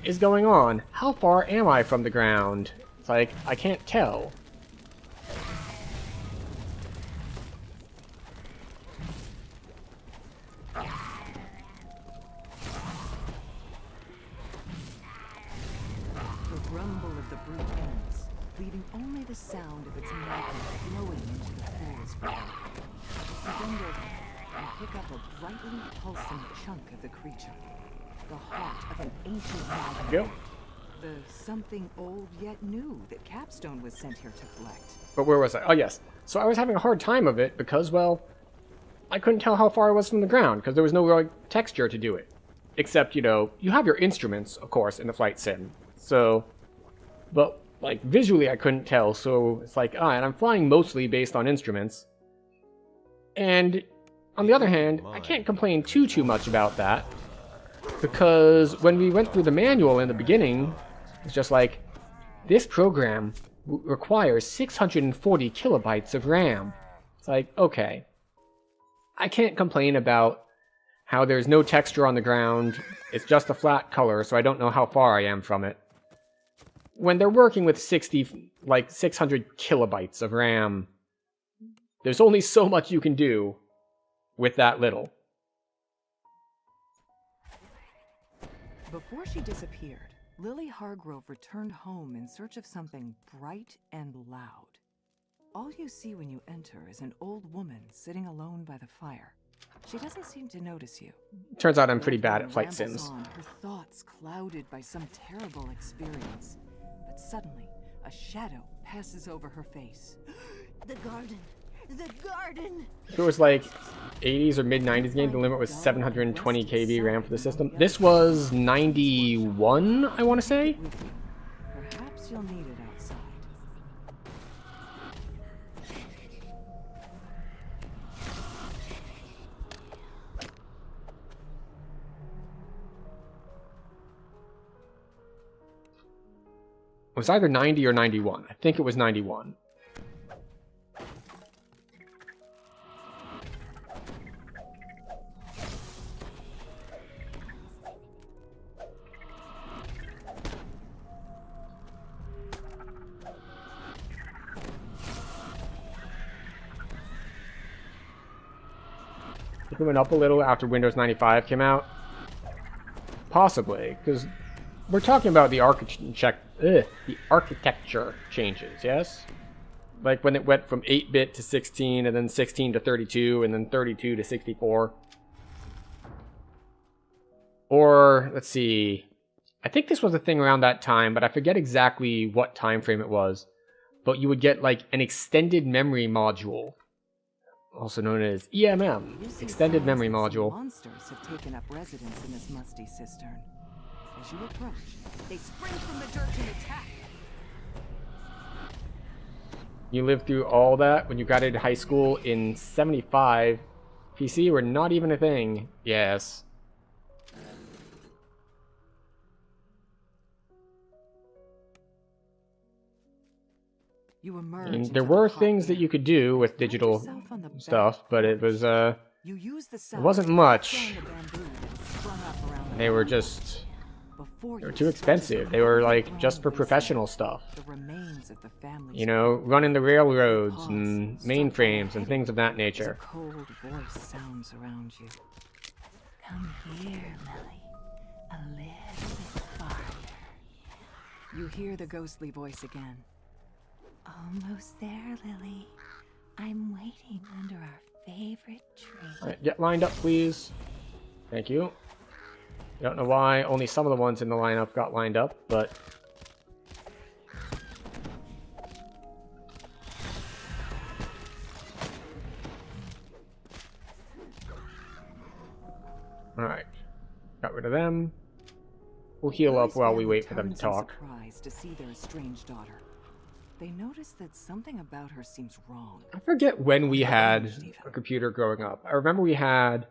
is going on? How far am I from the ground? It's like, I can't tell. Leaving only the sound of its magma flowing into the pools below. You bend over and pick up a brightly pulsing chunk of the creature. The heart of an ancient magma. Yep. The something old yet new that Capstone was sent here to collect. But where was I? Oh, yes. So I was having a hard time of it because, well, I couldn't tell how far I was from the ground because there was no real texture to do it. Except, you know, you have your instruments, of course, in the flight sim. So, but like, visually I couldn't tell, so it's like, and I'm flying mostly based on instruments. And, on the other hand, I can't complain too much about that, because when we went through the manual in the beginning, it's just like, this program requires 640 kilobytes of RAM. It's like, okay. I can't complain about how there's no texture on the ground, it's just a flat color, so I don't know how far I am from it. When they're working with 600 kilobytes of RAM, there's only so much you can do with that little. Before she disappeared, Lily Hargrove returned home in search of something bright and loud. All you see when you enter is an old woman sitting alone by the fire. She doesn't seem to notice you. Turns out I'm pretty bad at flight sims. Her thoughts clouded by some terrible experience. But suddenly, a shadow passes over her face. The garden! The garden! If it was like 80s or mid-90s game, the limit was 720 KB RAM for the system. This was 91, I want to say? Perhaps you'll need it outside. It was either 90 or 91. I think it was 91. If it went up a little after Windows 95 came out? Possibly, because we're talking about the architecture changes, yes? Like when it went from 8-bit to 16, and then 16 to 32, and then 32 to 64. Or, let's see, I think this was a thing around that time, but I forget exactly what time frame it was. But you would get like an extended memory module, also known as EMM, extended memory module. Monsters have taken up residence in this musty cistern. As you approach, they spring from the dirt and attack. You lived through all that when you graduated high school in 75. PC were not even a thing. Yes. You I emerge mean, into there the were hot things that air. you could do with digital Yourself on the stuff, back. but it was, You use the it wasn't much. the bamboo that sprung up around the They were ground. just Before They were you too started expensive. to They were move like around just for this professional land, stuff. the remains of the family's You know, running the railroads and pause, struck by mainframes a and things of that as a nature. cold voice sounds around you. Come here, Lily. A little bit farther. You hear the ghostly voice again. Almost there, Lily. I'm waiting under our favorite tree. Alright, get lined up, please. Thank you. Don't know why only some of the ones in the lineup got lined up, but... Alright. Got rid of them. We'll heal up Lily's while we family wait for them to turns in talk. surprise to see their estranged daughter. They notice that something about her seems wrong. I forget when we had a computer growing up. I remember we had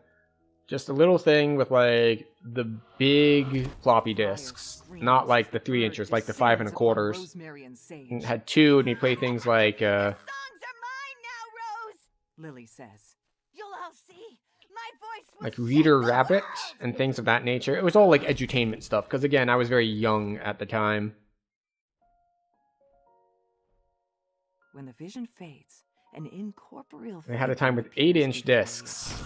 just a little thing with like the big floppy disks, not like the 3 inches, like the 5 1/4. Rosemary and Sage. It had two, and you play things like Songs are mine now, Rose! Lily says. You'll all see. My voice will like Reader set the Rabbit world. and things of that nature. It was all like edutainment stuff, because again, I was very young at the time. When the vision fades, an incorporeal They had a figure time with appears 8-inch before you. discs.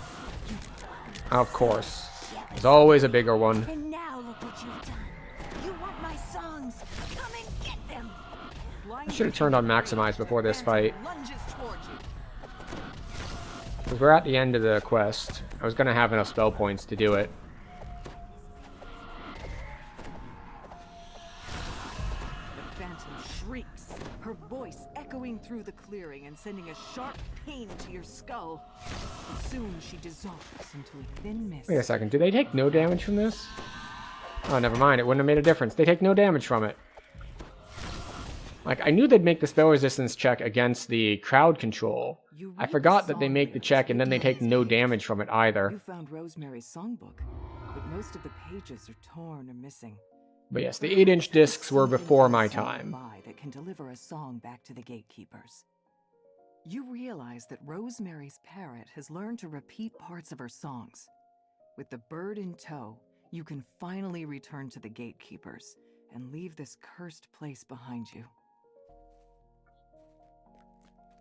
Of course. There's always a bigger one. And now look what you've done. You want my songs? Come and get them. I should have turned on Maximize before this fight. Lunges toward you. Because we're at the end of the quest. I was going to have enough spell points to do it. The phantom shrieks, her voice echoing through the clearing and sending a sharp pain to your skull. And soon she dissolves into a thin mist. Wait a second, do they take no damage from this? Oh, never mind, it wouldn't have made a difference. They take no damage from it. Like, I knew they'd make the spell resistance check against the crowd control. You I read forgot the that they song make the lyrics check and then they written on take this no page. damage from it either. You found Rosemary's songbook, but most of the pages are torn or missing. But yes, the 8-inch discs were Something before my inside time. by that can deliver a song back to the gatekeepers. You realize that Rosemary's parrot has learned to repeat parts of her songs. With the bird in tow, you can finally return to the gatekeepers and leave this cursed place behind you.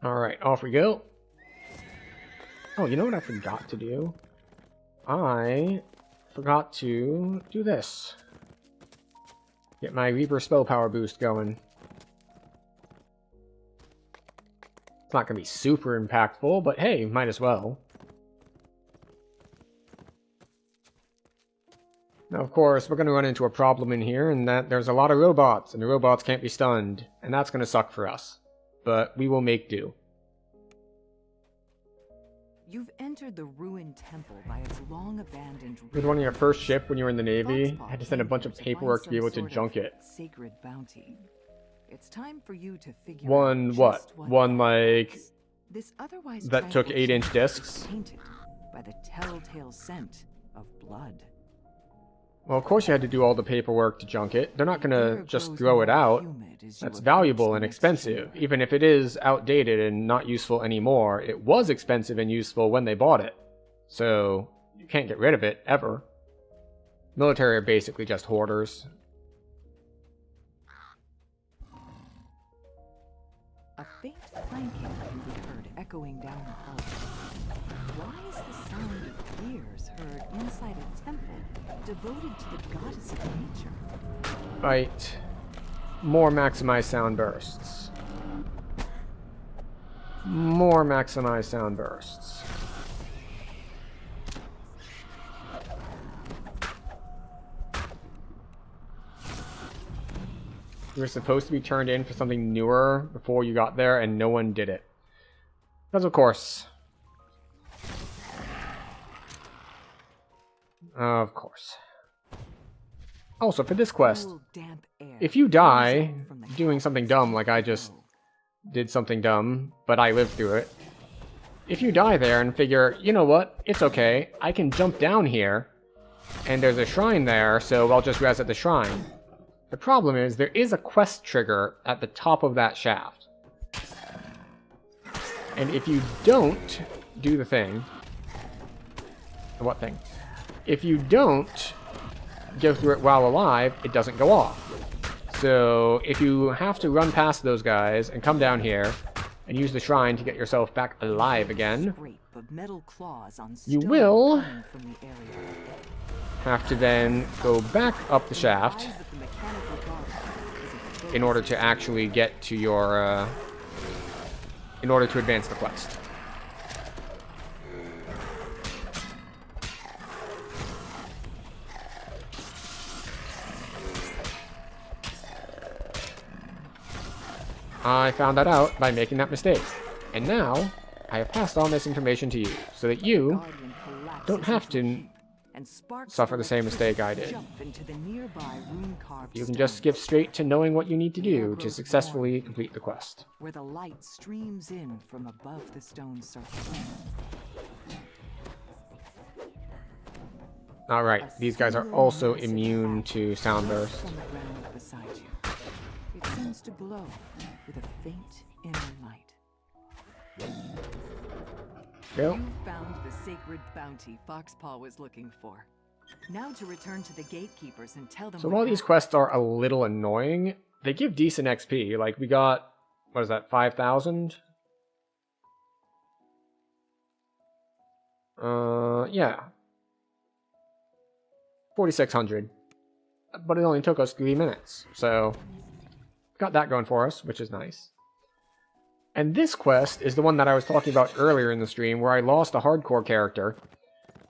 Alright, off we go. Oh, you know what I forgot to do? I forgot to do this. Get my Reaper spell power boost going. It's not going to be super impactful, but hey, might as well. Now, of course, we're going to run into a problem in here, and that there's a lot of robots, and the robots can't be stunned, and that's going to suck for us. But we will make do. You've entered the ruined temple by its long-abandoned With one of your first ship when you were in the Navy, I had to send a bunch of paperwork to be able to junk it. Sacred bounty. It's time for you to figure One out what? just One that like is. This otherwise that took tranquil 8-inch ship discs? is tainted by the telltale scent of blood. Well, of course you had to do all the paperwork to junk it. They're not The gonna air just grows throw it more out. humid as you That's approach valuable the and next expensive. chamber. Even if it is outdated and not useful anymore, it was expensive and useful when they bought it. So, you can't get rid of it, ever. Military are basically just hoarders. A faint clanking can be heard echoing down the hall. Why is the sound of ears heard inside a temple devoted to the goddess of nature? Right. More maximized sound bursts. More maximized sound bursts. You were supposed to be turned in for something newer before you got there, and no one did it. Because of course. Of course. Also, for this quest, Cool, damp air if you flows die out from the doing something dumb, like I just did something dumb, but I lived through it. If you die there and figure, you know what, it's okay, I can jump down here, and there's a shrine there, so I'll just res at the shrine. The problem is, there is a quest trigger at the top of that shaft. And if you don't do the thing... What thing? If you don't go through it while alive, it doesn't go off. So if you have to run past those guys and come down here and use the shrine to get yourself back alive again, Scrape of metal claws on you stone will coming from the area. have to then go back up the shaft Eyes of the mechanical guard is a in order to actually get to your, in order to advance the quest. I found that out by making that mistake. And now, I have passed on this information to you, so that you guardian collapses don't have into to heat, and sparks suffer of the same mistake I electricity did. jump into the nearby rune-carved You can stone, just skip straight to knowing what you need to do to successfully complete the quest. where the light streams in from above the stone surface. Alright, these guys are also immune to sound burst. On the ground beside you. It seems to glow with a faint inner light. Go. You found the sacred bounty Foxpaw was looking for. Now to return to the gatekeepers and tell them. So what while these happened. quests are a little annoying, they give decent XP. Like, we got, what is that, 5,000? Yeah. 4,600. But it only took us 3 minutes, so got that going for us, which is nice. And this quest is the one that I was talking about earlier in the stream, where I lost a hardcore character,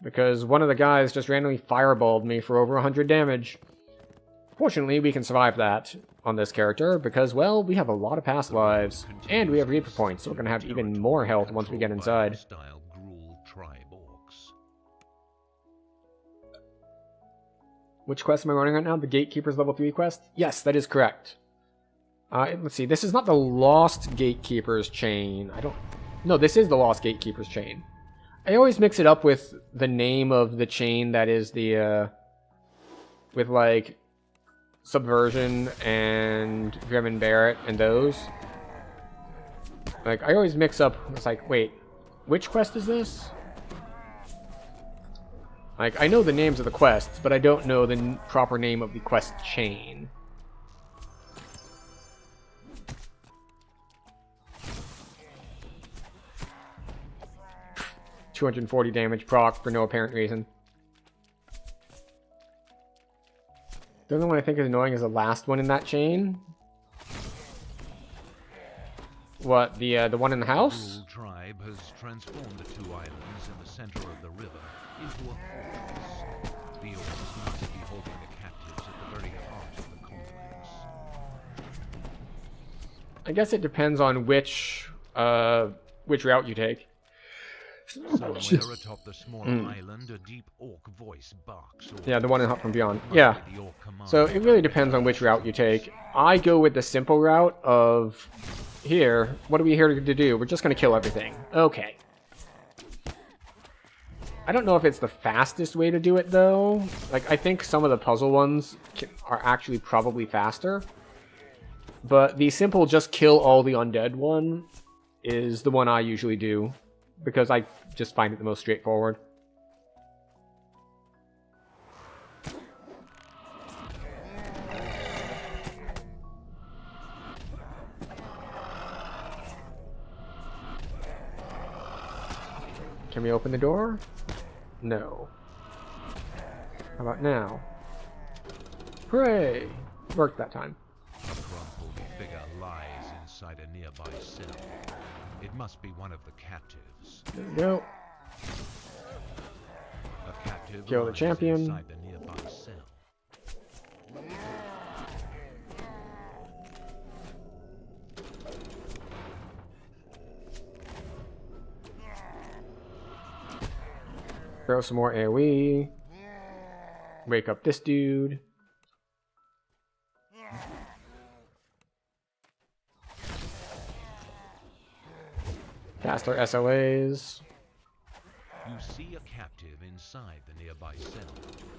because one of the guys just randomly fireballed me for over 100 damage. Fortunately, we can survive that on this character, because, well, we have a lot of past lives, and we have Reaper points, so we're going to have even more health once we get inside. Which quest am I running right now? The Gatekeeper's level 3 quest? Yes, that is correct. Let's see, this is not the Lost Gatekeeper's chain. No, this is the Lost Gatekeeper's chain. I always mix it up with the name of the chain that is the, with, like, Subversion and Grim and Barrett and those. Like, I always mix up, it's like, wait, which quest is this? Like, I know the names of the quests, but I don't know the proper name of the quest chain. $240 damage proc for no apparent reason. The only one I think is annoying is the last one in that chain. What, the one in the house? The tribe has transformed the 2 islands in the center of the river into a fortress. The orcs must be holding the captives at the very heart of the complex. I guess it depends on which route you take. Somewhere atop the small island, a deep orc voice barks. Yeah, the one in Hot from Beyond. Yeah. So it really depends on which route you take. I go with the simple route of, here, what are we here to do? We're just going to kill everything. Okay. I don't know if it's the fastest way to do it, though. Like, I think some of the puzzle ones are actually probably faster. But the simple just kill all the undead one is the one I usually do, because I just find it the most straightforward. Can we open the door? No. How about now? Hooray! Worked that time. A crumpled figure lies inside a nearby cell. It must be one of the captives. There we go. A captive Kill the lies champion. inside the nearby cell. Throw some more AoE. Wake up this dude. Cast our SLAs. You see a captive inside the nearby cell.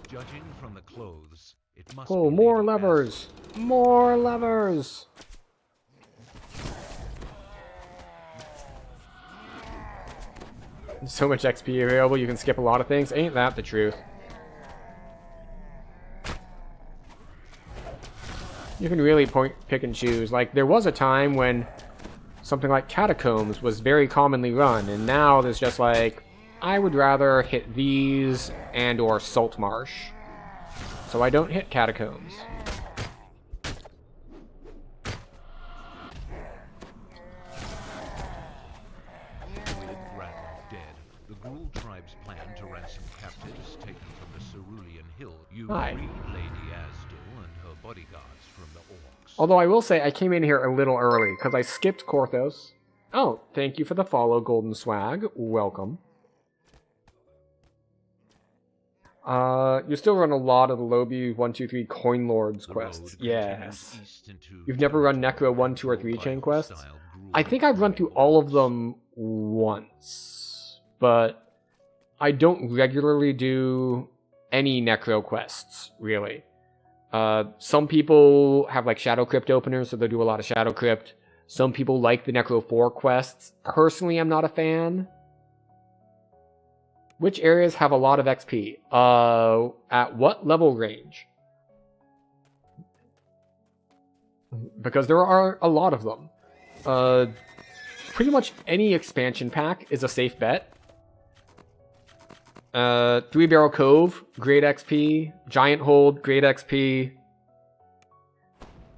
Judging from the clothes, it must Oh, be more Lady levers! More levers! So much XP available, you can skip a lot of things. Ain't that the truth? You can really pick and choose. Like, there was a time when something like Catacombs was very commonly run, and now there's just like, I would rather hit these and or Salt Marsh. So I don't hit Catacombs. With Granov dead, the Gruul tribe's plan to ransom captives taken from the Cerulean Hill. You Hi. freed Lady Asdal and her bodyguards from the orcs. Although I will say I came in here a little early because I skipped Korthos. Oh, thank you for the follow, Golden Swag. Welcome. You still run a lot of the Lobby 1, 2, 3 Coin Lords quests. Yes. You've never run Necro 1, 2, or 3 chain quests? I think I've run through all of them once, but I don't regularly do any Necro quests, really. Some people have like Shadow Crypt openers, so they'll do a lot of Shadow Crypt. Some people like the Necro 4 quests. Personally, I'm not a fan. Which areas have a lot of XP? At what level range? Because there are a lot of them. Pretty much any expansion pack is a safe bet. Three Barrel Cove, great XP. Giant Hold, great XP.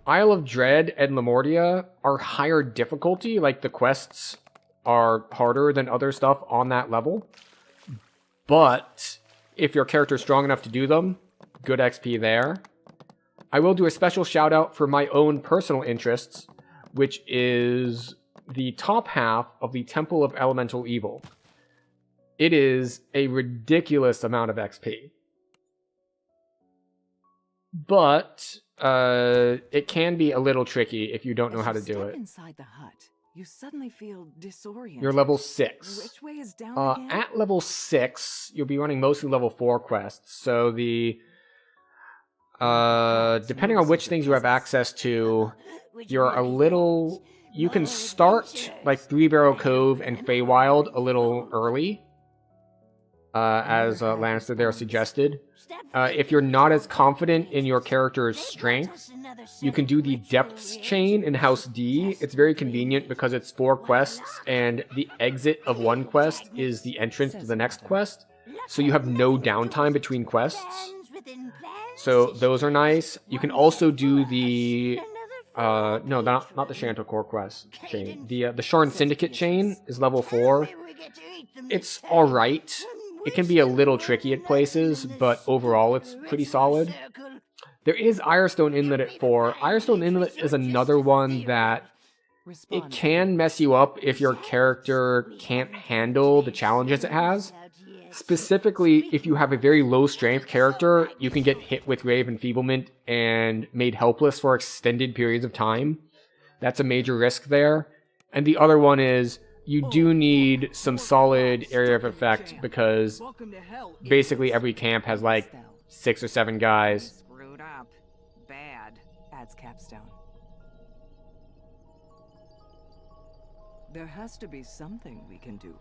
Isle of Dread and Lemordia are higher difficulty, like the quests are harder than other stuff on that level. But if your character is strong enough to do them, good XP there. I will do a special shout out for my own personal interests, which is the top half of the Temple of Elemental Evil. It is a ridiculous amount of XP. But it can be a little tricky if you don't know how to do it. Inside the hut, you suddenly feel disoriented. You're level 6. Which way is down again? At level 6, you'll be running mostly level 4 quests. So the depending on which things you have access to, you're a little. You can start like Three Barrel Cove and Feywild a little early, as Lannister there suggested. If you're not as confident in your character's strength, you can do the Depths chain in House D. It's very convenient because it's 4 quests, and the exit of one quest is the entrance to the next quest. So you have no downtime between quests. So those are nice. You can also do the... no, not the Shantor quest chain. The Sharn Syndicate chain is level 4. It's alright. It can be a little tricky at places, but overall it's pretty solid. There is Irestone Inlet at 4. Irestone Inlet is another one that it can mess you up if your character can't handle the challenges it has. Specifically, if you have a very low strength character, you can get hit with Rave Enfeeblement and made helpless for extended periods of time. That's a major risk there. And the other one is, you do need some solid area of effect because basically every camp has like 6 or 7 guys. Screwed up. Bad. Adds capstone. There has to be something we can do,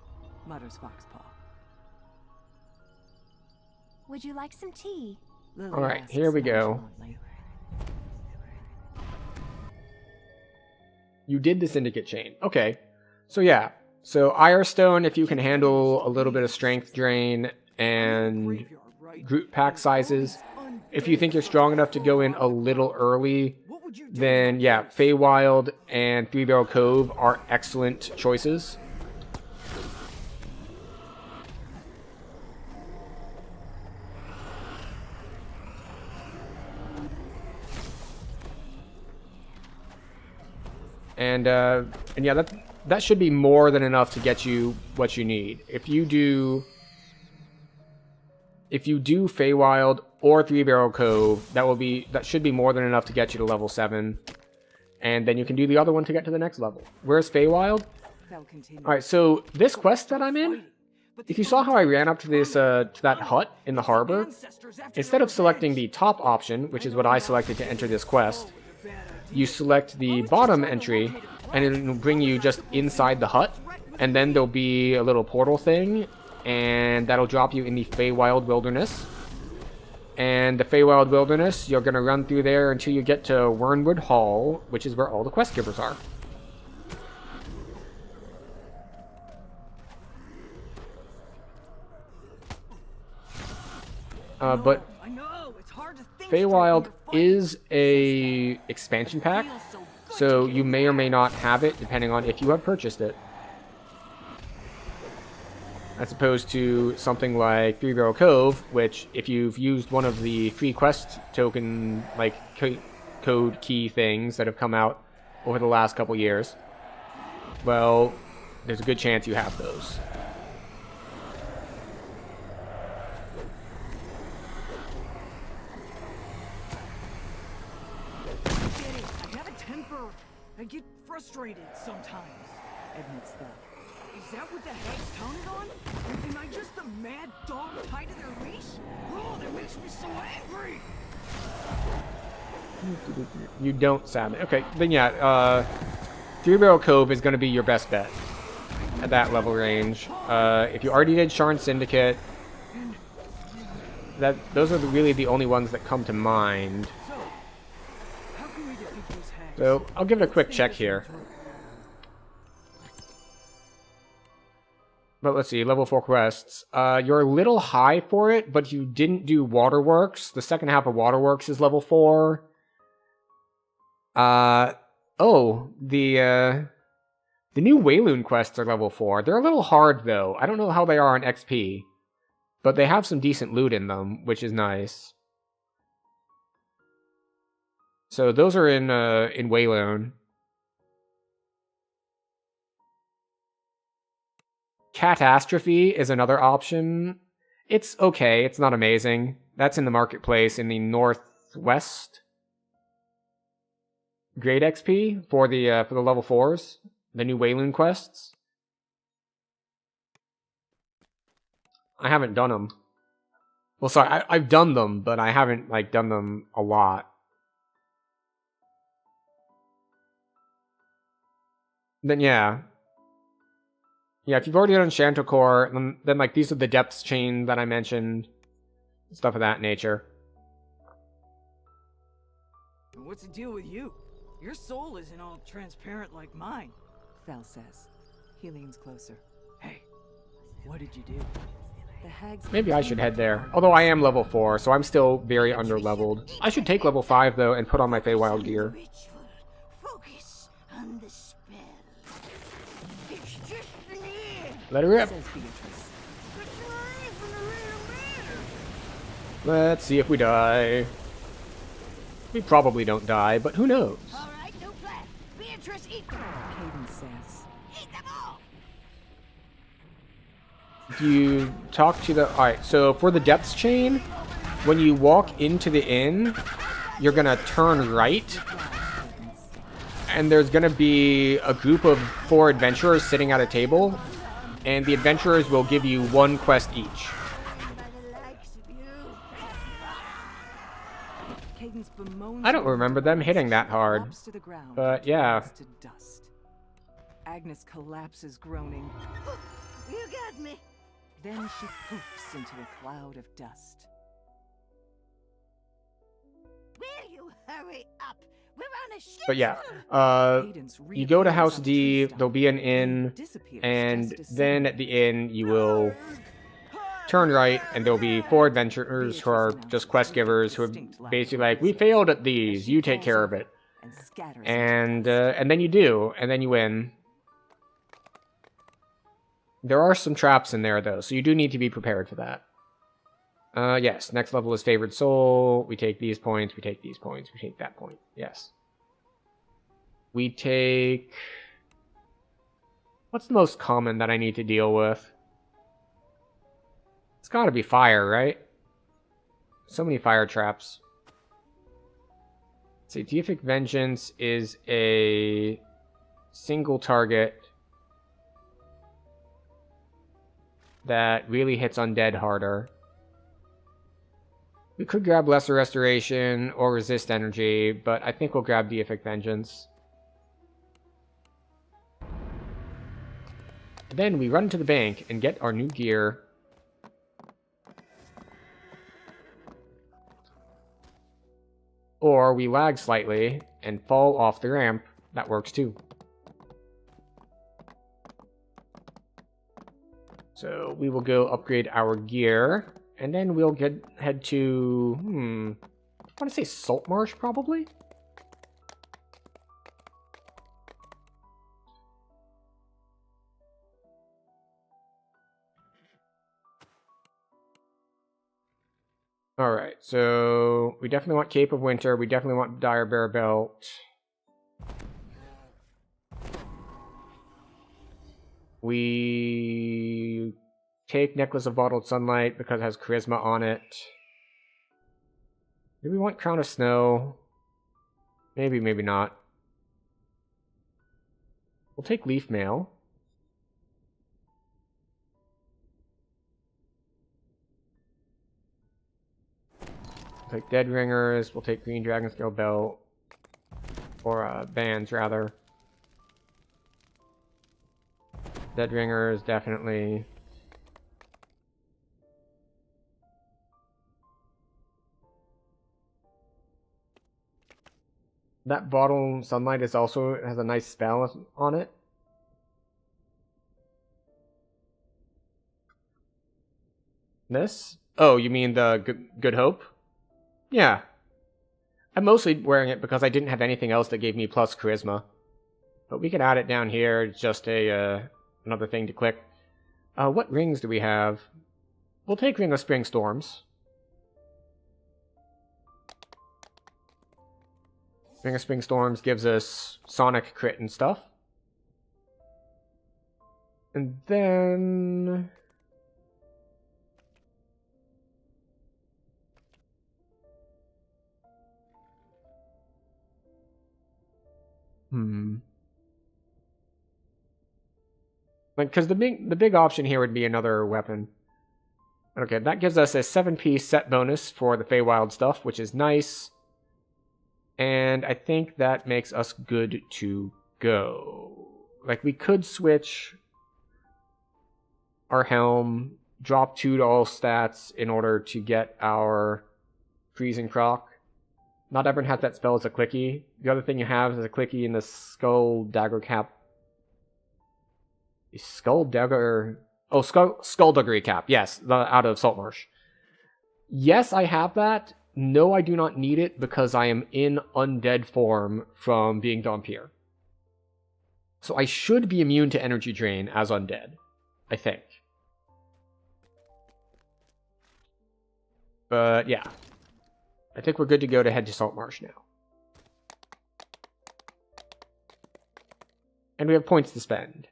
mutters Foxpaw. Would you like some tea? Lily Alright, asks here we go. nonchalantly. You did the Syndicate chain. Okay. So yeah. So Irestone, if you can handle a little bit of strength drain and group pack sizes. If you think you're strong enough to go in a little early, then yeah, Feywild and Three Barrel Cove are excellent choices. And yeah, that should be more than enough to get you what you need. If you do Feywild or Three Barrel Cove, that should be more than enough to get you to level 7. And then you can do the other one to get to the next level. Where's Feywild? Alright, so this quest that I'm in, if you saw how I ran up to this to that hut in the harbor, instead of selecting the top option, which is what I selected to enter this quest, you select the bottom entry, and it'll bring you just inside the hut, and then there'll be a little portal thing, and that'll drop you in the Feywild Wilderness. And the Feywild Wilderness, you're going to run through there until you get to Wernwood Hall, which is where all the quest givers are. But I know, it's hard to think Feywild is a expansion pack, so you may or may not have it depending on if you have purchased it. As opposed to something like Three Barrel Cove, which if you've used one of the free quest token like code key things that have come out over the last couple years, well, there's a good chance you have those. I have a temper. I get frustrated sometimes. Admits that. Is that what the hag's counted on? Am I just a mad dog tied to their leash? Oh, that makes me so angry! You don't sound it. Okay, then yeah, Three Barrel Cove is going to be your best bet at that level range. If you already did Sharn Syndicate, those are really the only ones that come to mind. So, how can we defeat these hags? So I'll give it a quick check here. But let's see, level 4 quests. You're a little high for it, but you didn't do Waterworks. The second half of Waterworks is level 4. The new Wayloon quests are level 4. They're a little hard, though. I don't know how they are on XP. But they have some decent loot in them, which is nice. So those are in Wayloon. Catastrophe is another option. It's okay. It's not amazing. That's in the marketplace in the northwest. Great XP for the level 4s, the new Wayloon quests. I haven't done them. Well, sorry, I've done them, but I haven't done them a lot. Then yeah. Yeah, if you've already done Shantocore, then these are the depths chain that I mentioned. Stuff of that nature. What's the deal with you? Your soul isn't all transparent like mine. Fel says. He leans closer. Hey, what did you do? The hags. Maybe I should head there. Although I am level 4, so I'm still very under-leveled. I should take level 5, though, and put on my Feywild gear. Focus on the spell. It's just an ear. Let her rip. Says Beatrice. But you're even a little bit. Let's see if we die. We probably don't die, but who knows? All right, no plan. Beatrice, eat them. Cadence says. Eat them all. Do you talk to the... Alright, so for the depths chain, when you walk into the inn, you're gonna turn right, and there's gonna be a group of 4 adventurers sitting at a table, and the adventurers will give you 1 quest each. By the likes of you. Cadence bemoans. I don't remember them hitting that hard, Drops to the ground, but yeah. turns to dust. Agnes collapses, groaning. You got me. Then she poofs into a cloud of dust. Will you hurry up? We're on a ship. But yeah, Cadence you go to reappears House on D, tree stump, there'll be an inn, disappears and just as then at the inn you will turn right, and there'll be 4 adventurers who are just quest givers who are basically like, we failed at these, you take care of it. and scatters And then you do, and then you win. There are some traps in there, though, so you do need to be prepared for that. Yes, next level is Favored Soul. We take these points, we take these points, we take that point. Yes. We take... What's the most common that I need to deal with? It's gotta be fire, right? So many fire traps. Let's see, Deific Vengeance is a single target that really hits undead harder. We could grab Lesser Restoration or Resist Energy, but I think we'll grab Deific Vengeance. Then we run to the bank and get our new gear. or we lag slightly and fall off the ramp. That works too. So we will go upgrade our gear, and then we'll head to, I want to say Salt Marsh, probably? Alright, so we definitely want Cape of Winter, we definitely want Dire Bear Belt. We take Necklace of Bottled Sunlight because it has Charisma on it. Do we want Crown of Snow? Maybe, maybe not. We'll take Leaf Mail. We'll take Dead Ringers. We'll take Green Dragon Scale Belt. Or bands, rather. Dead Ringers, definitely. That Bottle Sunlight is also, it has a nice spell on it. This? Oh, you mean the Good Hope? Yeah. I'm mostly wearing it because I didn't have anything else that gave me plus Charisma. But we can add it down here. It's just a another thing to click. What rings do we have? We'll take Ring of Spring Storms. Ring of Spring Storms gives us Sonic crit and stuff. And then... Like, because the big option here would be another weapon. Okay, that gives us a 7-piece set bonus for the Feywild stuff, which is nice. And I think that makes us good to go. Like, we could switch our helm, drop 2 to all stats in order to get our Freezing Croc. Not everyone has that spell as a clicky. The other thing you have is a clicky in the Skull Dagger Cap. Skull Dagger... Oh, Skullduggery Cap. Yes, out of Saltmarsh. Yes, I have that. No, I do not need it because I am in undead form from being Dhampir. So I should be immune to energy drain as undead. I think. But yeah. I think we're good to go to head to Saltmarsh now. And we have points to spend.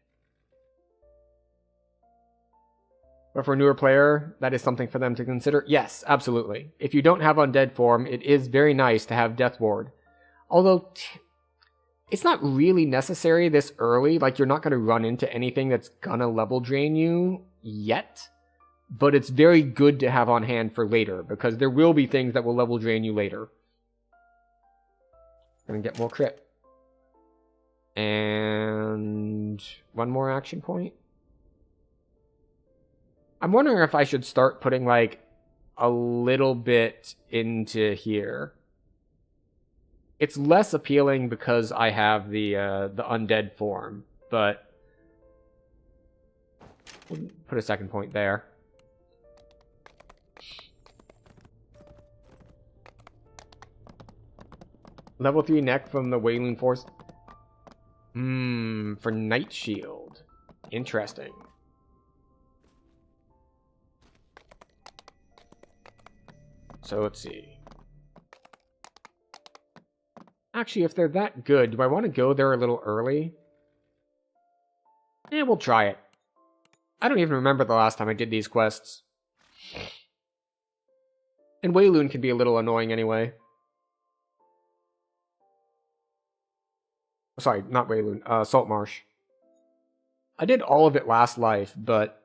But for a newer player, that is something for them to consider. Yes, absolutely. If you don't have undead form, it is very nice to have Death Ward. Although, it's not really necessary this early. Like, you're not going to run into anything that's gonna level drain you yet. But it's very good to have on hand for later, because there will be things that will level drain you later. Gonna get more crit. And one more action point. I'm wondering if I should start putting, like, a little bit into here. It's less appealing because I have the undead form, but we'll put a second point there. Level 3 neck from the Wailing Force. For Night Shield. Interesting. So let's see. Actually, if they're that good, do I want to go there a little early? Yeah, we'll try it. I don't even remember the last time I did these quests. And Wayloon can be a little annoying anyway. Sorry, not Wayloon, Saltmarsh. I did all of it last life, but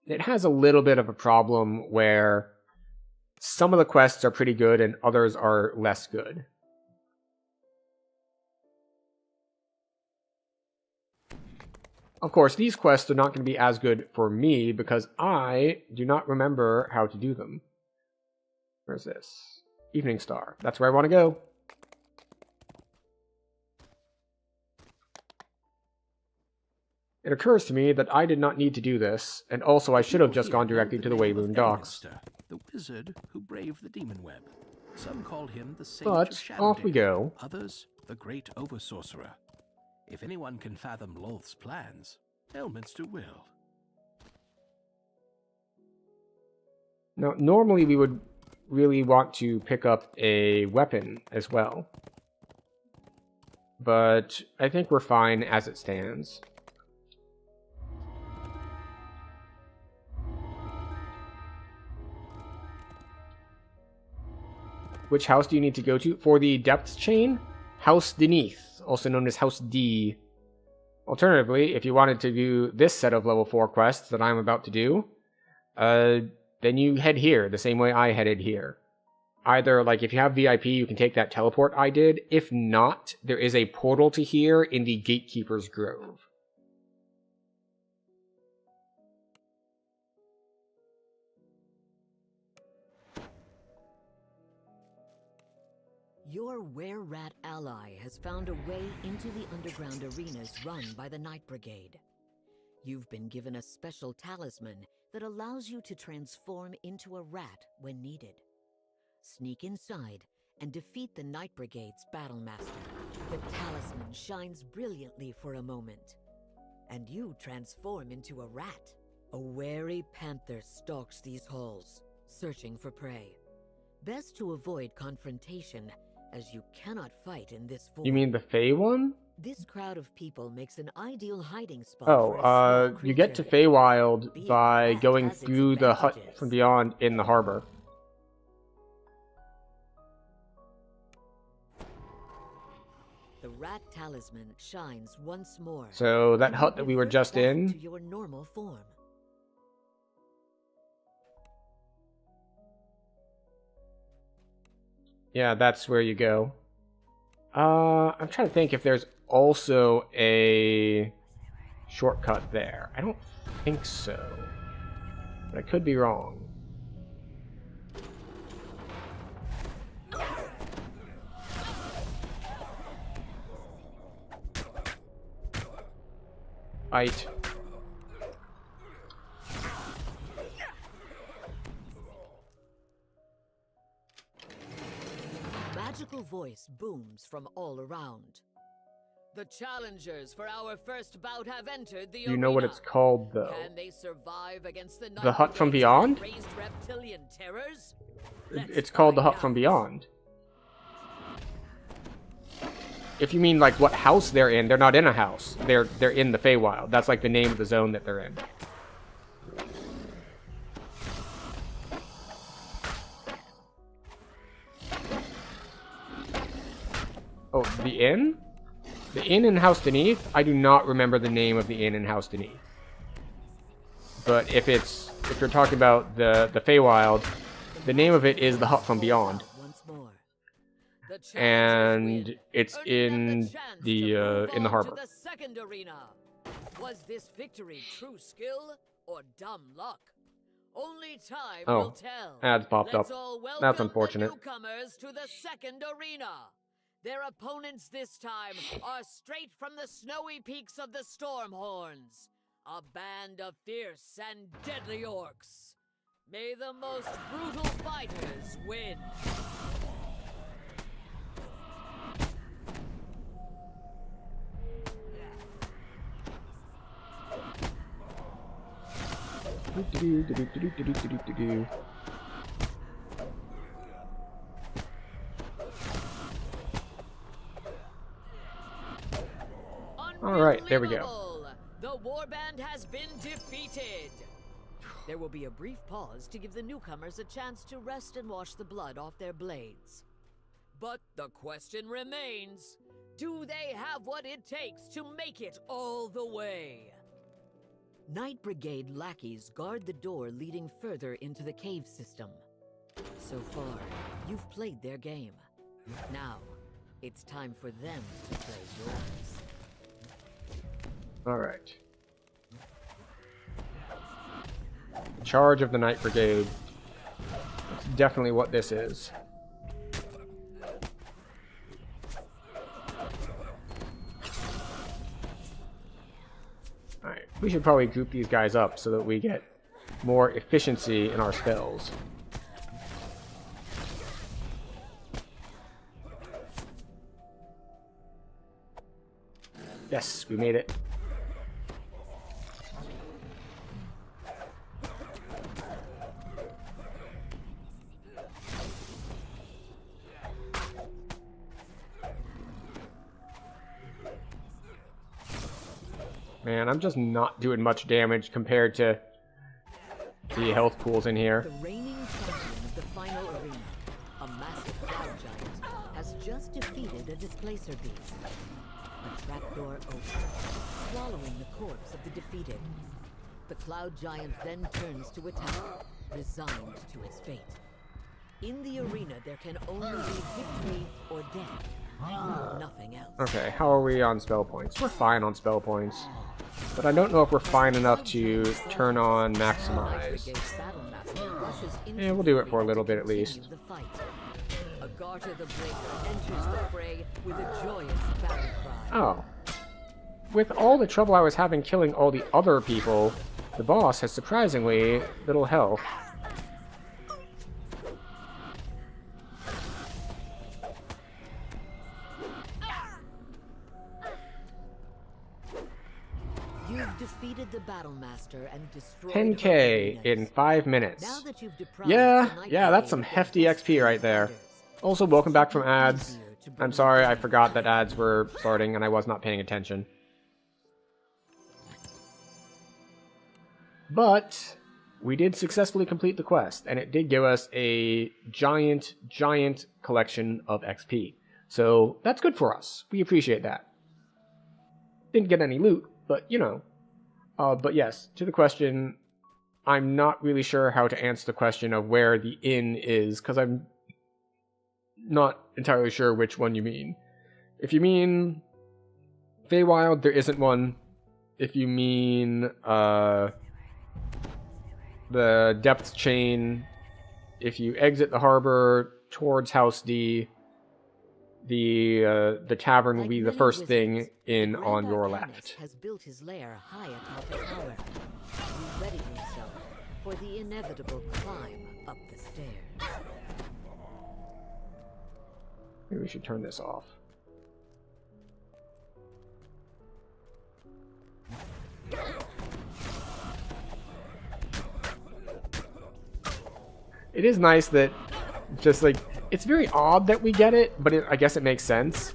it has a little bit of a problem where some of the quests are pretty good and others are less good. Of course, these quests are not going to be as good for me because I do not remember how to do them. Where's this? Evening Star. That's where I want to go. It occurs to me that I did not need to do this, and also I should have just gone directly to the Wayloon docks. The wizard who braved the demon web. Some call him the Sage But of Shadow off we go. Others, the Great Over-Sorcerer. If anyone can fathom Lolth's plans, Elminster will. Now, normally we would really want to pick up a weapon as well. But I think we're fine as it stands. Which house do you need to go to? For the Depths Chain? House Beneath, also known as House D. Alternatively, if you wanted to do this set of level 4 quests that I'm about to do, then you head here, the same way I headed here. Either, like, if you have VIP, you can take that teleport I did. If not, there is a portal to here in the Gatekeeper's Grove. Your were-rat ally has found a way into the underground arenas run by the Night Brigade. You've been given a special talisman that allows you to transform into a rat when needed. Sneak inside and defeat the Night Brigade's battlemaster. The talisman shines brilliantly for a moment, and you transform into a rat. A wary panther stalks these halls, searching for prey. Best to avoid confrontation, as you cannot fight in this form. You mean the Fey one? This crowd of people makes an ideal hiding spot. Oh, you get to Feywild by going through the hut from beyond in the harbor. The rat talisman shines once more. So that hut that we were just in. To your normal form. Yeah, that's where you go. I'm trying to think if there's also a shortcut there. I don't think so. But I could be wrong. Fight. Magical voice booms from all around. The challengers for our first bout have entered the You know what it's called, though? Can they survive against the Hut from Beyond? Raised reptilian terrors? It's called the Hut from Beyond. If you mean like what house they're in, they're not in a house. They're in the Feywild. That's like the name of the zone that they're in. Oh, the inn? The inn in House Beneath? I do not remember the name of the inn in House Beneath. But if you're talking about the Feywild, the name of it is the Hut from Beyond. And it's in the harbor. The second arena. Was this victory true skill or dumb luck? Only time will tell. Ads popped up. That's unfortunate. The newcomers to the second arena. Their opponents this time are straight from the snowy peaks of the Stormhorns, a band of fierce and deadly orcs. May the most brutal fighters win. Alright, there we go. The warband has been defeated. There will be a brief pause to give the newcomers a chance to rest and wash the blood off their blades. But the question remains, do they have what it takes to make it all the way? Night Brigade lackeys guard the door leading further into the cave system. So far, you've played their game. Now, it's time for them to play yours. Alright. Charge of the Night Brigade. That's definitely what this is. Alright. Alright, we should probably group these guys up so that we get more efficiency in our spells. Yes, we made it. Man, I'm just not doing much damage compared to the health pools in here. The reigning champion of the final arena, a massive cloud giant, has just defeated a displacer beast. A trapdoor opens, swallowing the corpse of the defeated. The cloud giant then turns to attack, resigned to its fate. In the arena, there can only be victory or death. Nothing else. Okay, how are we on spell points? We're fine on spell points. But I don't know if we're fine enough to turn on maximize. Yeah, we'll do it for a little bit at least. Agartha the Breaker enters the fray with a joyous battle cry. Oh. With all the trouble I was having killing all the other people, the boss has surprisingly little health. You've defeated the Battle Master and destroyed 10k in 5 minutes. Now that you've deprived Yeah, the Night that's some Blade of hefty their XP right there. defenders, Also, welcome back from it's ads. easier to I'm bring sorry, I them forgot that down. ads were starting and I was not paying attention. But we did successfully complete the quest, and it did give us a giant collection of XP. So that's good for us. We appreciate that. Didn't get any loot, but you know. But yes, to the question, I'm not really sure how to answer the question of where the inn is, because I'm not entirely sure which one you mean. If you mean Feywild, there isn't one. If you mean the Depth Chain, if you exit the harbor towards House D, the tavern will Like be the many first thing wizards, in the on Grand your Arcanist left. has built his lair high atop the tower. He readied himself for the inevitable climb up the stairs. Maybe we should turn this off. It is nice that just like, it's very odd that we get it, but I guess it makes sense.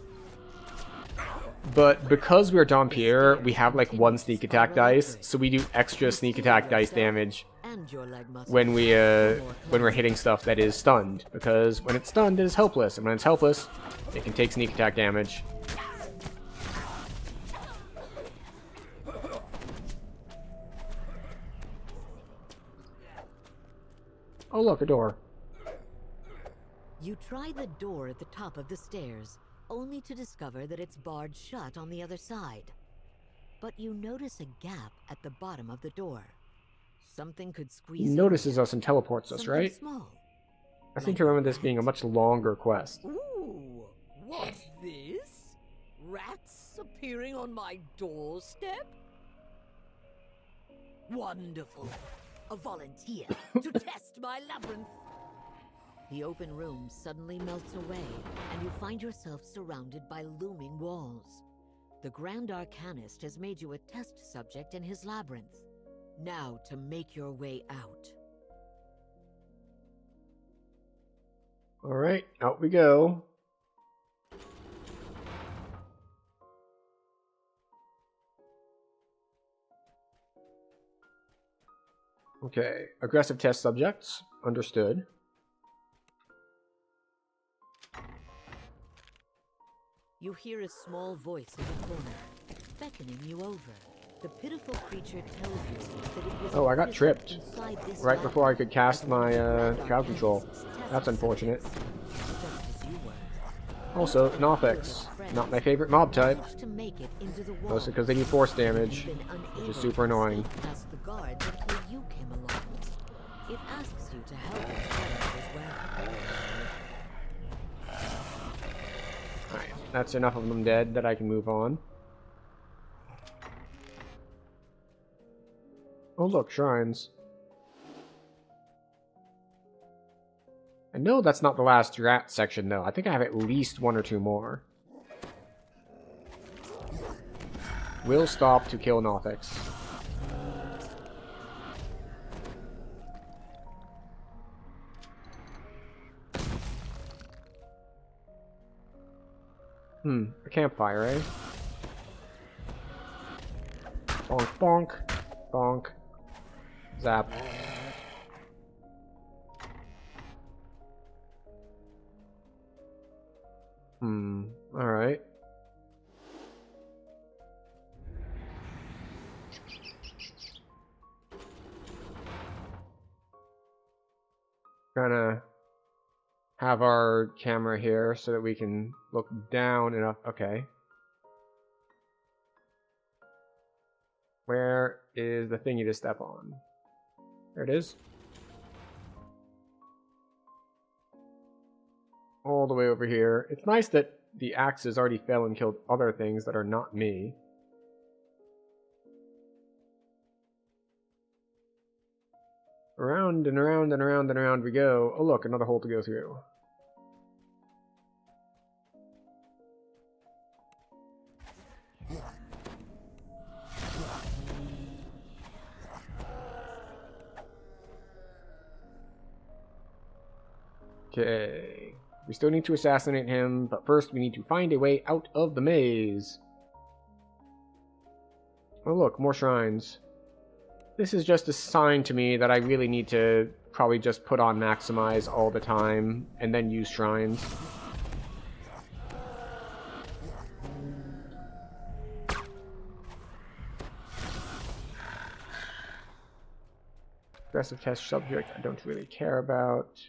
But because we're Dhampir, we have like 1 sneak attack dice, so we do extra sneak attack dice damage And your leg muscles. when we're hitting stuff that is stunned. Because when it's stunned, it is helpless, and when it's helpless, it can take sneak attack damage. Oh look, a door. You try the door at the top of the stairs, only to discover that it's barred shut on the other side. But you notice a gap at the bottom of the door. Something could He squeeze in notices here. us and teleports us, Something right? Small. I seem to remember this being a much longer quest. Ooh, what's this? Rats appearing on my doorstep? Wonderful. A volunteer to test my labyrinth. The open room suddenly melts away, and you find yourself surrounded by looming walls. The Grand Arcanist has made you a test subject in his labyrinth. Now to make your way out. Alright, out we go. Okay, aggressive test subjects. Understood. You hear a small voice in the corner, beckoning you over. The pitiful creature tells you that it was Oh, I got tripped inside this right before I could cast labyrinth my as one crowd of the control. Grand Arcanist's That's test unfortunate. subjects, just as you were. Also, Nofix. Not my favorite mob type. Managed to make it into the wall. Mostly because they do force damage, You've been which unable is super to annoying. escape past the guards until you came along. It asks you to help its friends as well. Alright, that's enough of them dead that I can move on. Oh look, shrines. I know that's not the last rat section though. I think I have at least 1 or 2 more. Will stop to kill Nothix. A campfire, eh? Bonk, bonk, bonk. Zap. Alright. Gonna have our camera here so that we can look down and up. Okay. Where is the thingy to step on? There it is. All the way over here. It's nice that the axes already fell and killed other things that are not me. Around and around and around and around we go. Oh look, another hole to go through. Okay. We still need to assassinate him, but first we need to find a way out of the maze. Oh look, more shrines. This is just a sign to me that I really need to probably just put on maximize all the time and then use shrines. Aggressive test subject I don't really care about.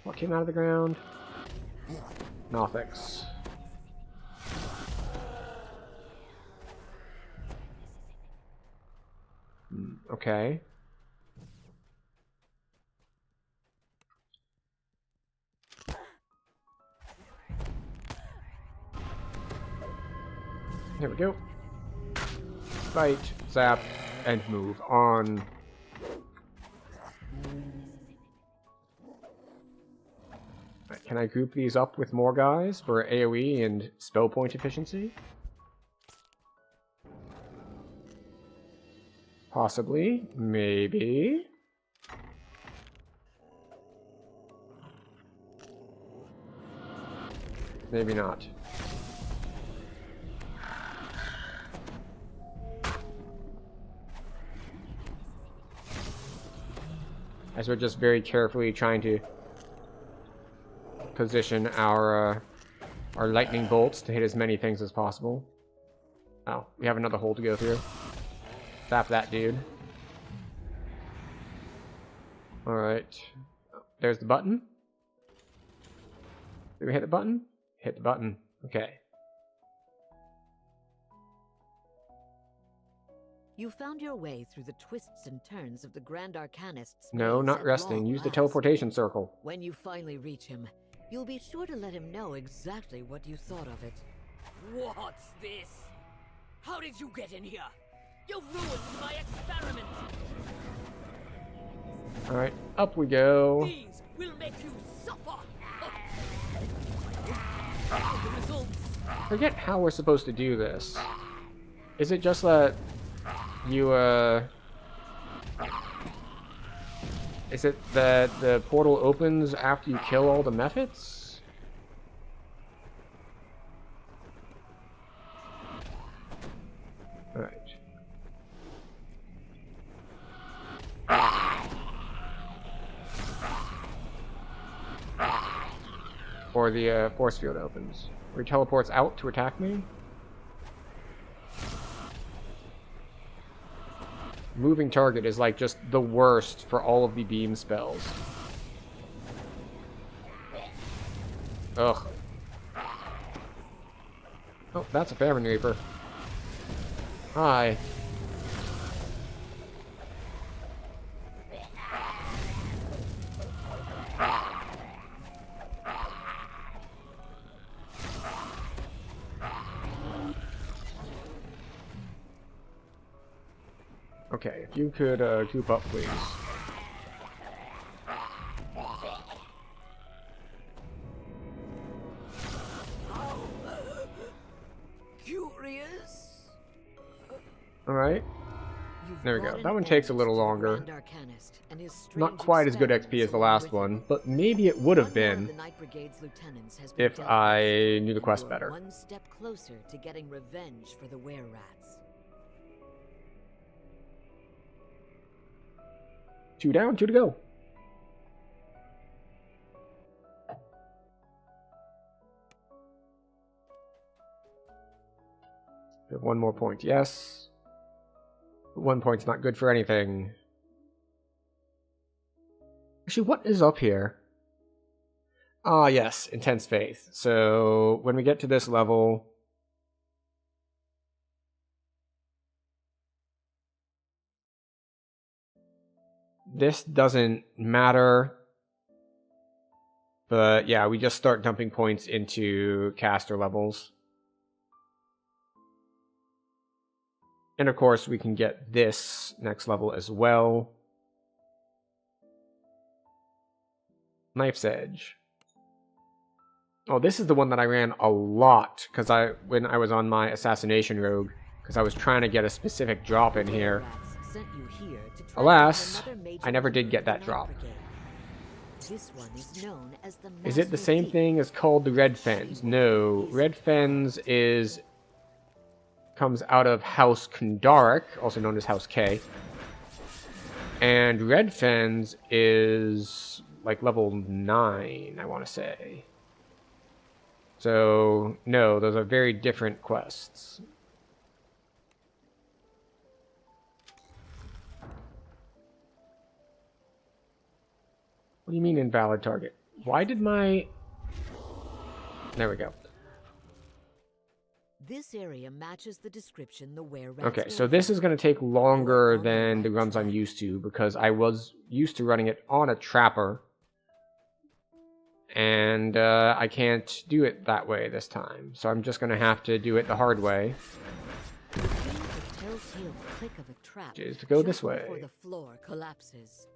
What came out of the ground? Nothix. Okay. Here we go. Fight, zap, and move on. Right, can I group these up with more guys for AoE and spell point efficiency? Possibly. Maybe. Maybe not. As we're just very carefully trying to position our lightning bolts to hit as many things as possible. Oh, we have another hole to go through. Zap that dude. Alright. There's the button. Did we hit the button? Hit the button. Okay. You found your way through the twists and turns of the Grand Arcanist's No, maze not at resting. long Use the last. teleportation circle. When you finally reach him, you'll be sure to let him know exactly what you thought of it. What's this? How did you get in here? You ruined my experiment! Alright, up we go. These will make you suffer! The results. I forget how we're supposed to do this. Is it just that you, is it that the portal opens after you kill all the methods? Alright. Or the force field opens. Where he teleports out to attack me? Moving target is like just the worst for all of the beam spells. Ugh. Oh, that's a Famine Reaper. Hi. Okay, if you could group up, please. Curious? Alright. There we go. That one takes a little longer. Not quite as good XP as the last one, but maybe it would have been if I knew the quest better. One step closer to getting revenge for the were-rats. 2 down, 2 to go. We have 1 more point, yes. But 1 point's not good for anything. Actually, what is up here? Ah, yes, Intense Faith. So, when we get to this level... This doesn't matter. But, yeah, we just start dumping points into caster levels. And, of course, we can get this next level as well. Knife's Edge. Oh, this is the one that I ran a lot when I was on my assassination rogue, because I was trying to get a specific drop in here. Alas, I never did get that drop. Is it the same thing as called the Red Fens? No, Red Fens comes out of House Kundaric, also known as House K. And Red Fens is like level 9, I want to say. So, no, those are very different quests. What do you mean invalid target? Why did my... There we go. This area matches the description the were-rats. Okay, so this is going to take longer than the runs I'm used to, because I was used to running it on a trapper. And I can't do it that way this time. So I'm just going to have to do it the hard way. Which is to go this way. The floor collapses.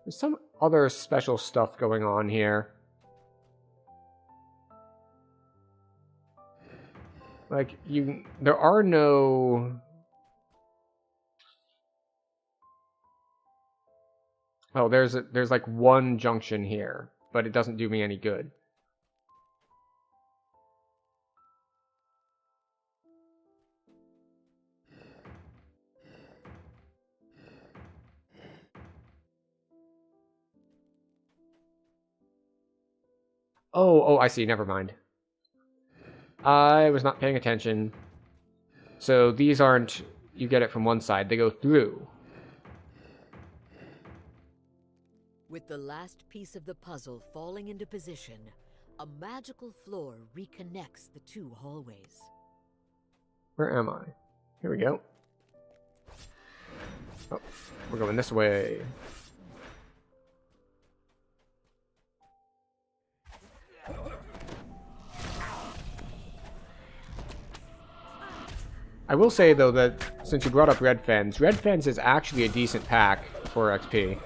There's some other special stuff going on here. Like, there are no... Oh, there's like one junction here, but it doesn't do me any good. Oh, I see, never mind. I was not paying attention. So these aren't, you get it from one side, they go through. With the last piece of the puzzle falling into position, a magical floor reconnects the 2 hallways. Where am I? Here we go. Oh, we're going this way. I will say, though, that since you brought up Red Fens is actually a decent pack for XP.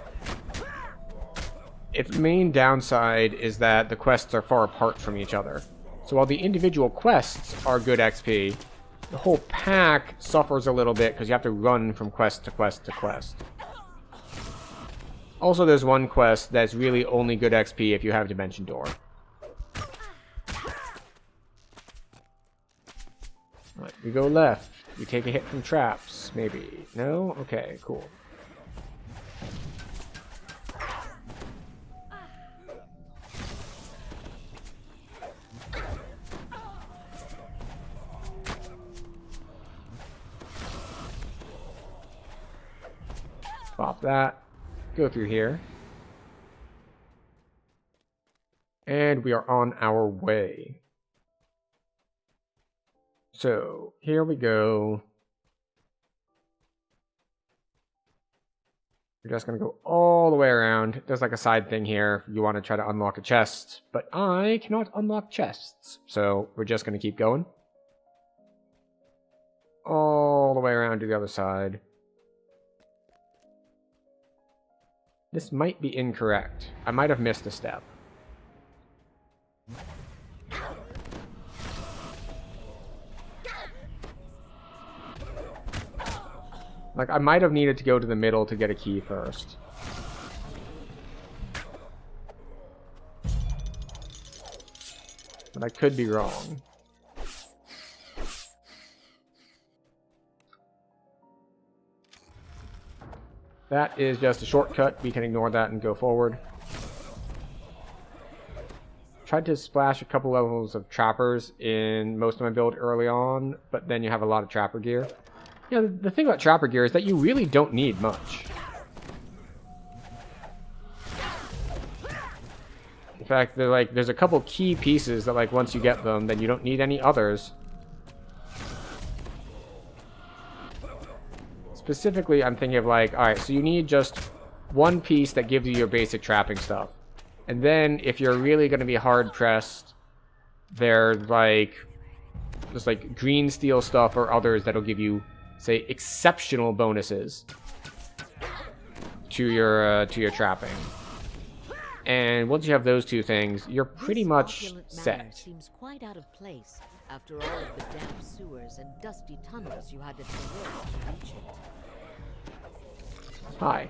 Its main downside is that the quests are far apart from each other. So while the individual quests are good XP, the whole pack suffers a little bit because you have to run from quest to quest to quest. Also, there's one quest that's really only good XP if you have Dimension Door. Right, we go left. We take a hit from traps, maybe. No? Okay, cool. Pop that. Go through here. And we are on our way. So, here we go. We're just going to go all the way around. There's like a side thing here if you want to try to unlock a chest. But I cannot unlock chests. So, we're just going to keep going. All the way around to the other side. This might be incorrect. I might have missed a step. Like, I might have needed to go to the middle to get a key first. But I could be wrong. That is just a shortcut. We can ignore that and go forward. Tried to splash a couple levels of trappers in most of my build early on, but then you have a lot of trapper gear. Yeah, the thing about trapper gear is that you really don't need much. In fact, there's a couple key pieces that like once you get them, then you don't need any others. Specifically, I'm thinking of like, alright, so you need just one piece that gives you your basic trapping stuff. And then if you're really going to be hard pressed, there's like just like green steel stuff or others that'll give you, say, exceptional bonuses to your trapping. And once you have those two things, you're pretty much set. Seems quite out of place after all of the damp sewers and dusty tunnels you had to traverse to reach it. Hi.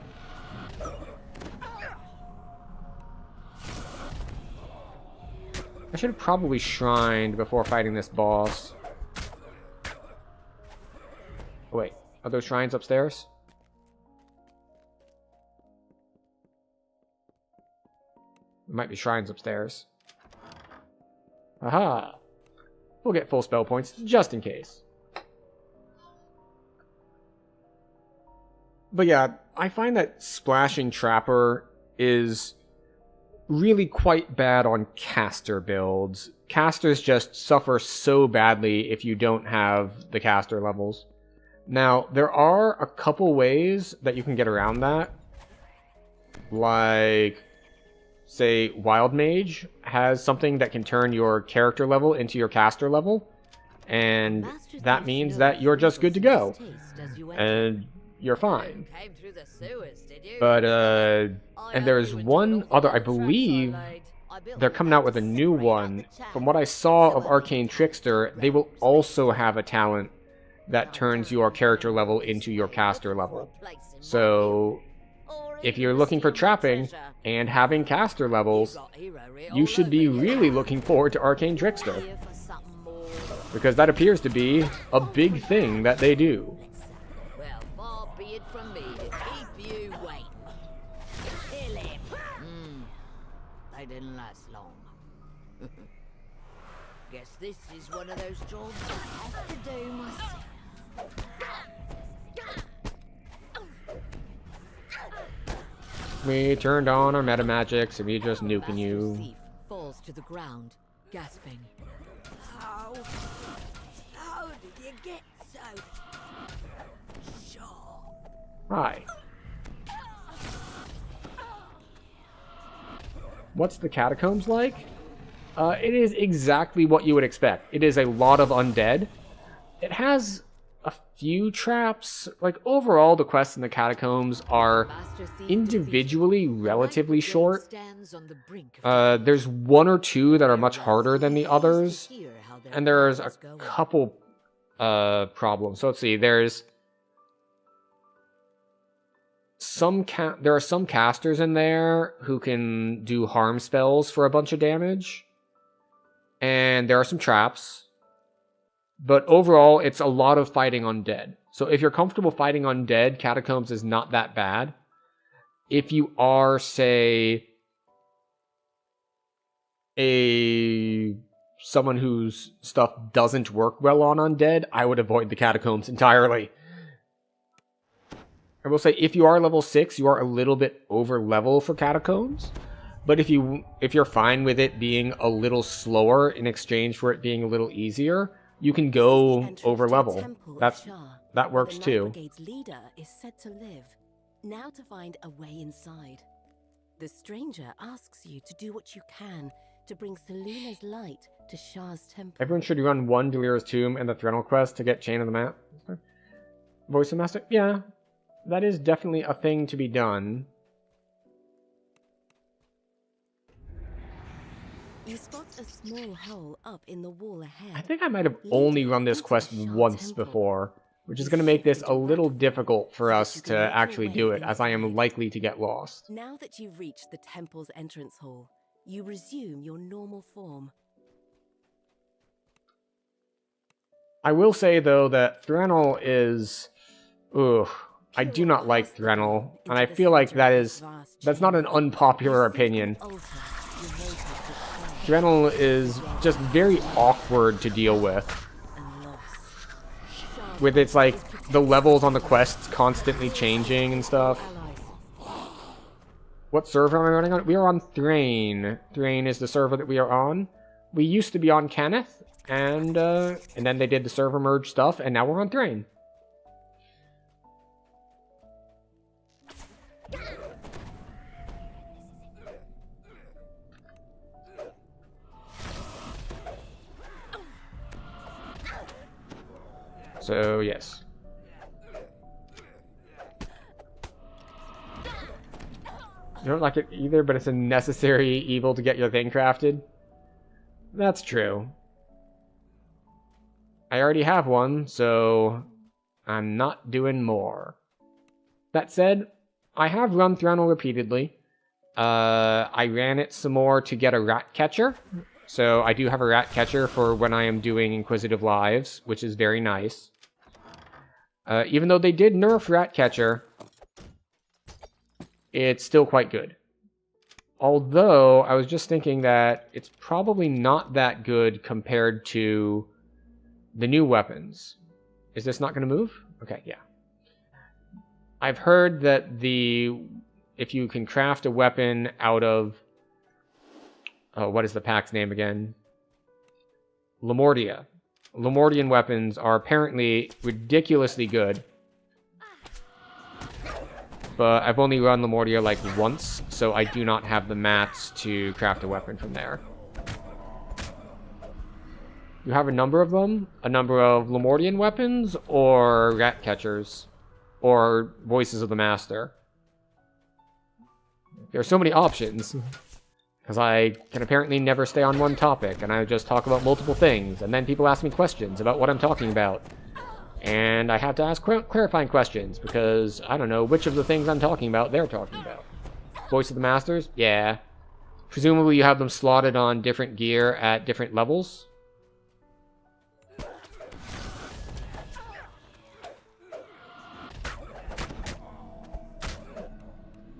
I should have probably shrined before fighting this boss. Oh, wait, are those shrines upstairs? There might be shrines upstairs. Aha! We'll get full spell points, just in case. But yeah, I find that splashing Trapper is really quite bad on caster builds. Casters just suffer so badly if you don't have the caster levels. Now, there are a couple ways that you can get around that. Like, say, Wild Mage has something that can turn your character level into your caster level. And that means that you're just good to go. And you're fine. But, and there's one other, I believe, they're coming out with a new one. From what I saw of Arcane Trickster, they will also have a talent that turns your character level into your caster level. So, if you're looking for trapping and having caster levels, you should be really looking forward to Arcane Trickster. Because that appears to be a big thing that they do. From me to keep you waiting. Kill him. They didn't last long. Guess this is one of those jobs I have to do myself. We turned on our meta magics and we just nuking you. Thief falls to the ground, gasping. How did you get so sure? Hi. What's the catacombs like? It is exactly what you would expect. It is a lot of undead. It has a few traps. Like, overall, the quests in the catacombs are individually relatively short. There's one or two that are much harder than the others. And there's a couple problems. So let's see, there's there are some casters in there who can do harm spells for a bunch of damage. And there are some traps. But overall, it's a lot of fighting undead. So if you're comfortable fighting undead, Catacombs is not that bad. If you are, say, someone whose stuff doesn't work well on undead, I would avoid the Catacombs entirely. I will say, if you are level 6, you are a little bit over level for Catacombs. But if you're fine with it being a little slower in exchange for it being a little easier, you can go over level. That works too. The Brigade's leader is said to live. Now to find a way inside. The stranger asks you to do what you can to bring Seluna's light to Shah's temple. Everyone should run 1 Delira's Tomb and the Threnal quest to get Chain of the Map. Voice of Master? Yeah, that is definitely a thing to be done. You spot a small hole up in the wall ahead. I think I might have only run this quest once before, which is going to make this a little difficult for us to actually do it, as I am likely to get lost. Now that you've reached the temple's entrance hall, you resume your normal form. I will say, though, that Threnal is... Ugh. I do not like Threnal, and I feel like that's not an unpopular opinion. Threnal is just very awkward to deal with. With its, like, the levels on the quests constantly changing and stuff. What server am I running on? We are on Thrain. Thrain is the server that we are on. We used to be on Kenneth, and then they did the server merge stuff, and now we're on Thrain. So, yes. You don't like it either, but it's a necessary evil to get your thing crafted? That's true. I already have one, so I'm not doing more. That said, I have run Threnal repeatedly. I ran it some more to get a rat catcher. So I do have a rat catcher for when I am doing Inquisitive Lives, which is very nice. Even though they did nerf rat catcher, it's still quite good. Although, I was just thinking that it's probably not that good compared to the new weapons. Is this not going to move? Okay, yeah. I've heard that if you can craft a weapon out of... what is the pack's name again? Lamordia. Lamordian weapons are apparently ridiculously good. But I've only run Lamordia like once, so I do not have the mats to craft a weapon from there. You have a number of them? A number of Lamordian weapons, or rat catchers, or Voices of the Master? There are so many options. Because I can apparently never stay on one topic, and I just talk about multiple things, and then people ask me questions about what I'm talking about. And I have to ask clarifying questions, because I don't know which of the things I'm talking about they're talking about. Voice of the Masters? Yeah. Presumably you have them slotted on different gear at different levels.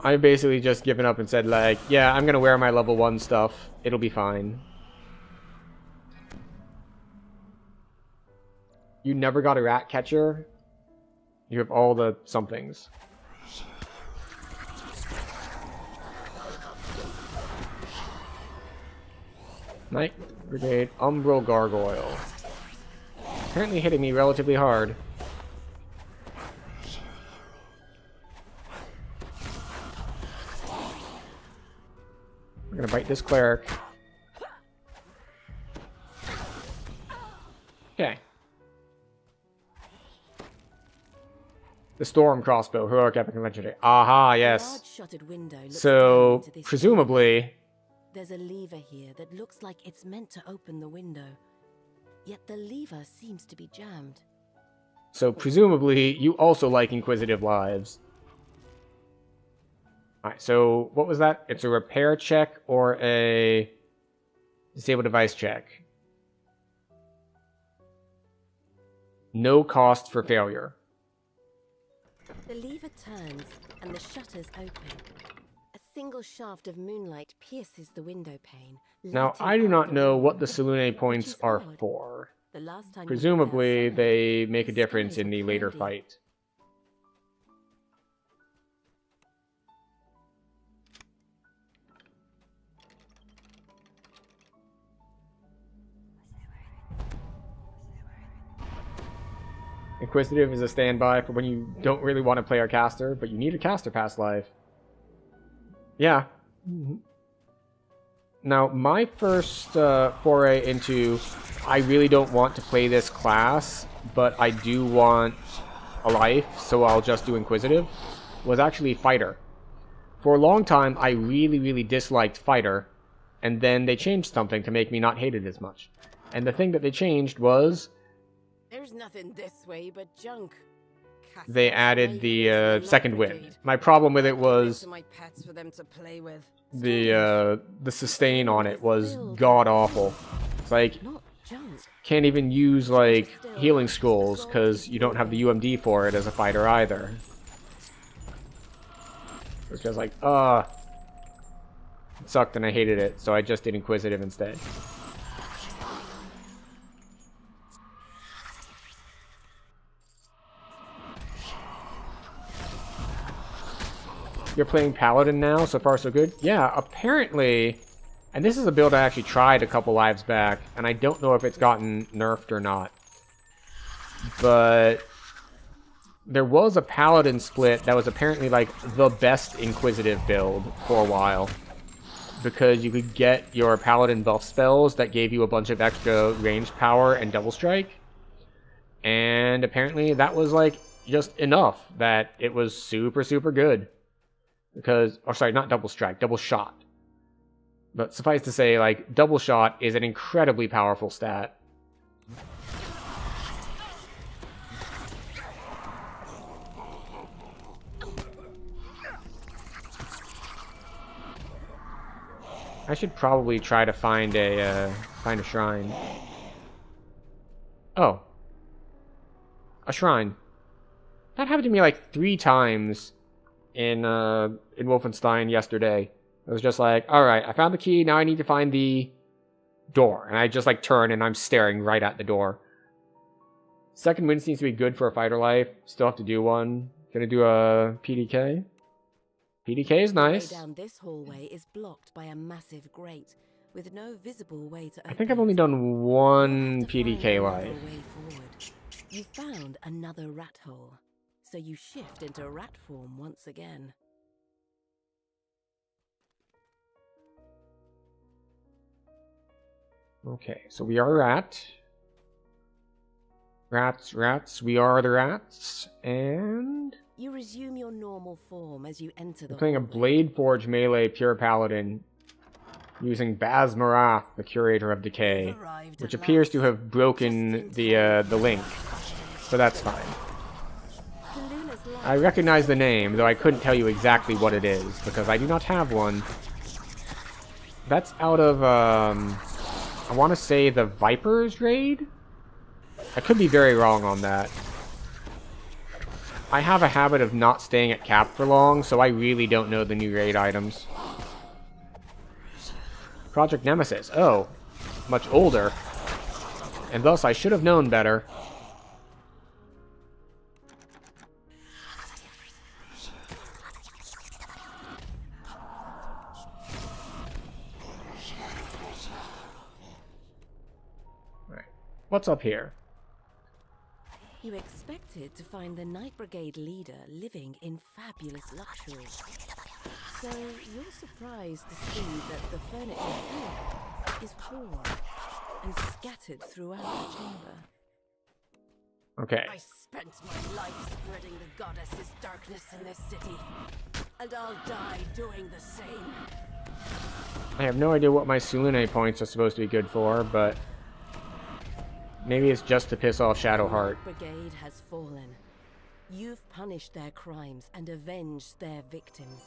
I basically just given up and said, like, yeah, I'm gonna wear my level 1 stuff. It'll be fine. You never got a rat catcher? You have all the somethings. Night Brigade Umbral Gargoyle. Apparently hitting me relatively hard. We're gonna bite this cleric. Okay. The Storm Crossbow, Heroic Epic and Legendary. Aha, yes. So, presumably... There's a lever here that looks like it's meant to open the window. Yet the lever seems to be jammed. So, presumably, you also like Inquisitive Lives. Alright, so what was that? It's a repair check or a disable device check. No cost for failure. The lever turns and the shutters open. A single shaft of moonlight pierces the window pane. Now, I do not know what the Selune points are for. Presumably, they make a difference in the later fight. Inquisitive is a standby for when you don't really want to play our caster, but you need a caster past life. Yeah. Now, my first foray into I really don't want to play this class, but I do want a life, so I'll just do Inquisitive, was actually Fighter. For a long time, I really, really disliked Fighter, and then they changed something to make me not hate it as much. And the thing that they changed was There's nothing this way but junk. they added the second wind. My problem with it was My pets for them to play with. the sustain on it was god awful. It's like Not junk. can't even use like healing scrolls because you don't have the UMD for it as a fighter either. It's just like it sucked and I hated it, so I just did Inquisitive instead. You're playing Paladin now, so far so good? Yeah, apparently, and this is a build I actually tried a couple lives back, and I don't know if it's gotten nerfed or not. But there was a Paladin split that was apparently like the best Inquisitive build for a while. Because you could get your Paladin buff spells that gave you a bunch of extra ranged power and double strike. And apparently that was like just enough that it was super, super good. Because, or sorry, not double strike, double shot. But suffice to say, like, double shot is an incredibly powerful stat. I should probably try to find a shrine. Oh. A shrine. That happened to me like 3 times in Wolfenstein yesterday. It was just like, alright, I found the key, now I need to find the door. And I just like turn and I'm staring right at the door. Second wind seems to be good for a fighter life. Still have to do one. Gonna do a PDK. PDK is nice. The way down this hallway is blocked by a massive grate with no visible way to I think I've only done one PDK life. You found another rat hole, so you shift into rat form once again. Okay, so we are rat. Rats, we are the rats, and You resume your normal form as you enter the we're playing a hallway. Blade Forge melee pure paladin using Baz Marath, the Curator of Decay, which appears to have broken the link, so that's fine. I recognize the name, though I couldn't tell you exactly what it is, because I do not have one. That's out of, I want to say the Vipers raid? I could be very wrong on that. I have a habit of not staying at cap for long, so I really don't know the new raid items. Project Nemesis. Oh, much older. And thus I should have known better. Right. What's up here? You expected to find the Night Brigade leader living in fabulous luxury. So you're surprised to see that the furniture here is worn and scattered throughout the chamber. Okay. I spent my life spreading the goddess's darkness in this city, and I'll die doing the same. I have no idea what my Sulune points are supposed to be good for, but maybe it's just to piss off Shadowheart. The Brigade has fallen. You've punished their crimes and avenged their victims.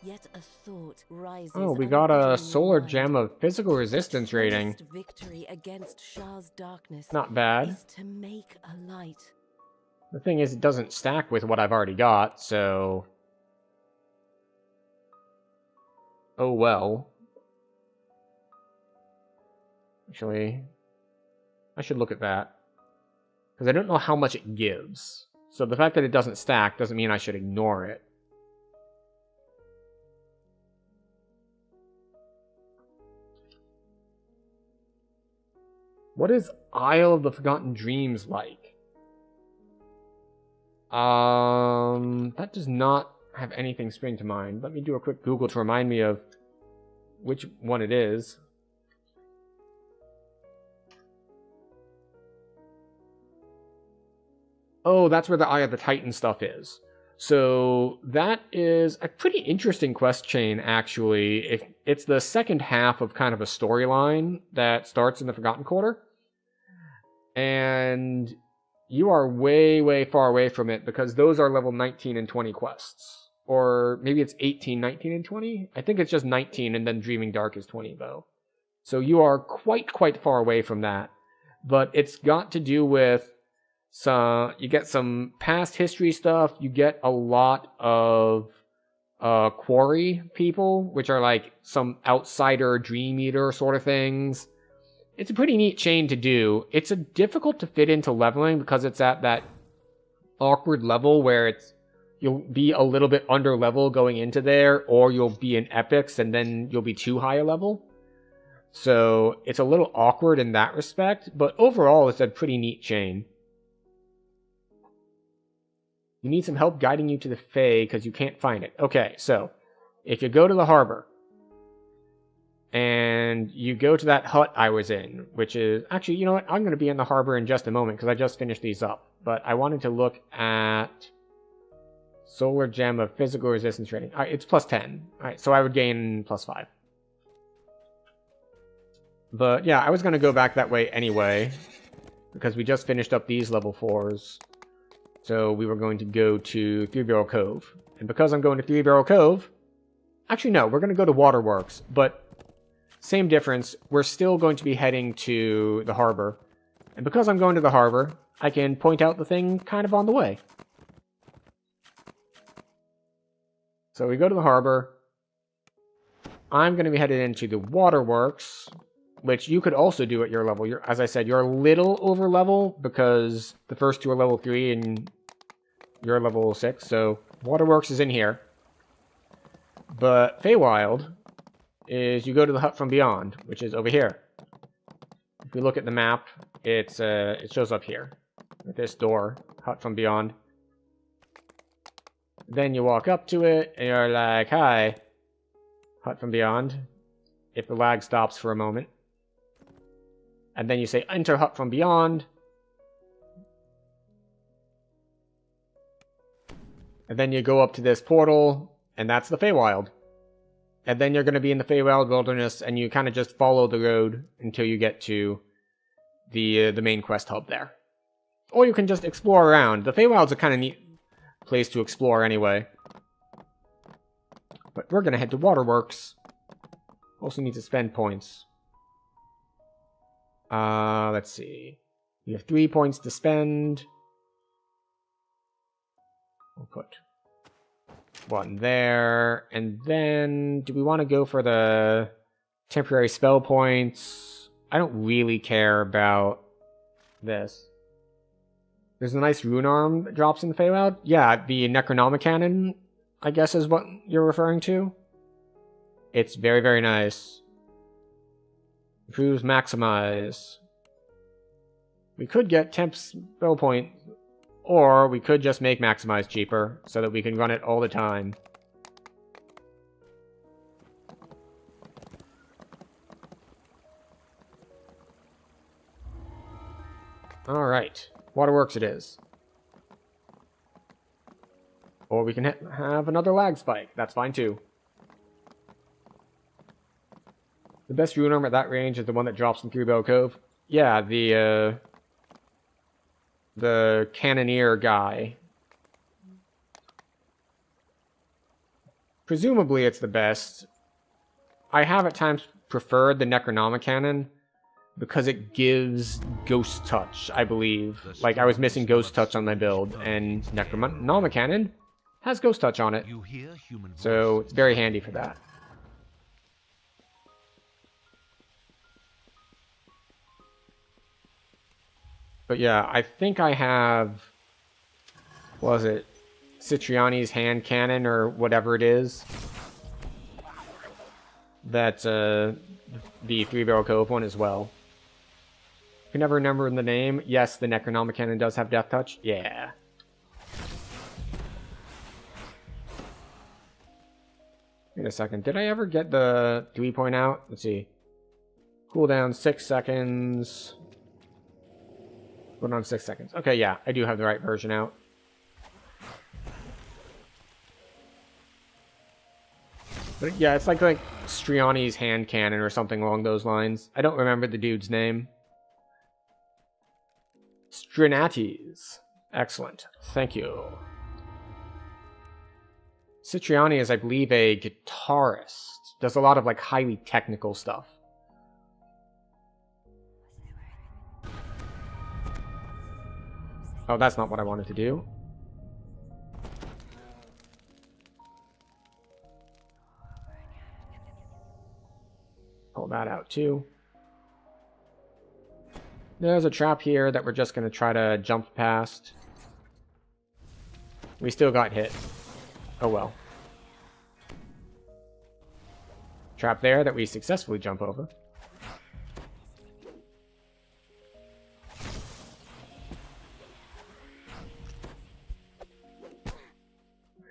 Yet a thought rises. Oh, we got a unbidden in solar your mind. gem of physical resistance The rating. truest victory against Shah's darkness Not bad. is to make a light. The thing is, it doesn't stack with what I've already got, so... Oh well. Actually, I should look at that. Because I don't know how much it gives. So the fact that it doesn't stack doesn't mean I should ignore it. What is Isle of the Forgotten Dreams like? That does not have anything spring to mind. Let me do a quick Google to remind me of which one it is. Oh, that's where the Eye of the Titan stuff is. So that is a pretty interesting quest chain, actually. It's the second half of kind of a storyline that starts in the Forgotten Quarter. And you are way, way far away from it because those are level 19 and 20 quests. Or maybe it's 18, 19, and 20? I think it's just 19 and then Dreaming Dark is 20, though. So you are quite far away from that. But it's got to do with you get some past history stuff. You get a lot of quarry people, which are like some outsider dream eater sort of things. It's a pretty neat chain to do. It's difficult to fit into leveling because it's at that awkward level where you'll be a little bit under level going into there, or you'll be in epics and then you'll be too high a level. So it's a little awkward in that respect, but overall it's a pretty neat chain. You need some help guiding you to the Fae because you can't find it. Okay, so if you go to the harbor and you go to that hut I was in, which is... Actually, you know what? I'm going to be in the harbor in just a moment because I just finished these up. But I wanted to look at Solar Gem of Physical Resistance Rating. All right, it's plus 10. All right, so I would gain plus 5. But yeah, I was going to go back that way anyway because we just finished up these level 4s. So we were going to go to Three Barrel Cove. And because I'm going to Three Barrel Cove... Actually, no, we're going to go to Waterworks. But same difference, we're still going to be heading to the harbor. And because I'm going to the harbor, I can point out the thing kind of on the way. So we go to the harbor. I'm going to be headed into the Waterworks, which you could also do at your level. As I said, you're a little over level because the first two are level 3 and you're level 6. So Waterworks is in here. But Feywild is you go to the Hut from Beyond, which is over here. If we look at the map, it shows up here. With this door, Hut from Beyond. Then you walk up to it and you're like, hi, Hut from Beyond. If the lag stops for a moment. And then you say, enter Hut from Beyond. And then you go up to this portal, and that's the Feywild. And then you're going to be in the Feywild Wilderness, and you kind of just follow the road until you get to the main quest hub there. Or you can just explore around. The Feywild's a kind of neat place to explore anyway. But we're going to head to Waterworks. Also need to spend points. Let's see. We have 3 points to spend. We'll put 1 there. And then, do we want to go for the temporary spell points? I don't really care about this. There's a nice rune arm that drops in the Feywild. Yeah, the Necronomicannon, I guess is what you're referring to. It's very, very nice. Improves maximize. We could get temp spell point, or we could just make maximize cheaper so that we can run it all the time. Alright, Waterworks it is. Or we can have another lag spike, that's fine too. The best rune arm at that range is the one that drops in Three Barrel Cove. Yeah, the Cannoneer guy. Presumably it's the best. I have at times preferred the Necronomicannon because it gives Ghost Touch, I believe. Like, I was missing Ghost Touch on my build, and Necronomicannon has Ghost Touch on it. So it's very handy for that. But yeah, I think I have, what was it, Citriani's hand cannon or whatever it is. That's the Three Barrel Cove one as well. I can never remember the name. Yes, the Necronomicannon does have Death Touch. Yeah. Wait a second. Did I ever get the 3-point out? Let's see. Cooldown 6 seconds. Cooldown 6 seconds. Okay, yeah. I do have the right version out. But yeah, it's like Striani's hand cannon or something along those lines. I don't remember the dude's name. Strinates. Excellent. Thank you. Citriani is, I believe, a guitarist. Does a lot of, like, highly technical stuff. Oh, that's not what I wanted to do. Pull that out, too. There's a trap here that we're just going to try to jump past. We still got hit. Oh well. Trap there that we successfully jump over.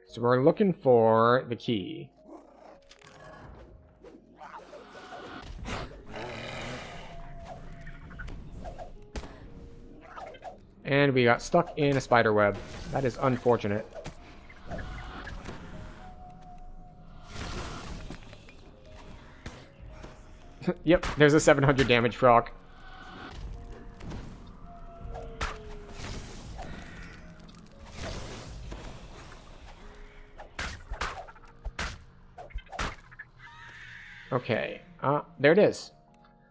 So we're looking for the key. And we got stuck in a spider web. That is unfortunate. Yep, there's a 700 damage proc. Okay, there it is.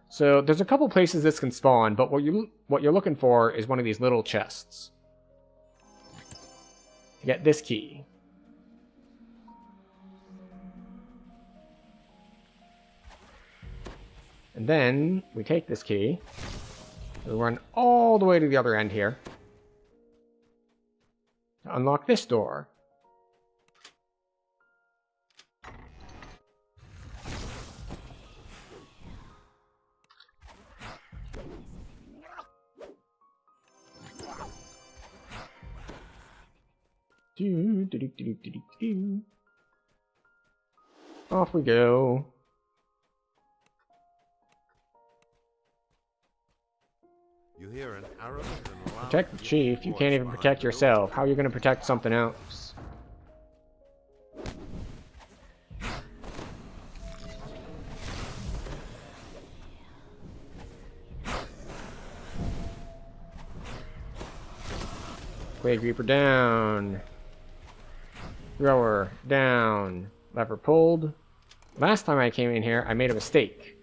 So there's a couple places this can spawn, but what you're looking for is one of these little chests to get this key. And then we take this key, we run all the way to the other end here to unlock this door. Off we go. You hear an arrow and a loud Protect the chief. You can't even protect yourself. How are you going to protect something else? Plague Reaper down. Thrower down. Lever pulled. Last time I came in here, I made a mistake.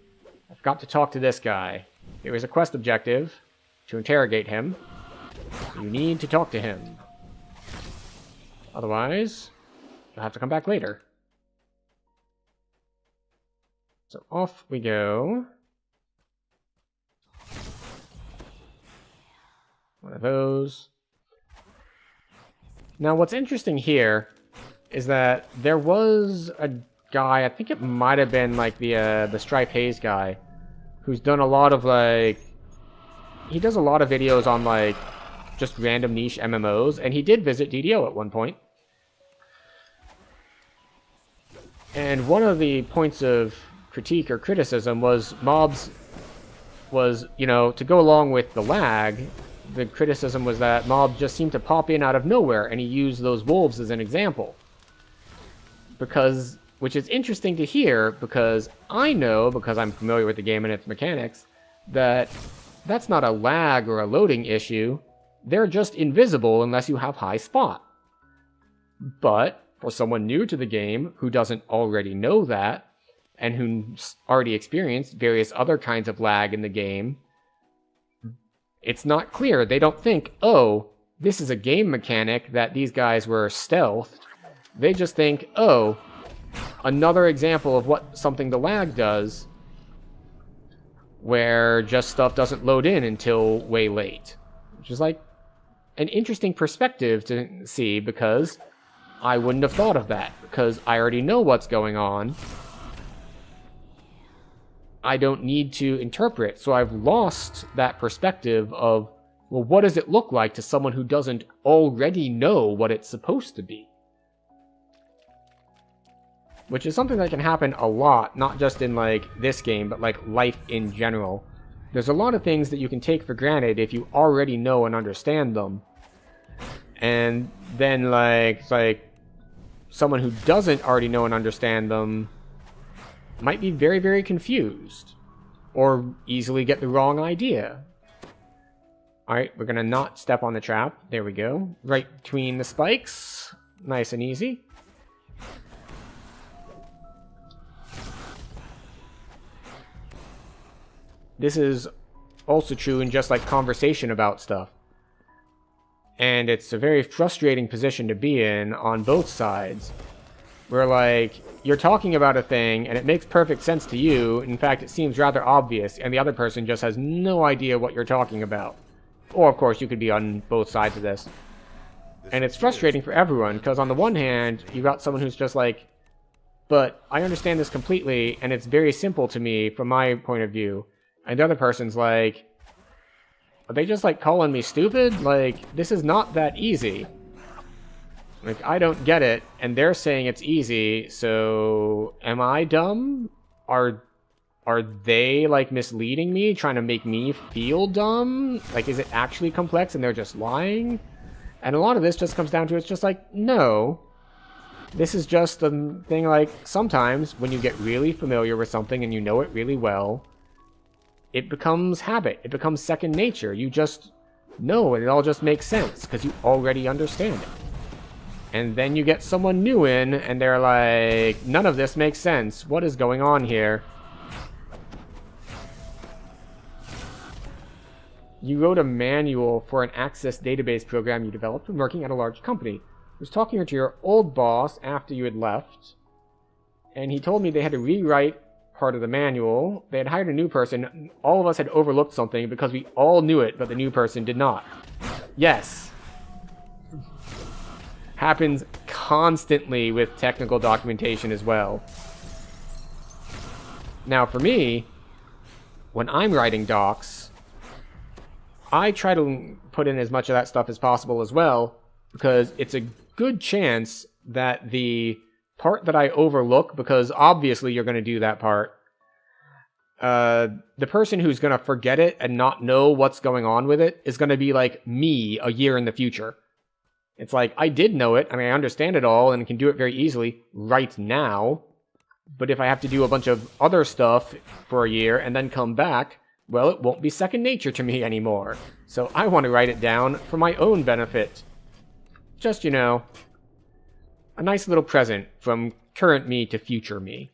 I forgot to talk to this guy. There was a quest objective to interrogate him. You need to talk to him. Otherwise, you'll have to come back later. So off we go. One of those. Now what's interesting here is that there was a guy, I think it might have been like the Stripe Haze guy, who's done a lot of like, he does a lot of videos on like just random niche MMOs, and he did visit DDO at one point. And one of the points of critique or criticism was mobs was, you know, to go along with the lag, the criticism was that mobs just seemed to pop in out of nowhere, and he used those wolves as an example. Because, which is interesting to hear, because I know, because I'm familiar with the game and its mechanics, that that's not a lag or a loading issue. They're just invisible unless you have high spot. But for someone new to the game who doesn't already know that, and who's already experienced various other kinds of lag in the game, it's not clear. They don't think, oh, this is a game mechanic that these guys were stealthed. They just think, oh, another example of what something the lag does, where just stuff doesn't load in until way late. Which is like an interesting perspective to see, because I wouldn't have thought of that, because I already know what's going on. I don't need to interpret, so I've lost that perspective of, well, what does it look like to someone who doesn't already know what it's supposed to be? which is something that can happen a lot, not just in, like, this game, but, like, life in general. There's a lot of things that you can take for granted if you already know and understand them. And then, like someone who doesn't already know and understand them might be very, very confused. Or easily get the wrong idea. Alright, we're gonna not step on the trap. There we go. Right between the spikes. Nice and easy. This is also true in just like conversation about stuff. And it's a very frustrating position to be in on both sides. Where like, you're talking about a thing and it makes perfect sense to you. In fact, it seems rather obvious and the other person just has no idea what you're talking about. Or of course, you could be on both sides of this. And it's frustrating for everyone, because on the one hand, you got someone who's just like, but I understand this completely, and it's very simple to me from my point of view. And the other person's like, are they just like calling me stupid? Like, this is not that easy. Like, I don't get it, and they're saying it's easy, so am I dumb? Are they, like, misleading me, trying to make me feel dumb? Like, is it actually complex and they're just lying? And a lot of this just comes down to, it's just like, no. This is just the thing, like, sometimes when you get really familiar with something and you know it really well, it becomes habit. It becomes second nature. You just know, and it all just makes sense, because you already understand it. And then you get someone new in, and they're like, none of this makes sense. What is going on here? You wrote a manual for an Access database program you developed when working at a large company. I was talking to your old boss after you had left, and he told me they had to rewrite part of the manual. They had hired a new person. All of us had overlooked something because we all knew it, but the new person did not. Yes. Happens constantly with technical documentation as well. Now for me, when I'm writing docs, I try to put in as much of that stuff as possible as well, because it's a good chance that the part that I overlook, because obviously you're going to do that part, the person who's going to forget it and not know what's going on with it is going to be like me a year in the future. It's like, I did know it, and I understand it all, and can do it very easily right now, but if I have to do a bunch of other stuff for a year and then come back, well, it won't be second nature to me anymore. So I want to write it down for my own benefit. Just, you know, a nice little present from current me to future me.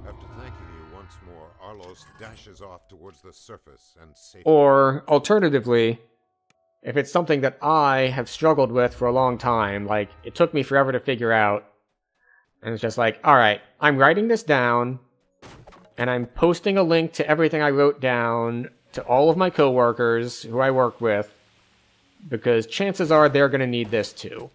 After thanking you once more, Arlos dashes off towards the surface and safely. Or, alternatively, if it's something that I have struggled with for a long time, like, it took me forever to figure out, and it's just like, alright, I'm writing this down, and I'm posting a link to everything I wrote down to all of my coworkers who I work with, because chances are they're going to need this too.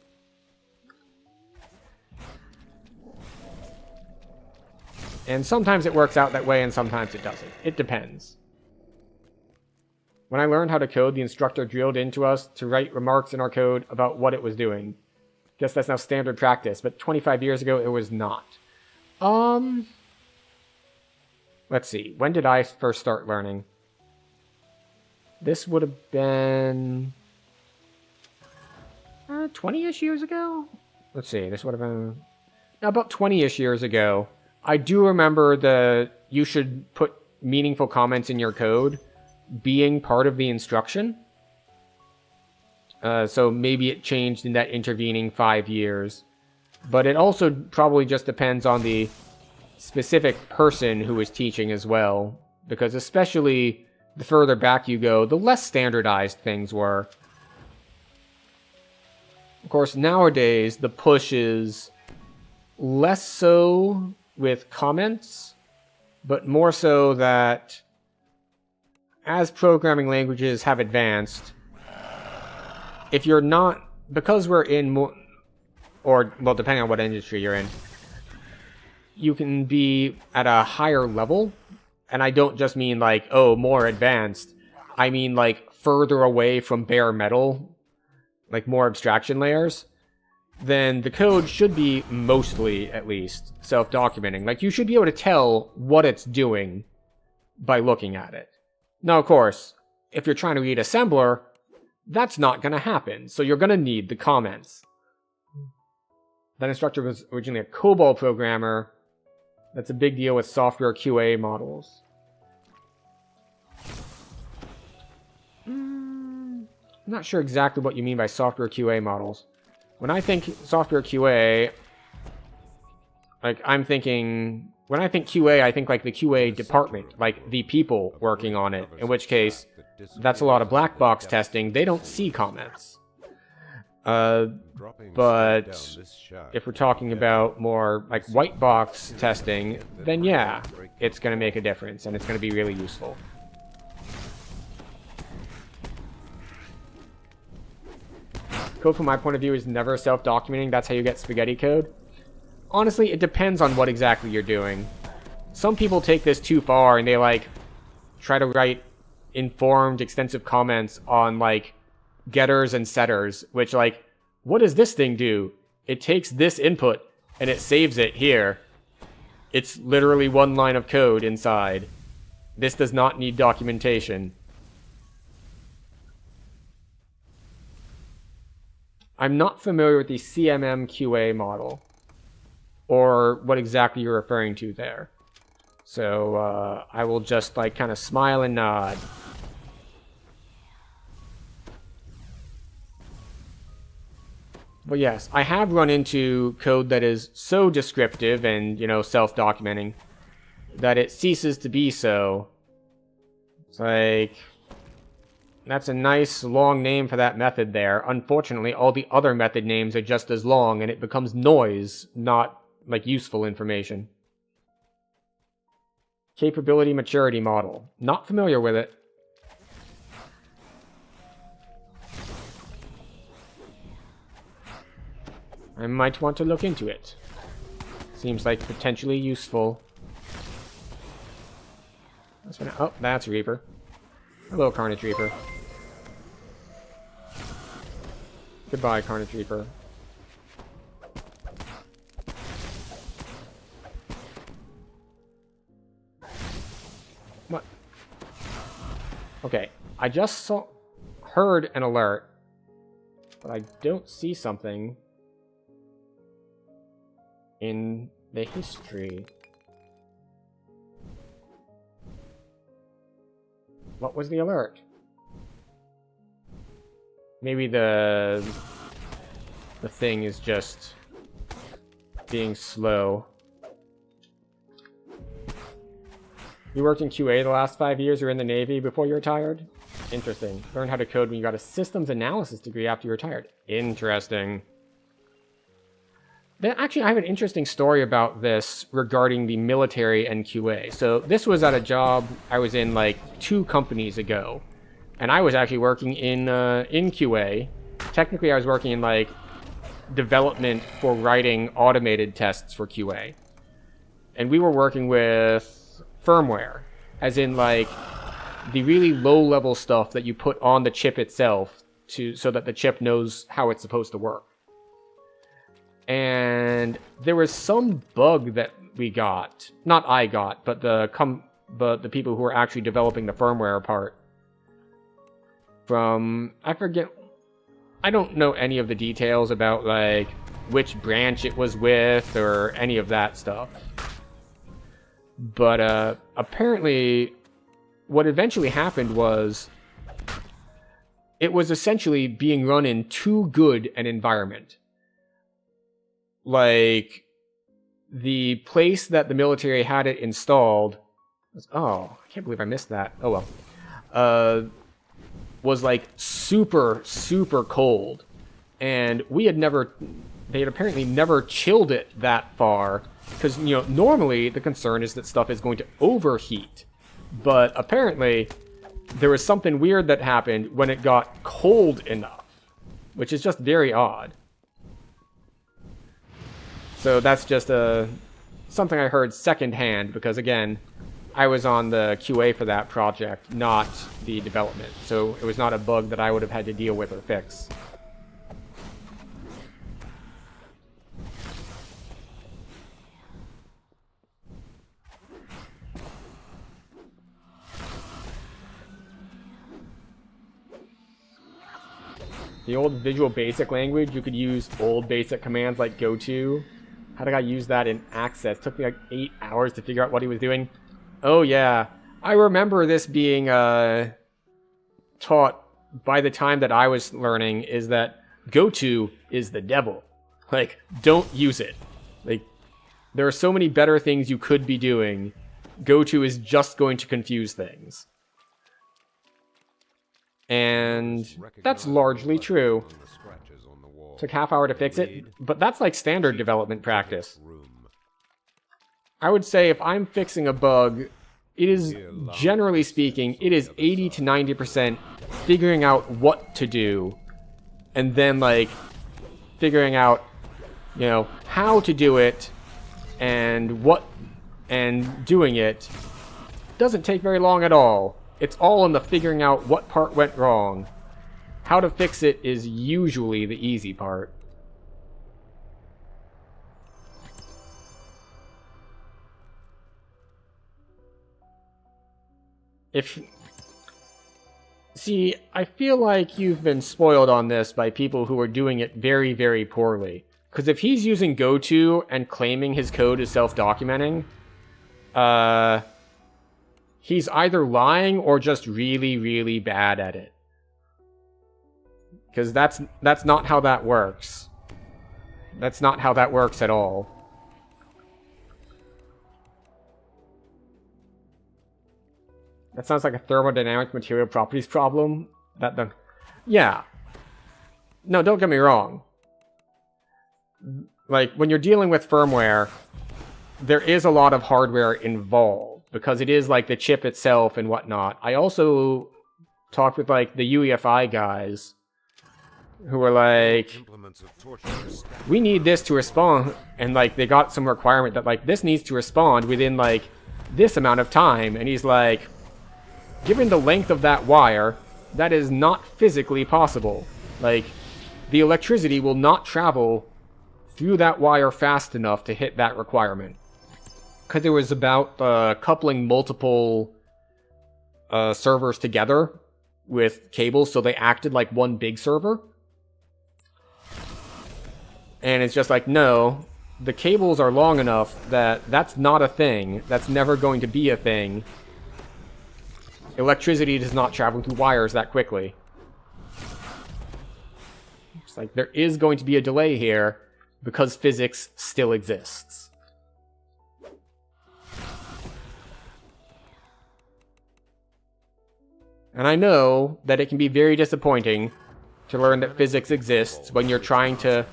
And sometimes it works out that way, and sometimes it doesn't. It depends. When I learned how to code, the instructor drilled into us to write remarks in our code about what it was doing. Guess that's now standard practice, but 25 years ago it was not. Let's see, when did I first start learning? This would have been 20-ish years ago? Let's see, this would have been about 20-ish years ago. I do remember the you should put meaningful comments in your code being part of the instruction. So maybe it changed in that intervening 5 years. But it also probably just depends on the specific person who is teaching as well, because especially the further back you go, the less standardized things were. Of course, nowadays, the push is less so with comments, but more so that as programming languages have advanced, if you're not, because we're in more, or, well, depending on what industry you're in, you can be at a higher level, and I don't just mean like, oh, more advanced. I mean like further away from bare metal, like more abstraction layers. then the code should be mostly, at least, self-documenting. Like, you should be able to tell what it's doing by looking at it. Now, of course, if you're trying to read assembler, that's not going to happen, so you're going to need the comments. That instructor was originally a COBOL programmer. That's a big deal with software QA models. I'm not sure exactly what you mean by software QA models. When I think software QA, like, when I think QA, I think like the QA department, like the people working on it, in which case, that's a lot of black box testing. They don't see comments. But if we're talking about more like white box testing, then yeah, it's going to make a difference and it's going to be really useful. Code from my point of view is never self-documenting. That's how you get spaghetti code. Honestly, it depends on what exactly you're doing. Some people take this too far and they like try to write informed, extensive comments on like getters and setters, which like, what does this thing do? It takes this input and it saves it here. It's literally one line of code inside. This does not need documentation. I'm not familiar with the CMM QA model, or what exactly you're referring to there. So I will just like kind of smile and nod. But yes, I have run into code that is so descriptive and, you know, self-documenting that it ceases to be so. It's like, that's a nice long name for that method there. Unfortunately, all the other method names are just as long and it becomes noise, not like useful information. Capability maturity model. Not familiar with it. I might want to look into it. Seems like potentially useful. Oh, that's Reaper. Hello, Carnage Reaper. Goodbye, Carnage Reaper. What? Okay, I just heard an alert, but I don't see something in the history. What was the alert? Maybe the thing is just being slow. You worked in QA the last 5 years or in the Navy before you retired? Interesting. Learned how to code when you got a systems analysis degree after you retired. Interesting. Actually, I have an interesting story about this regarding the military and QA. So this was at a job I was in like 2 companies ago. And I was actually working in QA. Technically, I was working in like development for writing automated tests for QA. And we were working with firmware, as in like the really low-level stuff that you put on the chip itself so that the chip knows how it's supposed to work. And there was some bug that we got, not I got, but the people who were actually developing the firmware part from, I forget, I don't know any of the details about like which branch it was with or any of that stuff. But apparently what eventually happened was it was essentially being run in too good an environment. Like, the place that the military had it installed was, oh, I can't believe I missed that. Oh well. Was like super, super cold. And they had apparently never chilled it that far. Because, you know, normally the concern is that stuff is going to overheat. But apparently, there was something weird that happened when it got cold enough. Which is just very odd. So that's just something I heard secondhand, because again, I was on the QA for that project, not the development. So it was not a bug that I would have had to deal with or fix. The old Visual Basic language, you could use old basic commands like go to. How did I use that in Access? It took me like 8 hours to figure out what he was doing. Oh yeah, I remember this being taught by the time that I was learning, is that go to is the devil. Like, don't use it. Like, there are so many better things you could be doing. Go to is just going to confuse things. And that's largely true. Took half hour to fix it, but that's like standard development practice. I would say if I'm fixing a bug, it is, generally speaking, it is 80 to 90% figuring out what to do, and then like figuring out, you know, how to do it, and what, and doing it doesn't take very long at all. It's all in the figuring out what part went wrong. How to fix it is usually the easy part. See, I feel like you've been spoiled on this by people who are doing it very, very poorly. Because if he's using GoTo and claiming his code is self-documenting, he's either lying or just really, really bad at it. Because that's not how that works. That's not how that works at all. That sounds like a thermodynamic material properties problem. Yeah. No, don't get me wrong. Like, when you're dealing with firmware, there is a lot of hardware involved, because it is like the chip itself and whatnot. I also talked with like the UEFI guys who were like, we need this to respond, and like they got some requirement that like this needs to respond within like this amount of time, and he's like, given the length of that wire, that is not physically possible. Like, the electricity will not travel through that wire fast enough to hit that requirement. Because it was about coupling multiple servers together with cables, so they acted like one big server. And it's just like, no, the cables are long enough that that's not a thing. That's never going to be a thing. Electricity does not travel through wires that quickly. It's like, there is going to be a delay here because physics still exists. And I know that it can be very disappointing to learn that physics exists when you're trying to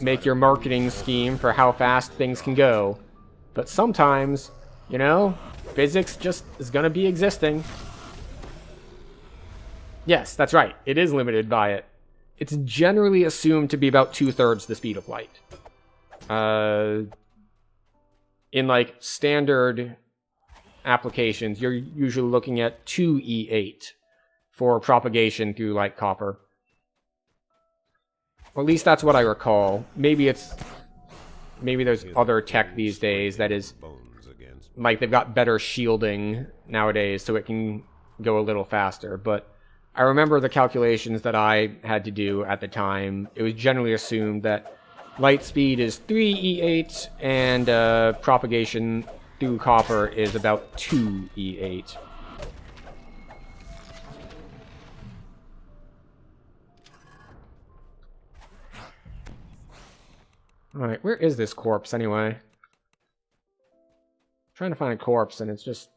make your marketing scheme for how fast things can go. But sometimes, you know, physics just is going to be existing. Yes, that's right. It is limited by it. It's generally assumed to be about 2/3 the speed of light. In like standard applications, you're usually looking at 2e8 for propagation through like copper. Or at least that's what I recall. Maybe there's other tech these days that is like they've got better shielding nowadays so it can go a little faster, but I remember the calculations that I had to do at the time. It was generally assumed that light speed is 3e8 and propagation through copper is about 2e8. Alright, where is this corpse anyway? I'm trying to find a corpse and it's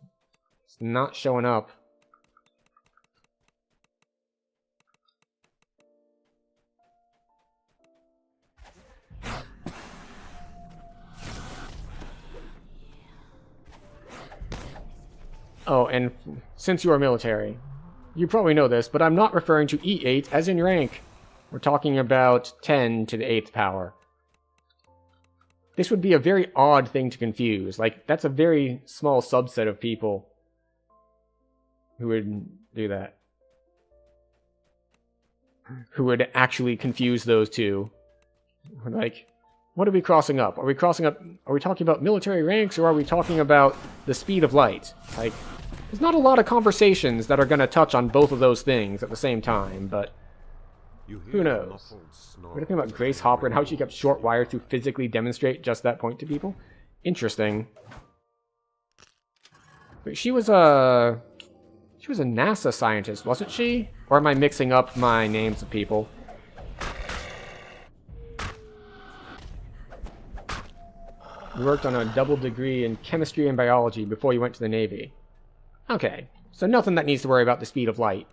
not showing up. Oh, and since you are military, you probably know this, but I'm not referring to E8 as in rank. We're talking about 10 to the 8th power. This would be a very odd thing to confuse. Like, that's a very small subset of people who would do that. Who would actually confuse those two. Like, what are we crossing up? Are we talking about military ranks, or are we talking about the speed of light? Like, there's not a lot of conversations that are going to touch on both of those things at the same time, but Who knows? What do you think about Grace Hopper and how she kept short wires to physically demonstrate just that point to people? Interesting. But she was a NASA scientist, wasn't she? Or am I mixing up my names of people? You worked on a double degree in chemistry and biology before you went to the Navy. Okay, so nothing that needs to worry about the speed of light.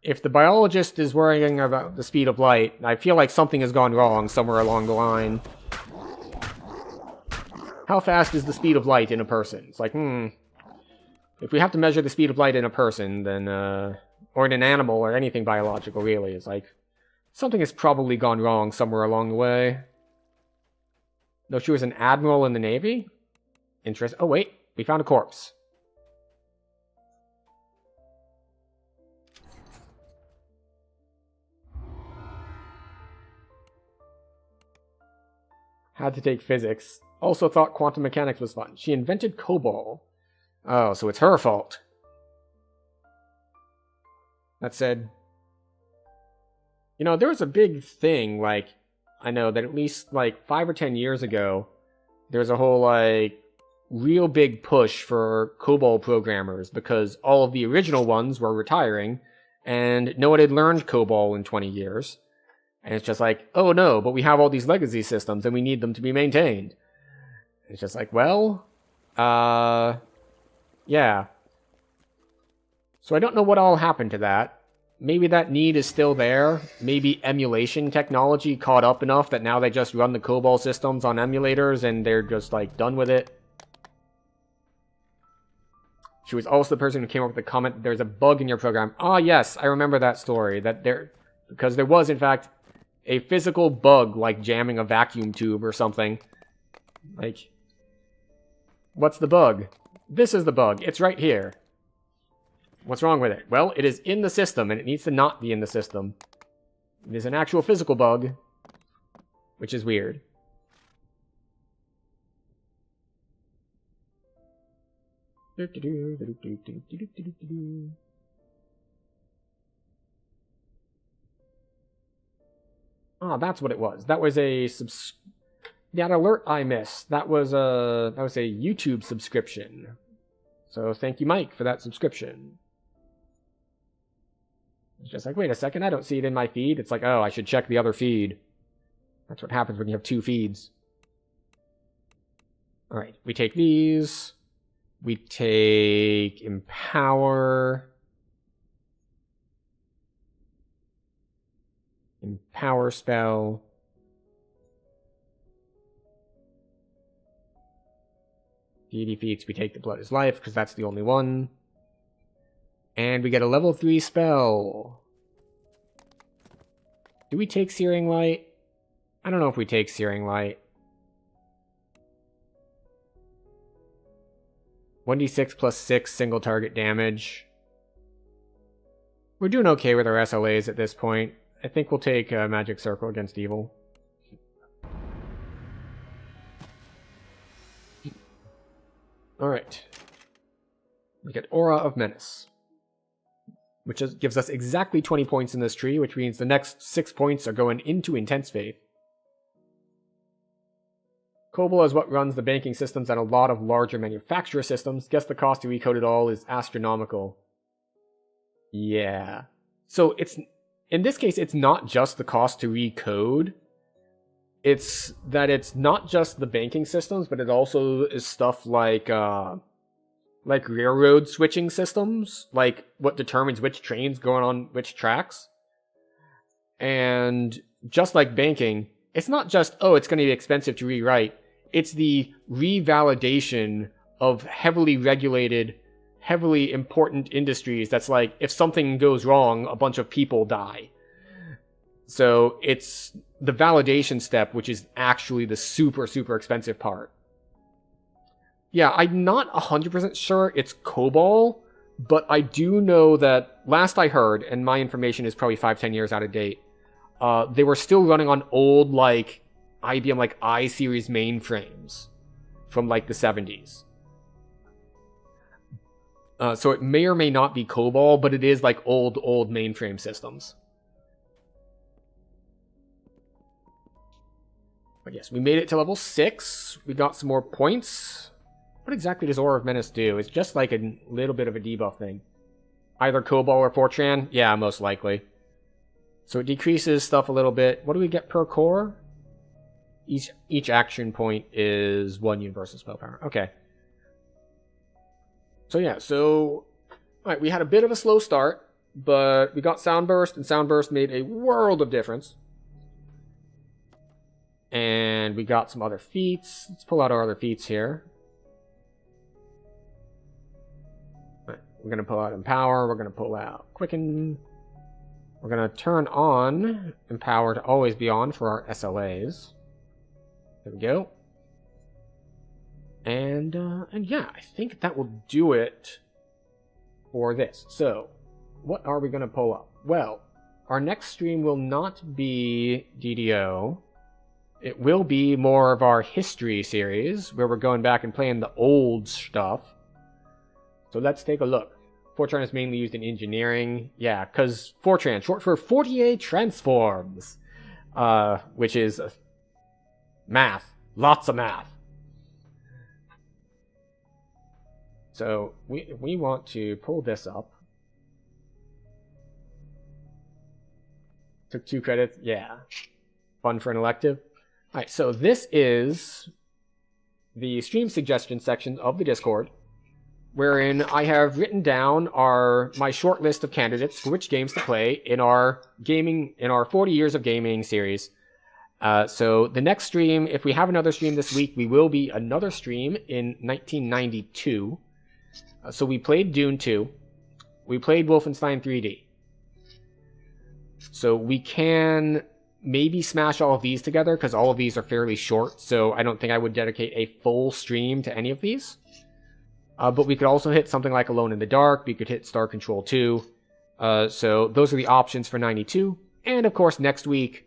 If the biologist is worrying about the speed of light, I feel like something has gone wrong somewhere along the line. How fast is the speed of light in a person? It's like, if we have to measure the speed of light in a person, then, or in an animal or anything biological, really, it's like, something has probably gone wrong somewhere along the way. Though she was an admiral in the Navy? Interesting. Oh, wait. We found a corpse. Had to take physics. Also thought quantum mechanics was fun. She invented COBOL. Oh, so it's her fault. That said, you know, there was a big thing, like, I know that at least, like, 5 or 10 years ago, there was a whole, like, real big push for COBOL programmers because all of the original ones were retiring, and no one had learned COBOL in 20 years. And it's just like, oh no, but we have all these legacy systems and we need them to be maintained. It's just like, well, yeah. So I don't know what all happened to that. Maybe that need is still there. Maybe emulation technology caught up enough that now they just run the COBOL systems on emulators and they're just, like, done with it. She was also the person who came up with the comment that there's a bug in your program. Ah, yes, I remember that story. Because there was, in fact, a physical bug, like jamming a vacuum tube or something. Like, what's the bug? This is the bug. It's right here. What's wrong with it? Well, it is in the system, and it needs to not be in the system. It is an actual physical bug, which is weird. Ah, that's what it was. That was a that alert I missed. That was a YouTube subscription. So thank you, Mike, for that subscription. It's just like, wait a second, I don't see it in my feed. It's like, oh, I should check the other feed. That's what happens when you have 2 feeds. Alright, we take these. We take Empower. Empower spell. Deity Feats, we take the Blood is Life, because that's the only one. And we get a level 3 spell. Do we take Searing Light? I don't know if we take Searing Light. 1d6 plus 6 single target damage. We're doing okay with our SLAs at this point. I think we'll take Magic Circle against Evil. Alright. We get Aura of Menace, which gives us exactly 20 points in this tree, which means the next 6 points are going into Intense Faith. COBOL is what runs the banking systems and a lot of larger manufacturer systems. Guess the cost to recode it all is astronomical. Yeah. So in this case, it's not just the cost to recode. It's that it's not just the banking systems, but it also is stuff like railroad switching systems, like what determines which trains go on which tracks. And just like banking, it's not just, oh, it's going to be expensive to rewrite. It's the revalidation of heavily regulated, heavily important industries that's like, if something goes wrong, a bunch of people die. So it's the validation step, which is actually the super, super expensive part. Yeah, I'm not 100% sure it's COBOL, but I do know that last I heard, and my information is probably 5-10 years out of date, they were still running on old, like, IBM, like, I-series mainframes from, like, the 70s. So it may or may not be COBOL, but it is, like, old mainframe systems. But yes, we made it to level 6. We got some more points. What exactly does Aura of Menace do? It's just like a little bit of a debuff thing. Either Cobalt or Fortran? Yeah, most likely. So it decreases stuff a little bit. What do we get per core? Each action point is 1 universal spell power. Okay. So yeah, alright, we had a bit of a slow start, but we got Soundburst, and Soundburst made a world of difference. And we got some other feats. Let's pull out our other feats here. Right, we're going to pull out Empower. We're going to pull out Quicken. We're going to turn on Empower to always be on for our SLAs. There we go. And yeah, I think that will do it for this. So, what are we going to pull up? Well, our next stream will not be DDO. It will be more of our history series, where we're going back and playing the old stuff. So let's take a look. Fortran is mainly used in engineering. Yeah, because Fortran, short for 48 transforms. Which is math. Lots of math. So we want to pull this up. Took 2 credits. Yeah. Fun for an elective. Alright, so this is the stream suggestion section of the Discord, wherein I have written down my short list of candidates for which games to play in our 40 years of gaming series. So the next stream, if we have another stream this week, we will be another stream in 1992. So we played Dune 2. We played Wolfenstein 3D. So we can maybe smash all of these together, because all of these are fairly short, so I don't think I would dedicate a full stream to any of these. But we could also hit something like Alone in the Dark. We could hit Star Control 2. So those are the options for 92. And of course, next week,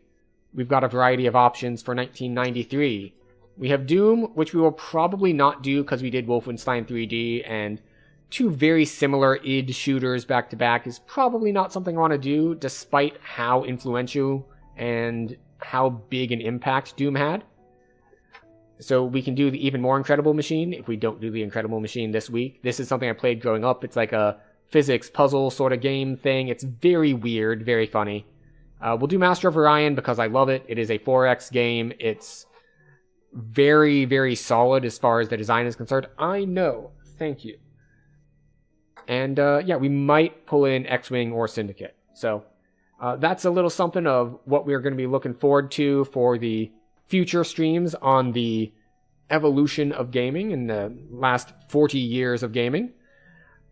we've got a variety of options for 1993. We have Doom, which we will probably not do because we did Wolfenstein 3D, and 2 very similar id shooters back to back is probably not something I want to do, despite how influential and how big an impact Doom had. So we can do the Even More Incredible Machine if we don't do the Incredible Machine this week. This is something I played growing up. It's like a physics puzzle sort of game thing. It's very weird, very funny. We'll do Master of Orion because I love it. It is a 4X game. It's very, very solid as far as the design is concerned. I know. Thank you. And yeah, we might pull in X-Wing or Syndicate. So that's a little something of what we're going to be looking forward to for the future streams on the evolution of gaming in the last 40 years of gaming.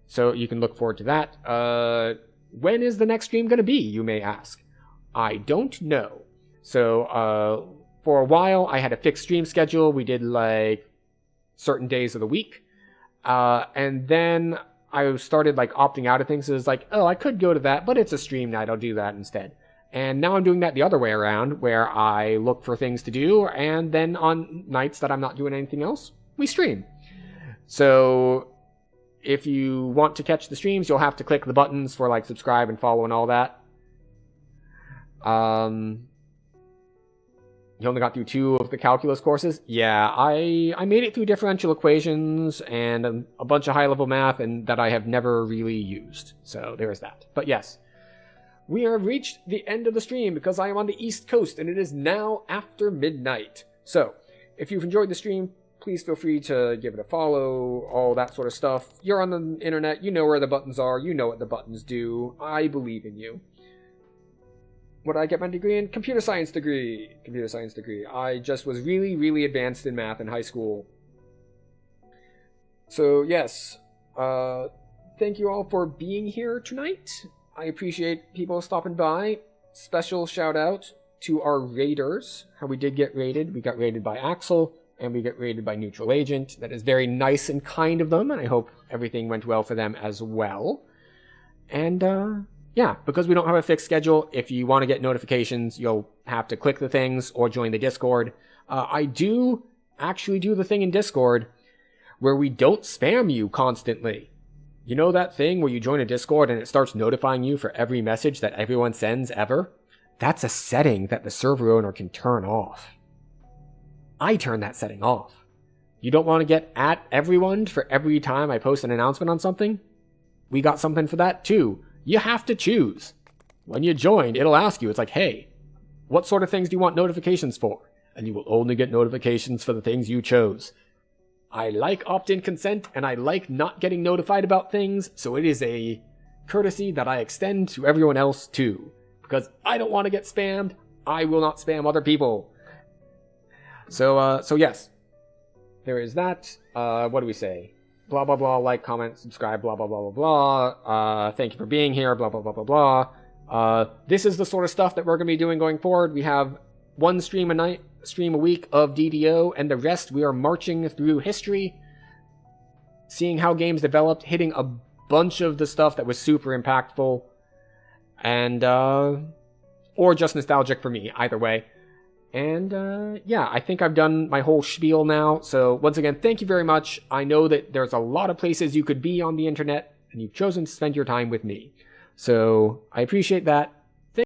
So you can look forward to that. When is the next stream going to be, you may ask? I don't know. So for a while, I had a fixed stream schedule. We did like certain days of the week. And then I started like opting out of things. It was like, oh, I could go to that, but it's a stream night. I'll do that instead. And now I'm doing that the other way around, where I look for things to do, and then on nights that I'm not doing anything else, we stream. So if you want to catch the streams, you'll have to click the buttons for like subscribe and follow and all that. You only got through 2 of the calculus courses? Yeah, I made it through differential equations and a bunch of high-level math and that I have never really used. So there is that. But yes, we have reached the end of the stream because I am on the East Coast and it is now after midnight. So if you've enjoyed the stream, please feel free to give it a follow, all that sort of stuff. You're on the internet, you know where the buttons are, you know what the buttons do. I believe in you. What did I get my degree in? Computer science degree. Computer science degree. I just was really, really advanced in math in high school. So yes, thank you all for being here tonight. I appreciate people stopping by. Special shout out to our raiders. How we did get raided. We got raided by Axel, and we got raided by Neutral Agent. That is very nice and kind of them, and I hope everything went well for them as well. And yeah, because we don't have a fixed schedule, if you want to get notifications, you'll have to click the things or join the Discord. I do actually do the thing in Discord where we don't spam you constantly. You know that thing where you join a Discord and it starts notifying you for every message that everyone sends ever? That's a setting that the server owner can turn off. I turn that setting off. You don't want to get at everyone for every time I post an announcement on something? We got something for that too. You have to choose. When you join, it'll ask you, it's like, hey, what sort of things do you want notifications for? And you will only get notifications for the things you chose. I like opt-in consent, and I like not getting notified about things, so it is a courtesy that I extend to everyone else too. Because I don't want to get spammed, I will not spam other people. So yes. There is that. What do we say? Blah, blah, blah, like, comment, subscribe, blah, blah, blah, blah, blah. Thank you for being here, blah, blah, blah, blah, blah. This is the sort of stuff that we're going to be doing going forward. We have one stream a week of DDO, and the rest we are marching through history, seeing how games developed, hitting a bunch of the stuff that was super impactful, and, or just nostalgic for me, either way. And, yeah, I think I've done my whole spiel now. So, once again, thank you very much. I know that there's a lot of places you could be on the internet, and you've chosen to spend your time with me. So, I appreciate that.